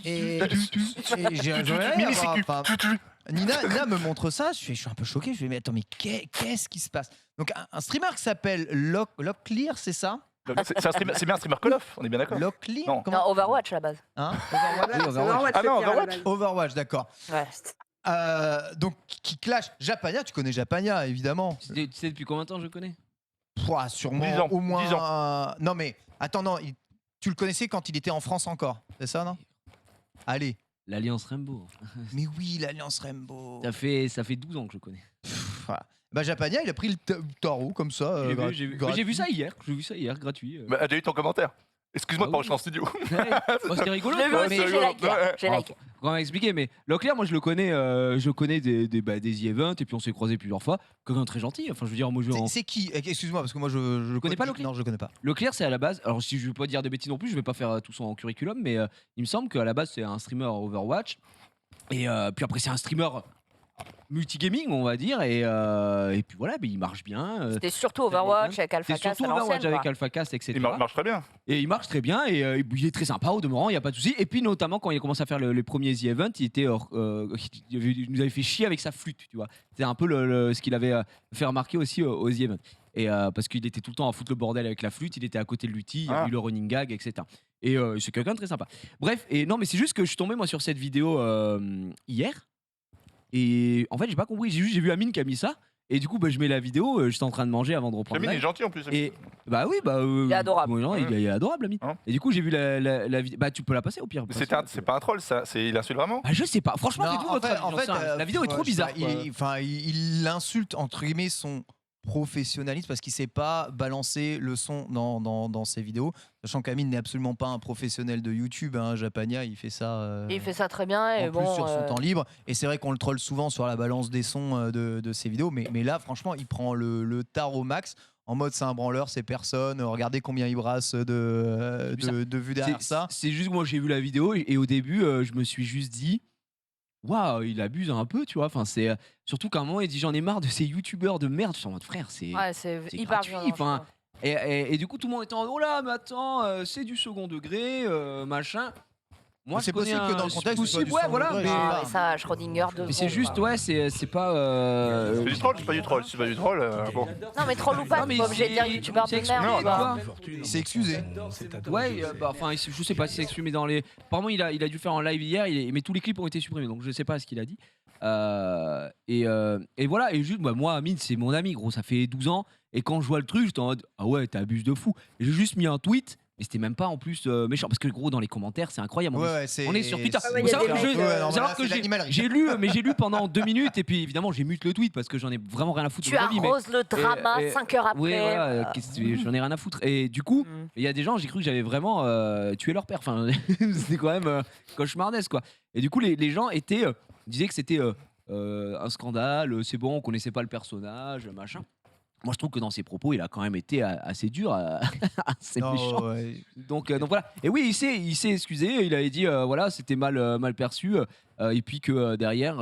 Nina me montre ça, je suis un peu choqué, je vais mais attends mais qu'est-ce qui se passe? Donc un streamer qui s'appelle Locklear, c'est ça? C'est bien un streamer Call of, on est bien d'accord? Locklear? Non, Overwatch à la base. Hein? Overwatch. Ah non, Overwatch. Overwatch, d'accord. Ouais. Donc qui clash Japania, tu connais Japania évidemment. Tu sais depuis combien de temps je connais? Sûrement 10 ans, au moins 10 ans. Non mais attends non, tu le connaissais quand il était en France encore, c'est ça non? Allez. L'Alliance Rainbow. Mais oui, l'Alliance Rainbow. Ça fait 12 ans que je connais. Voilà. Bah Japania, il a pris le tarot comme ça. J'ai vu ça hier. J'ai vu ça hier, gratuit. Bah, j'ai eu ton commentaire. Excuse-moi de pas rentrer en studio. C'était rigolo. Je l'ai vu aussi, j'ai liké. Quand on m'a expliqué, mais Locklear, moi je le connais des events et puis on s'est croisés plusieurs fois. Quelqu'un de très gentil. Enfin, je veux dire, moi c'est qui? Excuse-moi, parce que moi je connais pas Locklear. Non, je connais pas. Locklear, c'est à la base. Alors, si je veux pas dire de bêtises non plus, je vais pas faire tout son curriculum, mais il me semble qu'à la base, c'est un streamer Overwatch. Et puis après, c'est un streamer multigaming, on va dire, et puis voilà, mais il marche bien. C'était surtout Overwatch avec AlphaCast. C'était surtout Overwatch avec AlphaCast, etc. Il marche très bien. Et il marche très bien, et il est très sympa au demeurant, il n'y a pas de souci. Et puis notamment quand il a commencé à faire les premiers The Event, il nous avait fait chier avec sa flûte, tu vois. C'était un peu ce qu'il avait fait remarquer aussi aux The Event. Et parce qu'il était tout le temps à foutre le bordel avec la flûte, il était à côté de l'outil, il y a eu le running gag, etc. Et c'est quelqu'un de très sympa. Bref, et non, mais c'est juste que je suis tombé moi sur cette vidéo hier. Et en fait, j'ai pas compris. J'ai vu Amine qui a mis ça. Et du coup, je mets la vidéo. J'étais en train de manger avant de reprendre. Amine est gentil en plus. Et bah oui, il est adorable. Il est adorable, Amine. Et du coup, j'ai vu la vidéo. Bah, tu peux la passer au pire. C'est pas un troll, ça. Il insulte vraiment. Je sais pas. Franchement, en fait, la vidéo est trop bizarre. Il insulte entre guillemets son professionnalisme parce qu'il sait pas balancer le son dans ses vidéos, sachant qu'Amine n'est absolument pas un professionnel de YouTube. Japania, il fait ça. Il fait ça très bien et en plus sur son temps libre. Et c'est vrai qu'on le troll souvent sur la balance des sons de ses vidéos, mais là, franchement, il prend le tarot max. En mode c'est un branleur, c'est personne. Regardez combien il brasse de vues derrière ça. C'est juste que moi j'ai vu la vidéo et au début je me suis juste dit waouh, il abuse un peu, tu vois. Enfin, c'est surtout qu'à un moment il dit j'en ai marre de ces youtubeurs de merde. Je suis en mode frère, c'est hyper gratuit. Enfin, et du coup tout le monde était en oh là, mais attends, c'est du second degré, machin. Moi, c'est possible que dans le contexte, possible, ouais, voilà. Mais ça, Schrödinger de. Mais c'est juste, ouais, c'est pas. C'est du troll, c'est pas du troll, c'est pas du troll. Bon. Non, mais troll ou pas, t'es pas obligé de dire youtubeur de merde. C'est excusé. Ouais, enfin, je sais pas si c'est excusé, mais dans les. Apparemment, il a dû faire en live hier, mais tous les clips ont été supprimés, donc je sais pas ce qu'il a dit. Et voilà, et juste, moi, Amine, c'est mon ami, gros, ça fait 12 ans, et quand je vois le truc, j'étais en mode, ah ouais, t'abuses de fou. Et j'ai juste mis un tweet. Mais c'était même pas en plus méchant parce que gros dans les commentaires c'est incroyable. On est sur Twitter. Faut savoir que j'ai lu pendant 2 minutes et puis évidemment j'ai mute le tweet parce que j'en ai vraiment rien à foutre. Tu arroses le drama 5 heures après. Oui, voilà, j'en ai rien à foutre. Et du coup, il y a des gens, j'ai cru que j'avais vraiment tué leur père. Enfin, c'était quand même cauchemardesque quoi. Et du coup, les gens disaient que c'était un scandale, c'est bon, on connaissait pas le personnage, machin. Moi, je trouve que dans ses propos, il a quand même été assez dur, assez méchant. Ouais. Donc voilà. Et oui, il s'est excusé. Il avait dit, voilà, c'était mal perçu. Et puis que derrière,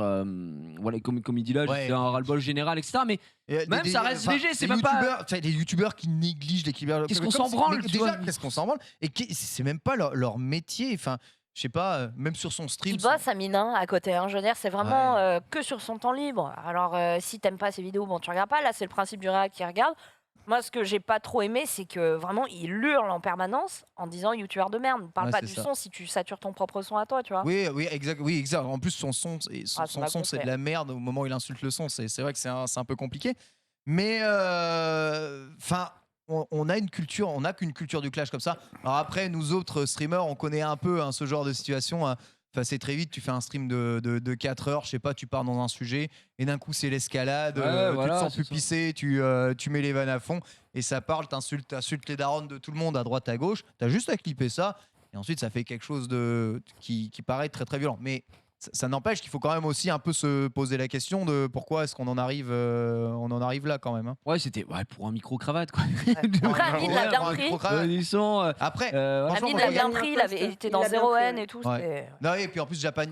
voilà, comme il dit là, c'est un ras-le-bol général, etc. Mais même ça reste léger. C'est même pas. Les youtubeurs qui négligent l'équilibre. Qu'est-ce qu'on s'en branle déjà, qu'est-ce qu'on s'en branle? Et c'est même pas leur métier. Enfin. Je sais pas, même sur son stream. Il bosse, Amine, à côté. Je veux dire, c'est vraiment que sur son temps libre. Alors, si t'aimes pas ses vidéos, bon, tu regardes pas. Là, c'est le principe du réac qui regarde. Moi, ce que j'ai pas trop aimé, c'est que vraiment, il hurle en permanence en disant youtubeur de merde. Parle pas du son si tu satures ton propre son à toi, tu vois. Oui, exact. En plus, son son, c'est de la merde au moment où il insulte le son. C'est vrai que c'est un peu compliqué. Mais, enfin. On a une culture, on n'a qu'une culture du clash comme ça. Alors après, nous autres streamers, on connaît un peu ce genre de situation. Enfin, c'est très vite, tu fais un stream de 4 heures, je sais pas, tu pars dans un sujet et d'un coup c'est l'escalade, tu te sens plus pissé, tu mets les vannes à fond et ça parle, t'insultes les darons de tout le monde à droite à gauche. T'as juste à clipper ça et ensuite ça fait quelque chose qui paraît très très violent. Mais ça n'empêche qu'il faut quand même aussi un peu se poser la question de pourquoi est-ce qu'on en arrive là quand même. Ouais, c'était pour un micro-cravate quoi. Après, Amine l'a bien pris. Après, Amine l'a bien pris, il était dans 0N et tout. Non, et puis en plus, Japan,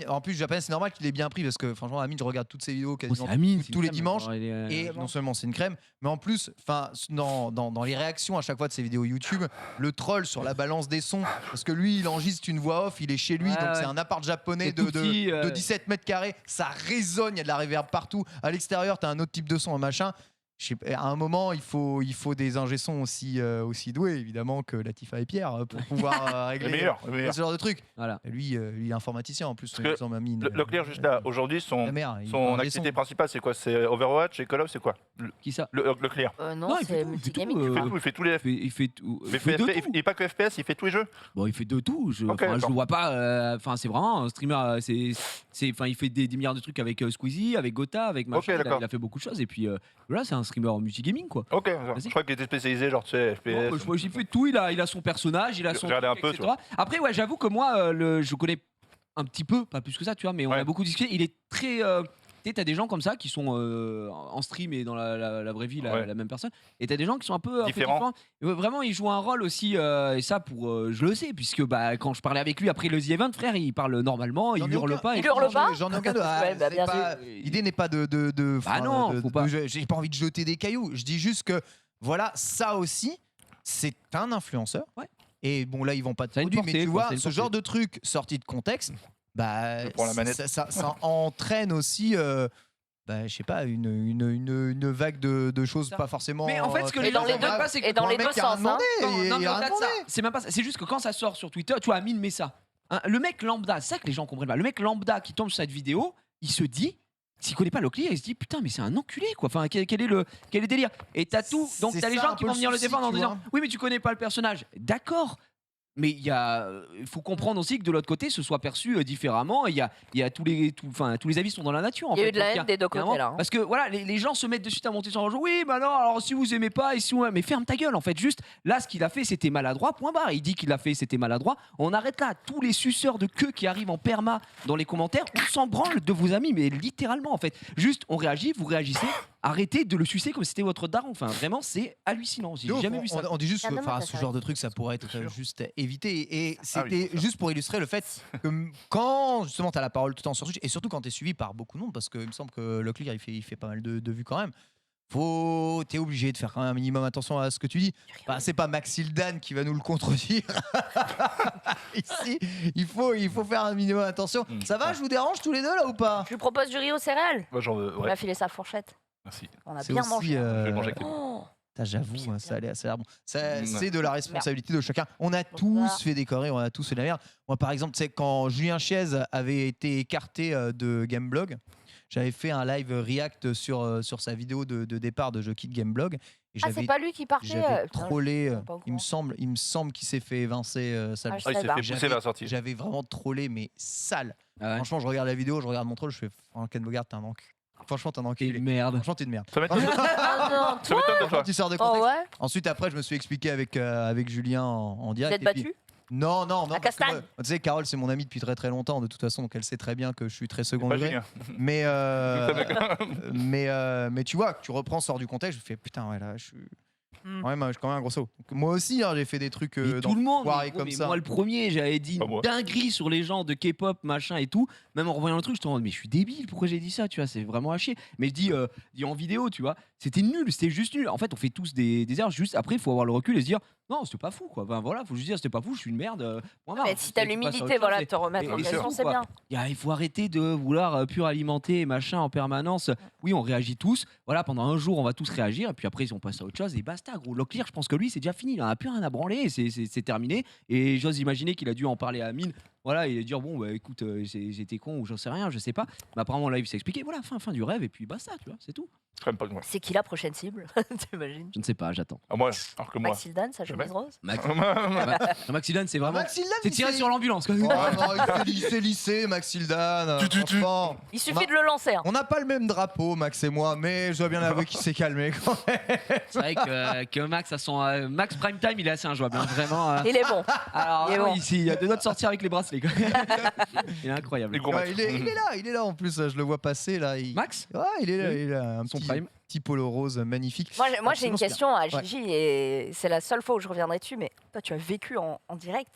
c'est normal qu'il ait bien pris parce que franchement, Amine, je regarde toutes ses vidéos quasiment tous les dimanches. Et non seulement c'est une crème, mais en plus, dans les réactions à chaque fois de ses vidéos YouTube, le troll sur la balance des sons, parce que lui, il enregistre une voix off, il est chez lui, donc c'est un appart japonais de 17 mètres carrés, ça résonne, il y a de la reverb partout. À l'extérieur, t'as un autre type de son, un machin. À un moment, il faut des ingé-sons aussi doués, évidemment, que Latifa et Pierre pour pouvoir régler ce genre de truc. Voilà. Lui, il est informaticien en plus. Leclerc, juste là, aujourd'hui, son activité principale, c'est quoi? C'est Overwatch et Call of, c'est quoi? Qui ça? Leclerc. Non, c'est multigaming. Il fait tous les FPS. Il fait tout. Il n'est pas que FPS, il fait tous les jeux. Bon, il fait de tout. Je le vois pas. Enfin, c'est vraiment un streamer. Il fait des milliards de trucs avec Squeezie, avec Gotha, avec machin. Il a fait beaucoup de choses. Et puis là, c'est un streamer multigaming quoi. Ok, je crois qu'il était spécialisé genre tu sais FPS. Non, il fait tout, il a son personnage, il a son truc, un peu, etc. Après ouais, j'avoue que moi je connais un petit peu, pas plus que ça, tu vois, mais on a beaucoup discuté. Il est très t'as des gens comme ça qui sont en stream et dans la vraie vie la même personne, et t'as des gens qui sont un peu différents. Vraiment, il joue un rôle aussi, et ça je le sais, puisque quand je parlais avec lui après le The Event, frère, il parle normalement, il hurle pas. Il hurle pas. J'en ai aucun. L'idée n'est pas de non, faut pas. J'ai pas envie de jeter des cailloux. Je dis juste que voilà, ça aussi, c'est un influenceur. Ouais. Et bon, là, ils vont pas te produire, mais tu vois, ce genre de truc sorti de contexte. Ça entraîne aussi je sais pas, une vague de choses pas forcément. Mais en fait, ce que les gens comprennent pas, c'est que dans les deux sens. C'est même pas ça. C'est juste que quand ça sort sur Twitter, tu vois, Amine met ça. Le mec lambda, c'est ça que les gens comprennent pas. Le mec lambda qui tombe sur cette vidéo, il se dit, s'il connaît pas Leclerc, il se dit putain, mais c'est un enculé quoi. Enfin, quel est le délire? Et t'as tout. Donc t'as les gens qui vont venir le défendre en disant oui, mais tu connais pas le personnage. D'accord. Mais il faut comprendre aussi que de l'autre côté, ce soit perçu différemment. Il y a tous les avis sont dans la nature. Il y a eu de la haine des deux côtés là. Parce que voilà, les gens se mettent de suite à monter sur un jeu. Oui, bah non, alors si vous aimez pas, mais ferme ta gueule en fait. Juste là, ce qu'il a fait, c'était maladroit. Point barre. Il dit qu'il a fait, c'était maladroit. On arrête là. Tous les suceurs de queue qui arrivent en perma dans les commentaires, on s'en branle de vos amis, mais littéralement en fait. Juste, on réagit, vous réagissez. Arrêtez de le sucer comme si c'était votre daron. Enfin, vraiment, c'est hallucinant. J'ai jamais vu ça. On dit juste que ce genre de truc, ça pourrait être juste évité. Et c'était juste pour illustrer le fait que quand justement tu as la parole tout le temps sur Twitch, et surtout quand tu es suivi par beaucoup de monde, parce qu'il me semble que Leclerc il fait pas mal de vues quand même. T'es obligé de faire quand même un minimum attention à ce que tu dis. C'est pas Maxildan qui va nous le contredire. Ici, il faut faire un minimum attention. Ça va, je vous dérange tous les deux là ou pas? Je lui propose du riz aux céréales. J'en veux. On a filé sa fourchette. Merci. On a bien mangé. Je vais manger avec J'avoue, ça a l'air bon. C'est de la responsabilité de chacun. On a tous fait des conneries, on a tous fait de la merde. Moi, par exemple, quand Julien Chiez avait été écarté de Gameblog, j'avais fait un live react sur sa vidéo de départ de Je quitte Gameblog. C'est pas lui qui partait. J'avais trollé. Il me semble qu'il s'est fait évincer. il s'est fait pousser vers la sortie. J'avais vraiment trollé, mais sale. Franchement, je regarde la vidéo, je regarde mon troll, je fais Ken Bogart, t'es un enculé. Franchement, t'es un enculé. Merde. Franchement, t'es une merde. Ça m'étonne de toi. Tu sors de contexte. Ensuite, après, je me suis expliqué avec Julien en direct. Vous êtes battu? Non. La castagne. Tu sais, Carole, c'est mon amie depuis très très longtemps, de toute façon, donc elle sait très bien que je suis très second Pas degré. Julien. Mais tu vois, tu reprends, sors du contexte, je fais putain, ouais, là, je suis. Ouais, moi, je suis quand même un gros saut. Moi aussi, hein, j'ai fait des trucs Mais dans tout le monde, foirés mais comme ça. moi le premier, j'avais dit Pas moi. une dinguerie sur les gens de K-pop, machin et tout. Même en revoyant le truc, je te rends mais je suis débile, pourquoi j'ai dit ça, tu vois, c'est vraiment à chier. Mais je dis en vidéo, tu vois, c'était nul, c'était juste nul. En fait, on fait tous des erreurs, juste après, il faut avoir le recul et se dire, non, c'était pas fou, quoi. Ben voilà, faut juste dire, c'était pas fou, je suis une merde. Mais si t'as l'humilité, voilà, de te remettre en question, c'est bien. Il faut arrêter de vouloir puralimenter machin en permanence. Oui, on réagit tous. Voilà, pendant un jour, on va tous réagir. Et puis après, on passe à autre chose et basta, gros. Locklear, je pense que lui, c'est déjà fini. Il n'a plus rien à branler. C'est terminé. Et j'ose imaginer qu'il a dû en parler à Amine. Voilà, et dire, bon, bah écoute, j'étais con ou j'en sais rien, je sais pas. Mais apparemment, là, il s'est expliqué. Voilà, fin du rêve. Et puis basta, tu vois, c'est tout. C'est qui la prochaine cible? T'imagines? Je ne sais pas, j'attends. Moi, alors que moi. Max Hildan, sa chemise rose? Max Hildan, c'est vraiment. Max Hildan, C'est tiré sur l'ambulance. Oh, non, c'est lycée, Max Hildan. Franchement, Il suffit de le lancer. Hein. on n'a pas le même drapeau, Max et moi, mais je dois bien avouer qu'il s'est calmé quand même. C'est vrai que Max, à son Max Prime Time, il est assez injouable. Hein, vraiment. Il est bon. Alors, Il est vraiment, bon. ici, il y a deux doigts de sortir avec les bracelets. Quoi. Il est incroyable. Ouais, il est là en plus, je le vois passer là. Max Ouais, il est là, il a un Son petit, prime. petit polo rose magnifique. Moi j'ai une Sinon, c'est question à Ouais. Gigi et c'est la seule fois où je reviendrai dessus, mais toi tu as vécu en direct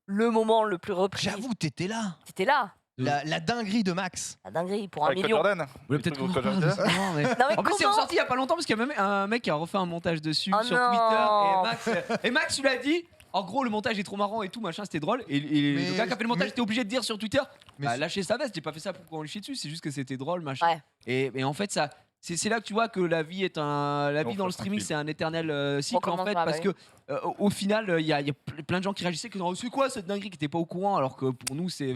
le moment le plus repris. J'avoue, t'étais là. T'étais là. La dinguerie de Max. La dinguerie pour 1 Avec Code million. Jordan. Vous voulez peut-être Le qu'on truc en au parle Code de Jordan. ça, non, mais- Non, mais En plus, c'est comment ressorti il y a pas longtemps parce qu'il y a même un mec qui a refait un montage dessus Oh sur non. Twitter. Et Max, tu l'as dit. En gros, le montage est trop marrant et tout, machin, c'était drôle. Et le gars qui a fait le montage était obligé de dire sur Twitter lâchez sa veste, j'ai pas fait ça pour qu'on lui chie dessus, c'est juste que c'était drôle, machin. Ouais. Et en fait, ça. C'est là que tu vois que la vie est la vie Non, dans le faut streaming, tranquille. c'est un éternel cycle en fait, Recommencera, parce bah que au final, il y a plein de gens qui réagissaient que non, c'est quoi cette dinguerie qui n'étaient pas au courant, alors que pour nous, c'est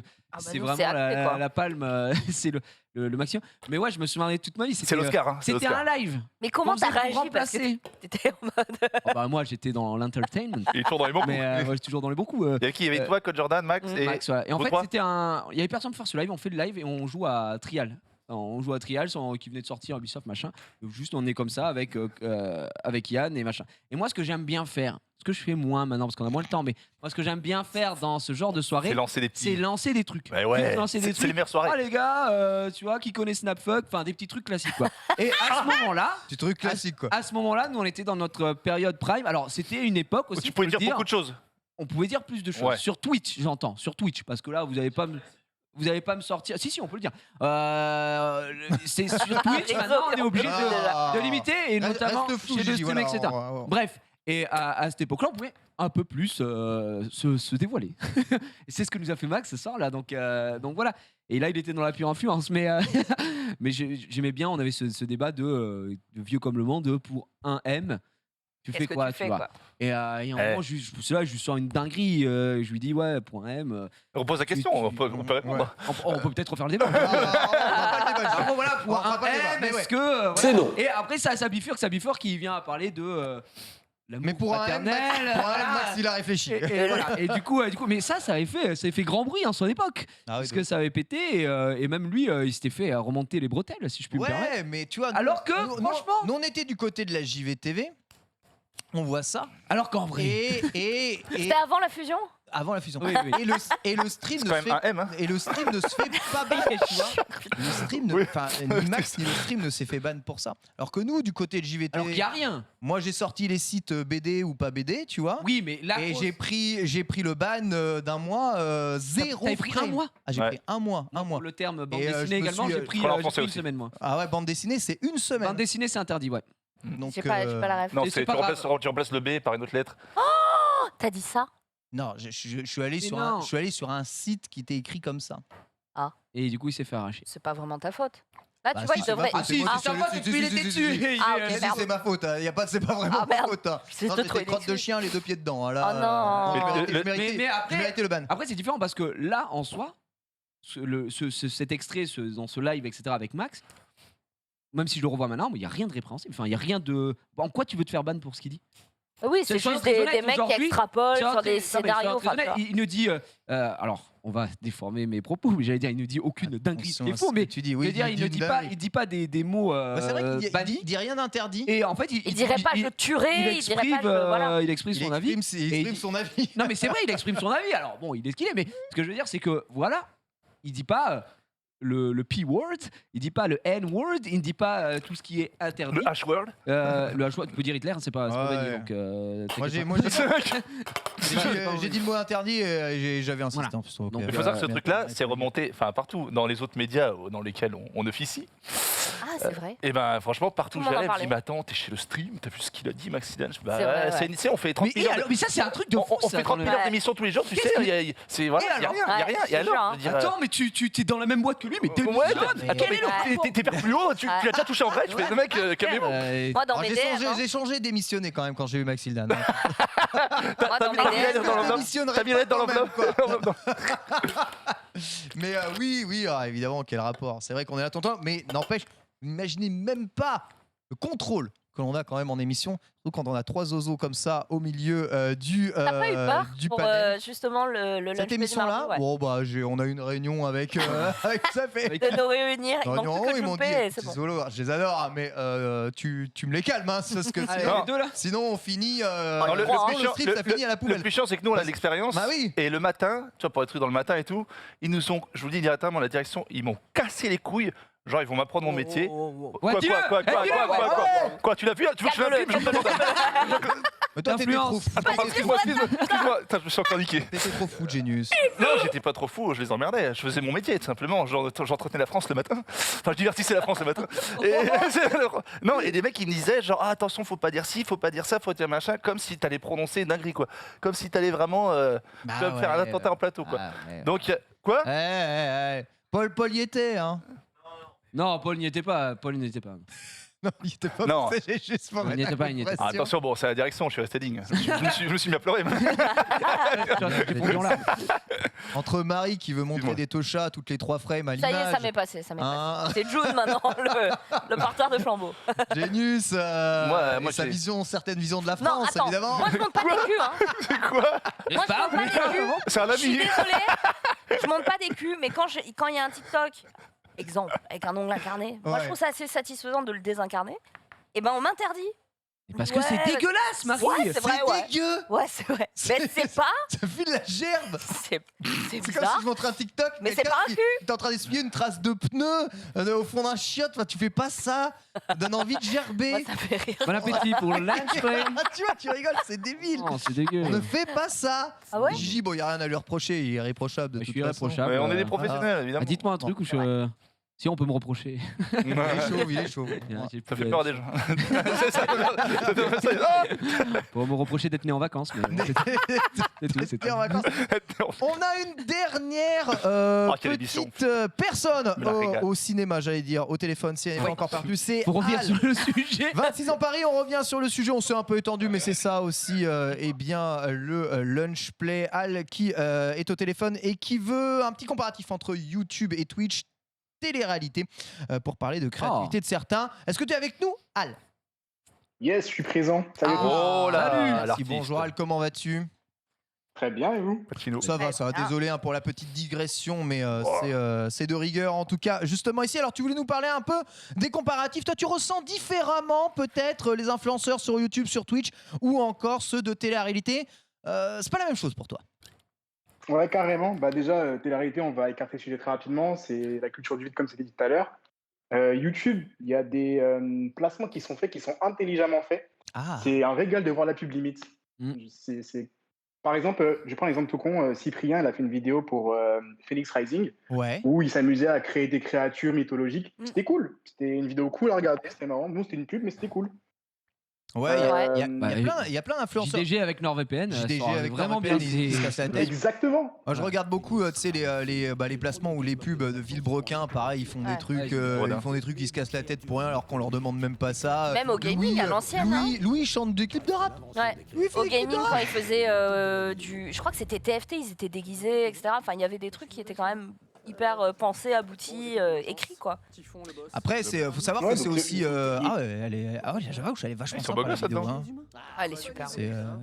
nous, vraiment c'est acté, quoi. la palme, c'est le maximum. Mais ouais, je me souviens de toute ma vie. C'est l'Oscar. Hein, c'est C'était l'Oscar. un live. Mais comment t'as réagi parce que remplacé t'étais en mode. Oh, bah, moi, j'étais dans l'entertainment. Il est toujours dans les bons coups. Mais moi, toujours dans les bons coups. Il y avait qui? Il y avait toi, Code Jordan, Max et. Max, ouais. Et en vous fait, trois c'était il y avait personne pour faire ce live. On fait le live et on joue à Trial. On joue à Trial, qui venait de sortir Ubisoft, machin. Juste, on est comme ça avec Yann et machin. Et moi, ce que j'aime bien faire, ce que je fais moins maintenant parce qu'on a moins le temps, mais moi, ce que j'aime bien faire dans ce genre de soirée, C'est lancer des petits. c'est lancer des trucs. Ouais, ouais. Juste lancer des C'est les trucs. meilleures soirées. Ah les gars, tu vois, qui connaît Snapfuck, enfin des petits trucs classiques quoi. Et à ce moment-là, Petit truc classique quoi. à ce moment-là, nous on était dans notre période prime. Alors c'était une époque aussi. Tu pouvais faut dire le beaucoup de choses. On pouvait dire plus de choses. Ouais. Sur Twitch, j'entends. Sur Twitch, parce que là, vous n'allez pas me sortir. Si, on peut le dire. C'est sur Twitch, maintenant, on est obligé Ah. de limiter, et notamment Reste flou, chez deux Gigi, streamers, voilà, etc. on va- Bref. Et à cette époque-là, on pouvait un peu plus se dévoiler. Et c'est ce que nous a fait Max ce soir-là. Donc voilà. Et là, il était dans la pure influence. Mais, mais j'aimais bien, on avait ce débat de vieux comme le monde, pour un M. Tu fais Qu'est-ce que quoi, tu fais, vois. quoi. Et à un moment, je lui sors une dinguerie. Je lui dis, ouais, pour un M. On pose la question, on peut répondre. On peut peut-être refaire le débat. Ah, Bon, voilà, pour On fera un pas le débat, M, mais est-ce ouais. que. Voilà. C'est non. Et après, ça bifurque qui vient à parler de. L'amour Mais pour un M, paternel, Max, voilà. Max, il a réfléchi. Et voilà. Et du coup, mais ça avait fait grand bruit en son époque. Ah oui, Parce que ça avait pété et même lui, il s'était fait remonter les bretelles, si je puis me permettre. Ouais, mais tu vois. Alors que, franchement- nous on était du côté de la JVTV. On voit ça. Alors qu'en vrai. Et C'était avant la fusion? avant la fusion. Oui, oui. Et le stream C'est ne quand se même fait un M. Hein. et le stream ne se fait pas ban, tu vois. Le stream ne, Oui. enfin ni Max ni le stream ne s'est fait ban pour ça. Alors que nous du côté de Alors qu'il JVTV, n'y a rien. moi j'ai sorti les sites BD ou pas BD, tu vois. Oui, mais là. Et j'ai pris le ban d'un mois, zéro. T'avais pris frame. un mois. Ah, j'ai Ouais. pris un mois. Pour le terme bande Et, je dessinée me également, suis, j'ai pris, voilà, en j'ai français pris une aussi. semaine, moi. Ah ouais, bande dessinée, c'est une semaine. Bande dessinée, c'est interdit, ouais. Donc, J'ai pas la ref. Non, Et c'est tu pas grave. remplaces le B par une autre lettre. Oh, t'as dit ça? non, je suis allé Mais sur non. je suis allé sur un site qui était écrit comme ça. Et du coup, il s'est fait arracher. C'est pas vraiment ta faute. Là, Bah tu vois, si, il c'est devrait. ma faute, c'est moi qui suis allé- c'est il était dessus. Ah, ok, Si, merde. c'est ma faute, hein. c'est pas vraiment Ah, ma merde. faute. Hein. C'est Non, de j'étais trouver crotte des de trucs. chien, les deux pieds dedans. Hein, là, Oh non. tu méritais- Mais après- tu méritais le ban. Après, c'est différent parce que là, en soi, cet extrait dans ce live, etc., avec Max, même si je le revois maintenant, il n'y a rien de répréhensible. Enfin, il n'y a rien de. En quoi tu veux te faire ban pour ce qu'il dit? Oui, c'est Soyons juste très des honnêtes, mecs qui aujourd'hui, extrapolent Soyons sur très- des non, mais soyons scénarios. très honnêtes, il nous dit. Alors, on va déformer mes propos, mais j'allais dire, il ne dit aucune dinguerie, c'est faux, mais tu dis oui. il ne dit pas des mots C'est vrai qu'il bannis. dit rien d'interdit. Et en fait, il dirait pas je tuerais, il dirait pas voilà. il exprime son avis. Il exprime son avis. Non, mais c'est vrai, il exprime son avis. Alors bon, il est ce qu'il est, mais ce que je veux dire, c'est que voilà, il dit pas le P-word, il dit pas le N-word, il ne dit pas tout ce qui est interdit. Le H-word. Le H-word, tu peux dire Hitler, c'est pas banni, donc. Moi, j'ai dit le mot interdit et j'avais insisté. Voilà. En plus, donc, Il faut savoir que ce truc-là, c'est remonté, partout dans les autres médias dans lesquels on officie. Ah, c'est vrai. Et ben franchement, partout où Tout le monde j'allais, en je dis, parlait. mais attends, t'es chez le stream, t'as vu ce qu'il a dit, Maxidane? C'est vrai, ouais. On fait 30 millions. Mais ça, c'est un truc de fou. On fait 30 millions d'émissions tous les jours, tu sais, il y a rien. Il y a rien. Et alors, je veux dire, Attends, mais tu t'es dans la même boîte que lui, mais t'es ouais, jeune. attends, mais t'es vers plus haut, tu as déjà touché en vrai, tu fais le mec, calmez-vous. Moi, dans mes DM, j'ai changé d'émissionner quand même quand j'ai eu Maxildan. dans mes DM, T'as mis la lettre dans l'enveloppe. Mais oui, évidemment, quel rapport. C'est vrai qu'on est là tonton, mais n'empêche, imaginez même pas le contrôle que l'on a quand même en émission, surtout quand on a 3 zozos comme ça au milieu du T'as pas eu peur pour panel. justement le Cette émission-là, bon on a eu une réunion avec ça fait. de nous réunir, il manque plus que ils m'ont dit, c'est bon. Zolo, je les adore, mais tu me les calmes, hein, c'est ce que c'est. Les deux là. Sinon on finit. Le strip, ça finit à la poubelle. Le plus chiant, c'est que nous, on a de l'expérience. Bah oui. Et le matin, tu vois, pour être dans le matin et tout, ils nous ont, je vous le dis directement, la direction, ils m'ont cassé les couilles. Genre, ils vont m'apprendre mon métier. Quoi, tu l'as vu? Tu veux que je l'imprime? Mais toi, t'étais trop fou. Excuse-moi, je me suis encore niqué. T'étais trop fou, Genius. Non, j'étais pas trop fou, je les emmerdais. Je faisais mon métier, tout simplement. J'entretenais la France le matin. Enfin, je divertissais la France le matin. Non, et des mecs, ils me disaient, genre, attention, faut pas dire ci, faut pas dire ça, faut dire machin, comme si t'allais prononcer une dinguerie, quoi. Comme si t'allais vraiment faire un attentat en plateau, quoi. Donc, quoi? Paul y était, hein. Non, Paul n'y était pas. Non, il était pas. Non. J'ai juste pour Il n'y était pas, il n'y était pas. Attention, bon, c'est la direction, je suis resté digne. Je me suis mis à pleurer. Entre Marie qui veut montrer des tochas toutes les 3 frames à l'image. Ça y est, ça m'est passé. C'est June maintenant, le parterre de flambeau. Genius, moi, sa vision, certaine vision de la France, non, attends, évidemment. moi je monte pas des culs, hein. C'est quoi? Moi je monte pas des culs. C'est un Je suis ami. désolée, je monte pas des culs, mais quand il y a un TikTok, exemple, avec un ongle incarné, moi je trouve ça assez satisfaisant de le désincarner. Et ben on m'interdit. Parce que c'est dégueulasse, Marie. Ouais, c'est vrai, ouais. dégueu. Ouais, c'est vrai. Mais c'est pas. Ça fait de la gerbe. C'est C'est comme bizarre. si je montrais un TikTok. Mais c'est pas un cul. T'es en train d'essuyer une trace de pneu au fond d'un chiotte. Enfin, tu fais pas ça. Ça donne envie de gerber. Moi, ça fait rire. Bon appétit pour le lunch break. Tu vois, tu rigoles, c'est débile. Oh, c'est dégueu. On ne fait pas ça. Ah ouais? Gigi, bon, il n'y a rien à lui reprocher. Il est irréprochable de Je toute suis façon. irréprochable. Ouais, on est des professionnels, évidemment. Dites-moi un truc où si on peut me reprocher. Il est chaud. Ça fait peur des gens. Pour me reprocher d'être né en vacances. Mais c'est tout. En vacances. On a une dernière petite personne au cinéma, j'allais dire, au téléphone, si elle n'est pas encore partie. C'est Pour revenir sur le sujet. 26 ans Paris, on revient sur le sujet, on s'est un peu étendu, mais c'est ça aussi, le lunch play. Al qui est au téléphone et qui veut un petit comparatif entre YouTube et Twitch, télé-réalité, pour parler de créativité de certains. Est-ce que tu es avec nous, Al? Yes, je suis présent. Salut. Oh là, Merci, l'artiste. bonjour Al, comment vas-tu? Très bien, et vous? Ça va. Désolé pour la petite digression, mais c'est de rigueur en tout cas. Justement ici, alors tu voulais nous parler un peu des comparatifs. Toi, tu ressens différemment peut-être les influenceurs sur YouTube, sur Twitch, ou encore ceux de télé-réalité. C'est pas la même chose pour toi? Ouais, carrément. Bah déjà, télé-réalité, on va écarter le sujet très rapidement. C'est la culture du vide, comme c'était dit tout à l'heure. YouTube, il y a des placements qui sont faits, qui sont intelligemment faits. C'est un régal de voir la pub limite. Par exemple, je prends l'exemple tout con, Cyprien, il a fait une vidéo pour Phoenix Rising, où il s'amusait à créer des créatures mythologiques. C'était cool. C'était une vidéo cool à regarder, c'était marrant. Bon, c'était une pub, mais c'était cool. Ouais, il y a plein d'influenceurs. JDG avec NordVPN, JDG avec vraiment NordVPN, bien. il se casse la tête. Exactement. Moi, je regarde beaucoup, tu sais, les placements ou les pubs de Villebrequin, pareil, ils font des trucs, ils se cassent la tête pour rien alors qu'on leur demande même pas ça. Même au gaming à l'ancienne. Louis chante des clips de rap. Ouais. Au gaming, quand ils faisaient je crois que c'était TFT, ils étaient déguisés, etc. Enfin, il y avait des trucs qui étaient quand même hyper pensé, abouti, écrit quoi. Après, faut savoir que c'est aussi. J'avoue que je suis allé vachement sympa la vidéo. Elle est super.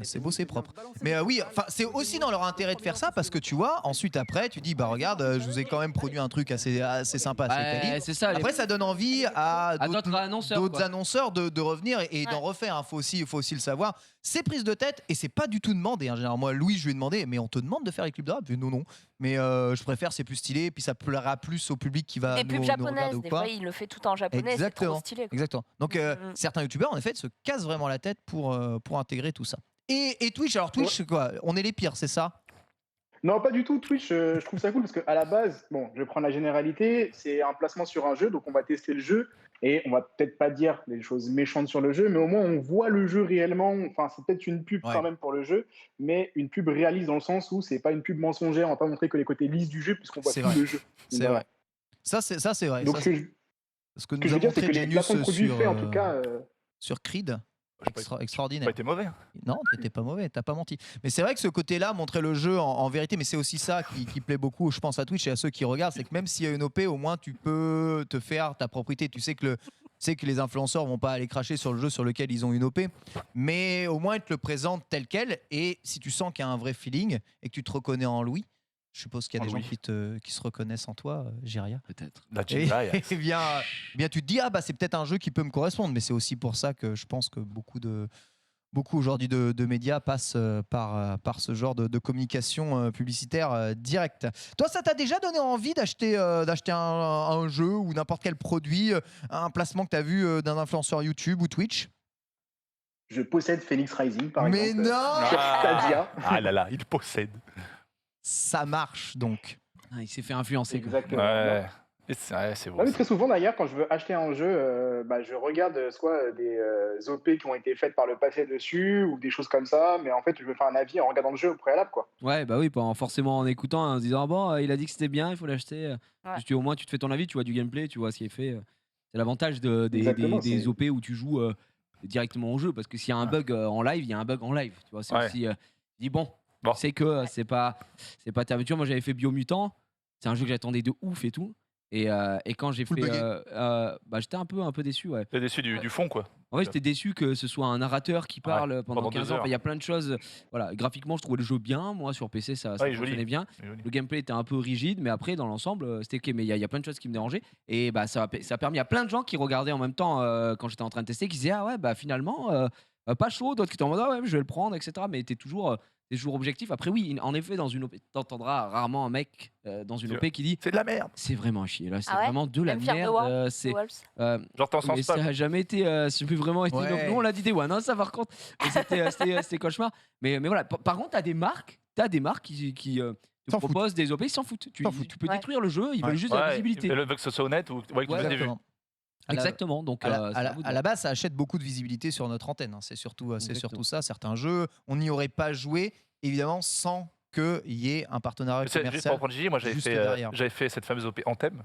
C'est beau, c'est propre. Mais oui, c'est aussi dans leur intérêt de faire ça parce que tu vois, ensuite après, tu dis bah regarde, je vous ai quand même produit un truc assez sympa, assez quali. C'est ça. Après, ça donne envie à d'autres annonceurs, annonceurs de revenir et d'en refaire. Faut aussi le savoir. C'est prise de tête et c'est pas du tout demandé. Généralement, moi, Louis, je lui ai demandé, mais on te demande de faire les clips de rap? Non. Mais je préfère, c'est plus stylé, puis ça plaira plus au public qui va. Les pubs japonaises, des fois, il le fait tout en japonais, c'est trop stylé. Quoi. Exactement. Donc, certains youtubeurs, en effet, se cassent vraiment la tête pour intégrer tout ça. Et Twitch, alors Twitch, c'est quoi? On est les pires, c'est ça? Non, pas du tout. Twitch, je trouve ça cool parce qu'à la base, bon, je vais prendre la généralité, c'est un placement sur un jeu, donc on va tester le jeu et on va peut-être pas dire des choses méchantes sur le jeu, mais au moins on voit le jeu réellement. Enfin, c'est peut-être une pub quand même pour le jeu, mais une pub réaliste dans le sens où c'est pas une pub mensongère, on va pas montrer que les côtés lisses du jeu puisqu'on voit tout le jeu. C'est vrai. Ça, c'est vrai. Donc, ce que nous a montré Genius en tout cas, sur Creed. Extraordinaire. Pas été mauvais. Non, t'étais pas mauvais, t'as pas menti. Mais c'est vrai que ce côté-là, montrer le jeu en vérité, mais c'est aussi ça qui plaît beaucoup, je pense, à Twitch et à ceux qui regardent, c'est que même s'il y a une OP, au moins tu peux te faire ta propriété. Tu sais que les influenceurs vont pas aller cracher sur le jeu sur lequel ils ont une OP, mais au moins ils te le présentent tel quel. Et si tu sens qu'il y a un vrai feeling et que tu te reconnais en Louis, je suppose qu'il y a des gens qui se reconnaissent en toi, Jiria. Peut-être. Et bien, tu te dis, c'est peut-être un jeu qui peut me correspondre, mais c'est aussi pour ça que je pense que beaucoup aujourd'hui de médias passent par ce genre de communication publicitaire directe. Toi, ça t'a déjà donné envie d'acheter un jeu ou n'importe quel produit, un placement que tu as vu d'un influenceur YouTube ou Twitch? Je possède Phoenix Rising, par exemple. Mais non sur Stadia. Ah là là, il possède. Ça marche donc. Il s'est fait influencer. Exactement. Ouais. C'est beau. Mais très souvent d'ailleurs, quand je veux acheter un jeu, je regarde soit des OP qui ont été faites par le passé dessus ou des choses comme ça, mais en fait je veux faire un avis en regardant le jeu au préalable, quoi. Ouais, bah oui, pas forcément en écoutant, en se disant il a dit que c'était bien, il faut l'acheter. Au moins tu te fais ton avis, tu vois du gameplay, tu vois ce qui est fait. C'est l'avantage des OP où tu joues directement au jeu, parce que s'il y a un bug en live, il y a un bug en live. Tu vois, c'est aussi dis c'est que c'est pas ta aventure. Moi j'avais fait Biomutant, c'est un jeu que j'attendais de ouf et tout. Et quand j'ai fait j'étais un peu déçu. Ouais. T'es déçu du fond, quoi. En fait, j'étais déçu que ce soit un narrateur qui parle pendant 15 ans. Il y a plein de choses. Voilà, graphiquement, je trouvais le jeu bien. Moi, sur PC, ça fonctionnait bien. Le gameplay était un peu rigide, mais après, dans l'ensemble, c'était ok. Mais il y a plein de choses qui me dérangeaient. Et ça a permis à plein de gens qui regardaient en même temps quand j'étais en train de tester, qui disaient finalement, pas chaud. D'autres qui étaient en mode je vais le prendre, etc. Mais t'es toujours objectif. Après, oui, en effet, dans une OP, t'entendras rarement un mec dans une OP qui dit c'est de la merde. C'est vraiment à chier. Là, c'est vraiment de la merde. Genre, t'en sens pas. Ça a jamais été. Vraiment été. Donc, nous, on l'a dit des one, ça par contre. C'était cauchemar. Mais voilà. Par contre, t'as des marques qui te proposent des OP, ils s'en foutent. Tu peux détruire le jeu, ils veulent juste de la visibilité. Et le bug que ce soit honnête ou que tu l'aies vu. Exactement. Donc, à la base, ça achète beaucoup de visibilité sur notre antenne. C'est surtout ça. Certains jeux, on n'y aurait pas joué, évidemment, sans qu'il y ait un partenariat commercial. Juste pour reprendre Gigi, moi j'avais fait cette fameuse OP Anthem.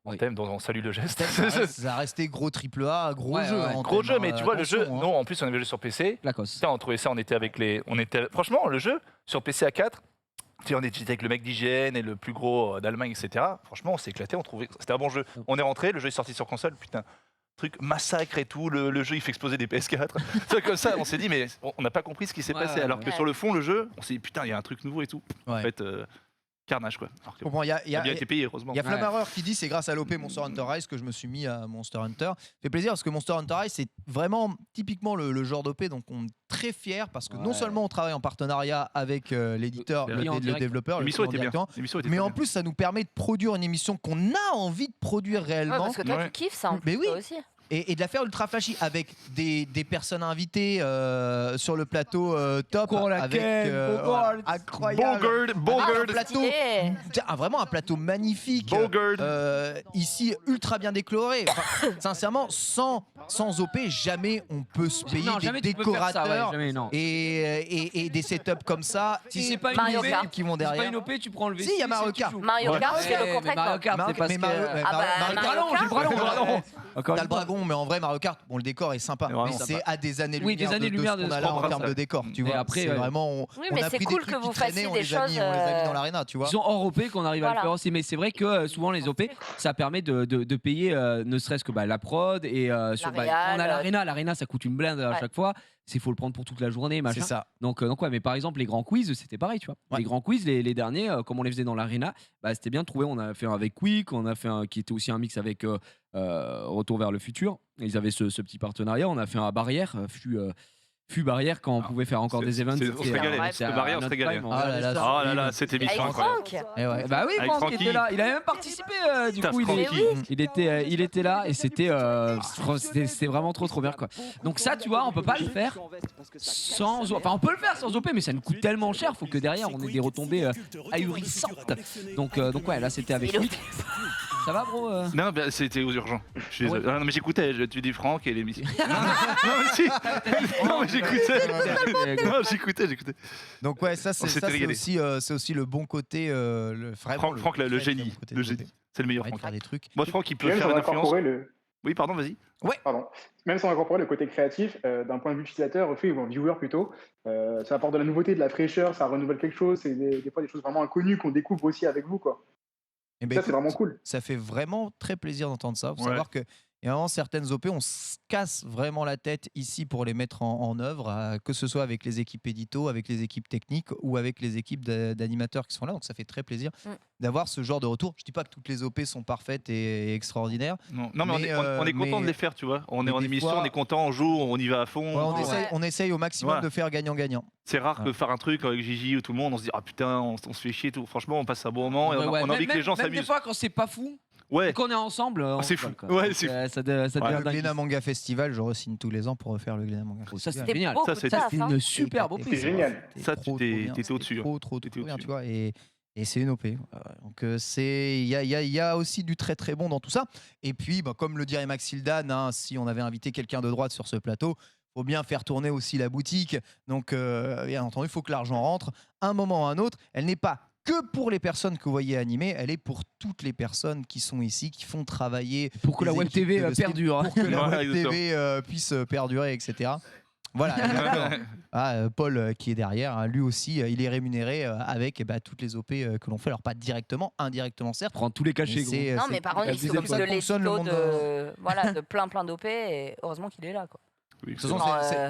Anthem, dont on salue le geste. Ça a resté gros AAA, gros jeu. Gros jeu, mais tu vois, le jeu, non, en plus on avait joué sur PC. On trouvait ça, franchement, le jeu sur PC à 4. On était avec le mec d'IGN et le plus gros d'Allemagne, etc. Franchement, on s'est éclaté, on trouvait que c'était un bon jeu. On est rentré, le jeu est sorti sur console, putain, truc massacre et tout, le jeu il fait exploser des PS4. C'est comme ça, on s'est dit, mais on n'a pas compris ce qui s'est passé. Alors que sur le fond, le jeu, on s'est dit, putain, il y a un truc nouveau et tout. En fait, carnage, quoi. Il y a bien été payé, heureusement. Il y a Flammareur qui dit c'est grâce à l'OP Monster Hunter Rise que je me suis mis à Monster Hunter. Ça fait plaisir parce que Monster Hunter Rise c'est vraiment typiquement le genre d'OP, donc on est très fiers parce que non seulement on travaille en partenariat avec l'éditeur, le développeur, l'émission était bien, mais en plus ça nous permet de produire une émission qu'on a envie de produire réellement. Parce que toi tu kiffes ça. Mais oui. Aussi. Et de la faire ultra flashy avec des personnes invitées sur le plateau top, avec incroyable, vraiment un plateau magnifique, ici ultra bien décoré. Sincèrement, sans sans OP, jamais on peut se payer des décorateurs et des setups comme ça. Si c'est pas Mario Kart qui vont derrière. Si c'est pas une OP, tu prends le V6. Si, il y a Mario Kart. Mario Kart, c'est le contraire. Mario Kart, c'est parce que... Mario Kart, T'as le dragon, mais en vrai, Mario Kart, bon, le décor est sympa. Mais c'est à des années-lumière de ce qu'on a là en termes de décor. Tu vois, après, vraiment, on a pris des trucs qui traînaient, on les a mis dans l'arena, tu vois. Ils sont hors OP qu'on arrive à le faire aussi, mais c'est vrai que souvent les OP, ça permet de payer ne serait-ce que la prod et on a l'arena, ça coûte une blinde à chaque fois. Il faut le prendre pour toute la journée, machin. C'est ça. Donc ouais, mais par exemple les grands quiz, c'était pareil, tu vois. Les grands quiz, les derniers, comme on les faisait dans l'arena, c'était bien de trouver. On a fait un avec Quick, on a fait un qui était aussi un mix avec Retour vers le futur. Ils avaient ce petit partenariat. On a fait un Barrière, fut Barrière quand on pouvait faire encore des events. On se régalait. Barrière, on se régalait. Oh là là, cette émission incroyable. Bah oui, Franck était là. Il avait même participé. Du coup, il était là et c'était vraiment trop bien quoi. Donc ça, tu vois, on peut pas le faire sans. Enfin, on peut le faire sans OP, mais ça nous coûte tellement cher. Faut que derrière on ait des retombées ahurissantes. Donc ouais, là c'était avec lui. Ça va, bro Non, c'était aux urgences. Non, mais j'écoutais. Tu dis Franck et l'émission. Non, mais j'écoutais. Non, j'écoutais. Donc ouais, ça c'est aussi le bon côté. Franck, le génie. C'est le meilleur Franck. Faire des trucs. Moi, Franck, il peut faire une influence. Oui, pardon, vas-y. Ouais. Pardon. Même sans incorporer le côté créatif, d'un point de vue utilisateur, ou viewer plutôt, ça apporte de la nouveauté, de la fraîcheur, ça renouvelle quelque chose. C'est des fois des choses vraiment inconnues qu'on découvre aussi avec vous, quoi. Et ça, c'est vraiment cool. Ça fait vraiment très plaisir d'entendre ça. Il faut savoir que il y a vraiment certaines OP, on se casse vraiment la tête ici pour les mettre en œuvre, que ce soit avec les équipes édito, avec les équipes techniques ou avec les équipes d'animateurs qui sont là. Donc ça fait très plaisir d'avoir ce genre de retour. Je dis pas que toutes les OP sont parfaites et extraordinaires. Non, mais on est content de les faire, tu vois. On est en émission, on est content, on joue, on y va à fond. On essaye au maximum de faire gagnant-gagnant. C'est rare de faire un truc avec Gigi ou tout le monde, on se dit ah putain, on se fait chier, tout. Franchement, on passe un bon moment et on a envie que les gens s'amusent. Même des fois quand c'est pas fou. Ouais. Quand on est ensemble, c'est fou. Ouais, c'est ça devient le Glénat Manga Festival, je re-signe tous les ans pour refaire le Glénat Manga Festival. Ça c'était génial. Ça c'était une super beau C'est génial. Ça t'étais au-dessus. Trop bien, tu vois. Et c'est une OP. Donc il y a aussi du très très bon dans tout ça. Et puis, comme le dirait Maxildan, si on avait invité quelqu'un de droite sur ce plateau, faut bien faire tourner aussi la boutique. Donc, bien entendu, il faut que l'argent rentre. Un moment ou un autre, elle n'est pas que pour les personnes que vous voyez animer, elle est pour toutes les personnes qui sont ici, qui font travailler. Pour que la Web TV perdure. Pour que la Web TV puisse perdurer, etc. Voilà. Paul qui est derrière, lui aussi, il est rémunéré avec toutes les OP que l'on fait. Alors pas directement, indirectement certes. Prend tous les cachets. Non, mais par contre, il s'occupe de l'édito de plein d'OP et heureusement qu'il est là, quoi. De toute façon,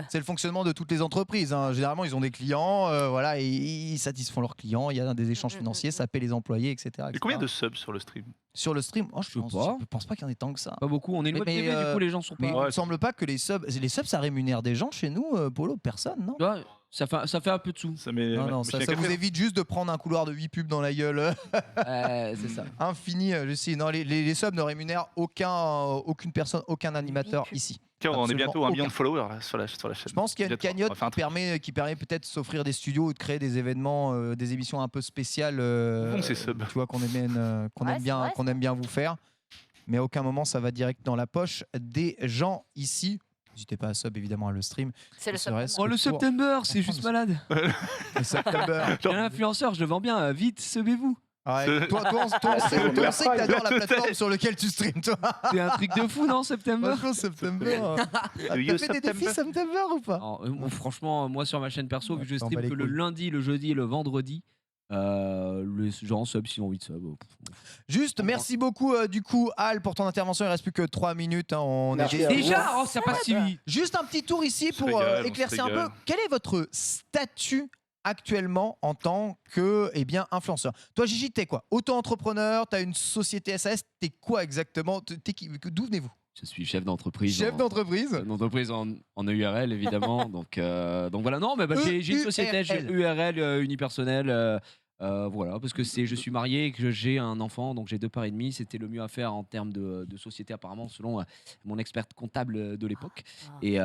c'est le fonctionnement de toutes les entreprises. Généralement, ils ont des clients, et ils satisfont leurs clients. Il y a des échanges financiers, ça paie les employés, etc. Et combien de subs sur le stream? Sur le stream, je pense pas qu'il y en ait tant que ça. Pas beaucoup. On est une Web TV, du coup, les gens sont pas. Mais il me semble pas que les subs, ça rémunère des gens chez nous, Polo, personne, non? Ça fait un peu de sous. Ça vous évite juste de prendre un couloir de 8 pubs dans la gueule. C'est ça. Infini, je sais. Non, les subs ne rémunèrent aucune personne, aucun animateur ici. On est bientôt 1 million de followers là, sur la chaîne. Je pense qu'il y a une cagnotte qui permet peut-être de s'offrir des studios ou de créer des événements, des émissions un peu spéciales. Tu vois, qu'on aime bien vous faire. Mais à aucun moment ça va direct dans la poche des gens ici. N'hésitez pas à sub évidemment à le stream. C'est le September. Oh, le September, c'est juste malade. Le September. J'ai un influenceur, je le vends bien. Vite, subez-vous. Toi, on sait que t'adores la plateforme sur laquelle tu streams, toi. C'est un truc de fou, non, September? September. T'as fait des défis September ou pas? Franchement, moi sur ma chaîne perso, vu que je stream que le lundi, le jeudi et le vendredi, les gens sub s'ils ont envie de sub. Juste, merci beaucoup du coup Al pour ton intervention. Il reste plus que 3 minutes. On est déjà, ça passe si vite. Juste un petit tour ici pour éclaircir un peu. Quel est votre statut actuellement en tant que influenceur? Toi Gigi, t'es quoi? Auto-entrepreneur, t'as une société SAS, t'es quoi exactement? D'où venez-vous? Je suis chef d'entreprise. Chef d'entreprise. Une entreprise en EURL évidemment. donc voilà, non, mais j'ai une société, j'ai URL unipersonnelle. Voilà, parce que je suis marié et que j'ai un enfant, donc j'ai 2 parts et demi. C'était le mieux à faire en termes de société apparemment, selon mon expert comptable de l'époque. Et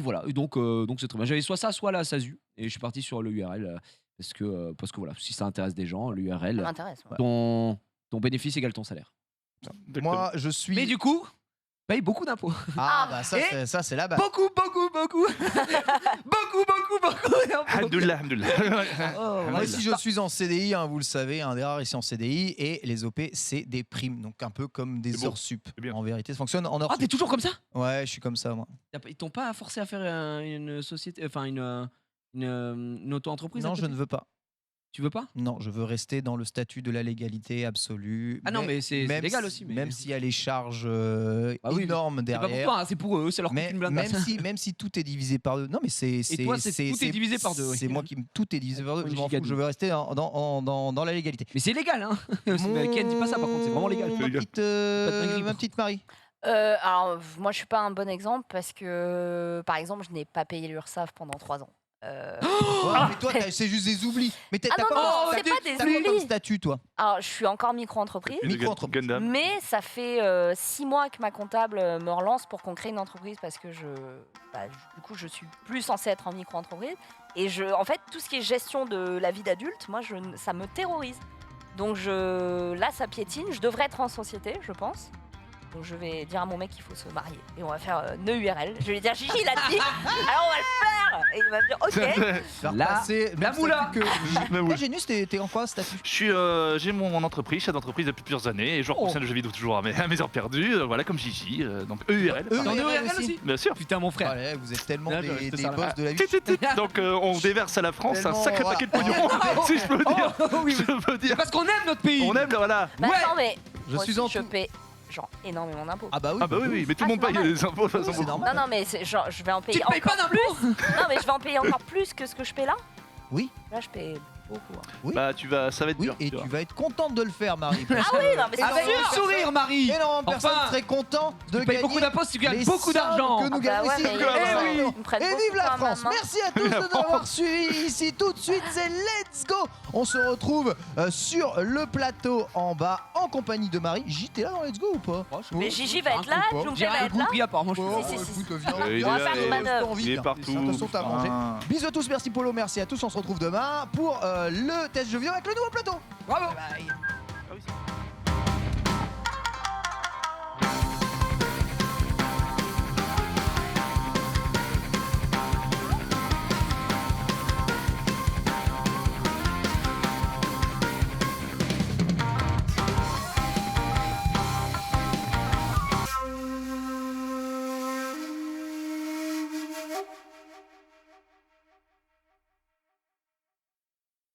voilà, donc c'est très bien. J'avais soit ça, soit la SASU, et je suis parti sur le URL parce que voilà, si ça intéresse des gens, l'URL, ton bénéfice égale ton salaire. Moi, je suis. Mais du coup, paye beaucoup d'impôts. Ah, bah ça, c'est la base. Beaucoup. beaucoup. Alhamdoulilah, Moi aussi, je suis en CDI, hein, vous le savez, un des rares ici en CDI, et les OP, c'est des primes, donc un peu comme des heures sup. En vérité, ça fonctionne en heures sup. T'es toujours comme ça? Ouais, je suis comme ça, moi. Ils t'ont pas forcé à faire une société, enfin une auto-entreprise? Non, je ne veux pas. Tu veux pas? Non, je veux rester dans le statut de la légalité absolue. Ah non, mais c'est légal aussi. Même s'il y a les charges énormes derrière. C'est pas pour toi, c'est pour eux, c'est leur coûte une blinde. Même si tout est divisé par deux. Non, mais c'est. Et toi, tout est divisé par deux. C'est moi qui tout est divisé par deux. Je m'en fous. Je veux rester dans la légalité. Mais c'est légal, hein. Ken dit pas ça, par contre, c'est vraiment légal. Ma petite Marie. Alors, moi, je suis pas un bon exemple parce que, par exemple, je n'ai pas payé l'URSSAF pendant 3 ans. Mais toi, c'est juste des oublis. Mais t'as non, c'est pas des oublis. Comme statut, toi? Alors, je suis encore micro-entreprise. Mais ça fait 6 mois que ma comptable me relance pour qu'on crée une entreprise parce que du coup, je suis plus censée être en micro-entreprise. Et en fait, tout ce qui est gestion de la vie d'adulte, moi, ça me terrorise. Donc là, ça piétine. Je devrais être en société, je pense. Donc je vais dire à mon mec qu'il faut se marier. Et on va faire nœud URL. Je vais lui dire Gigi, il a dit. Alors on va le faire. Et il va me dire ok. La moula. Génus, t'es en quoi statut? J'ai mon entreprise, chef d'entreprise depuis plusieurs années. Et je reprends le jeu vidéo toujours à mes heures perdues. Voilà, comme Gigi. Donc EURL. EURL aussi. Bien sûr. Putain, mon frère. Allez, vous êtes tellement des boss de la vie. Donc on déverse à la France un sacré paquet de pognon. Si je peux dire. Je peux dire. Parce qu'on aime notre pays. On aime, voilà. Non, mais je suis en je paie genre énormément d'impôts. Ah bah oui, mais tout le monde paye les impôts de toute façon. Non, mais genre, je vais en payer encore plus. Non, mais je vais en payer encore plus que ce que je paie là. Oui. Là, je paie beaucoup. Oui. Bah ça va être dur. Et tu vas être contente de le faire, Marie. Ah oui, non, mais c'est avec un sourire, Marie. Énormément de personnes seraient contents de gagner beaucoup d'impôts si tu gagnes beaucoup d'argent. Que nous gagnons ici. Et vive la France. Merci à tous de nous avoir suivis ici. Tout de suite, c'est Let's Go. On se retrouve sur le plateau en bas en compagnie de Marie. Gigi, t'es là dans Let's Go ou pas? Mais Gigi va être là, Jumper va être là. Apparemment, je On va faire une manœuvre. Il est partout. Bisous à tous, merci Polo, merci à tous. On se retrouve demain pour le test jeu vidéo avec le nouveau plateau. Bravo. Bye.